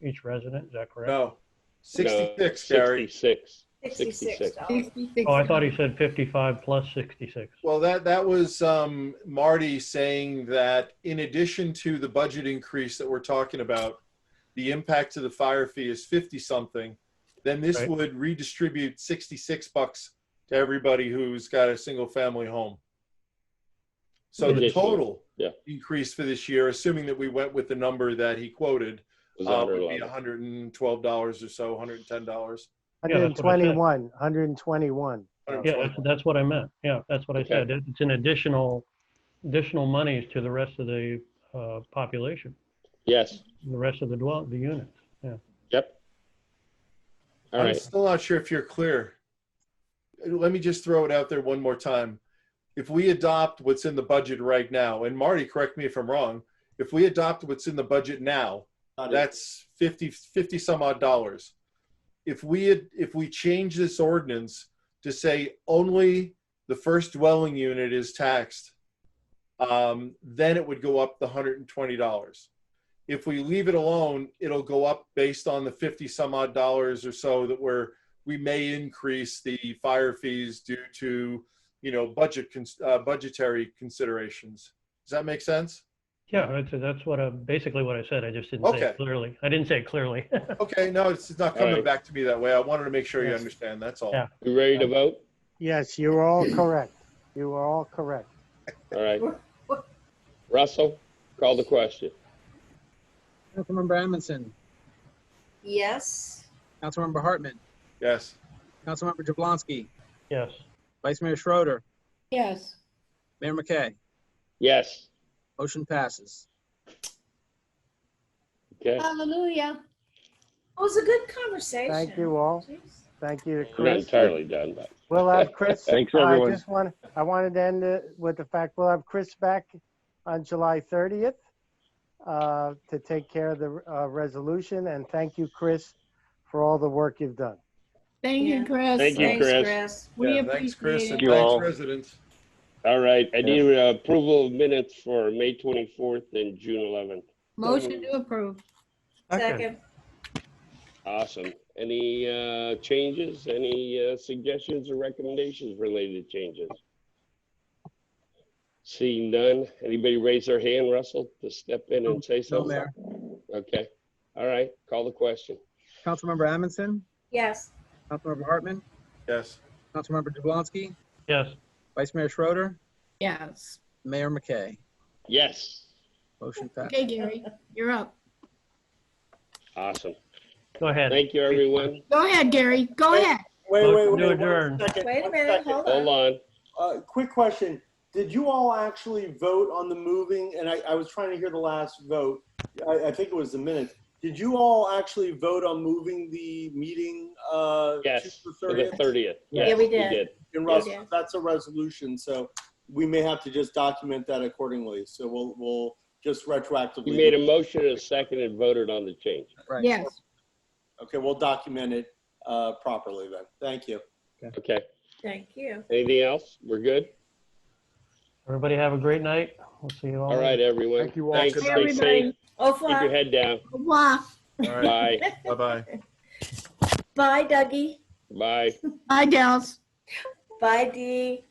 each resident. Is that correct? No, 66, No, Gary. 66. $66. Oh, I thought he said 55 plus 66. Well, that was Marty saying that in addition to the budget increase that we're talking about, the impact to the fire fee is 50 something. Then this Right. would redistribute $66 to everybody who's got a single family home. So the Additional, total yeah. increase for this year, assuming that we went with the number that he quoted, Was would be $111. $112 or so, $110. Yeah, that's what I said. 121. Yeah, that's what I meant. Yeah, that's what I said. It's an additional monies to the rest of the population, Yes. the rest of the units. Yeah. Yep. All I'm right. still not sure if you're clear. Let me just throw it out there one more time. If we adopt what's in the budget right now, and Marty, correct me if I'm wrong, if we adopt what's in the budget now, that's 50 some odd dollars. If we change this ordinance to say only the first dwelling unit is taxed, then it would go up the $120. If we leave it alone, it'll go up based on the 50 some odd dollars or so that we may increase the fire fees due to, budgetary considerations. Does that make sense? Yeah, that's basically what I said. I just didn't say it clearly. I didn't say it clearly. Okay, no, it's not coming right. back to me that way. I wanted to make sure you understand. That's all. Yeah. You ready to vote? Yes, you are all correct. You are all correct. All right. Russell, call the question. Councilmember Amundson, Yes. Councilmember Hartman, Yes. Councilmember Jablonski, Yes. Vice Mayor Schroeder, Yes. Mayor McKay. Yes. Motion passes. Okay. Hallelujah. It was a good conversation. Thank you all. Thank you to We're not Chris. entirely done, but. We'll have Chris. Thanks, everyone. I wanted to end it with the fact we'll have Chris back on July 30th to take care of the resolution. And thank you, Chris, for all the work you've done. Thank you, Chris. Thank you, Thanks, Chris. Chris. We Yeah, thanks, Chris, appreciate and it. you all. thanks, residents. All right. I need approval of minutes for May 24th and June 11th. Motion to approve. Second. Awesome. Any changes? Any suggestions or recommendations related to changes? Seeing none. Anybody raise their hand, Russell, to step in and say No, something? Mayor. Okay. All right. Call the question. Councilmember Amundson, Yes. Councilmember Hartman, Yes. Councilmember Jablonski, Yes. Vice Mayor Schroeder, Yes. Mayor McKay. Yes. Motion passes. Okay, Gary, you're up. Awesome. Go ahead. Thank you, everyone. Go ahead, Gary. Go ahead. Motion to adjourn. Wait a minute, hold Hold on. on. Quick question. Did you all actually vote on the moving? And I was trying to hear the last vote. I think it was the minutes. Did you all actually vote on moving the meeting Yes, to for the 30th? 30th. Yeah, Yes, we did. And Yeah, Russ, we did. that's a resolution, so we may have to just document that accordingly. So we'll just retroactively. You made a motion and a second and voted on the change. Right. Yes. Okay, we'll document it properly then. Thank you. Okay. Thank you. Anything else? We're good? Everybody have a great night. We'll see you all. All right, everyone. Thank you all. Thanks. Good Stay night. safe. Au Keep your revoir. head down. Au revoir. All right. Bye. Bye-bye. Bye, Dougie. Bye. Bye, Dallas. Bye, Dee.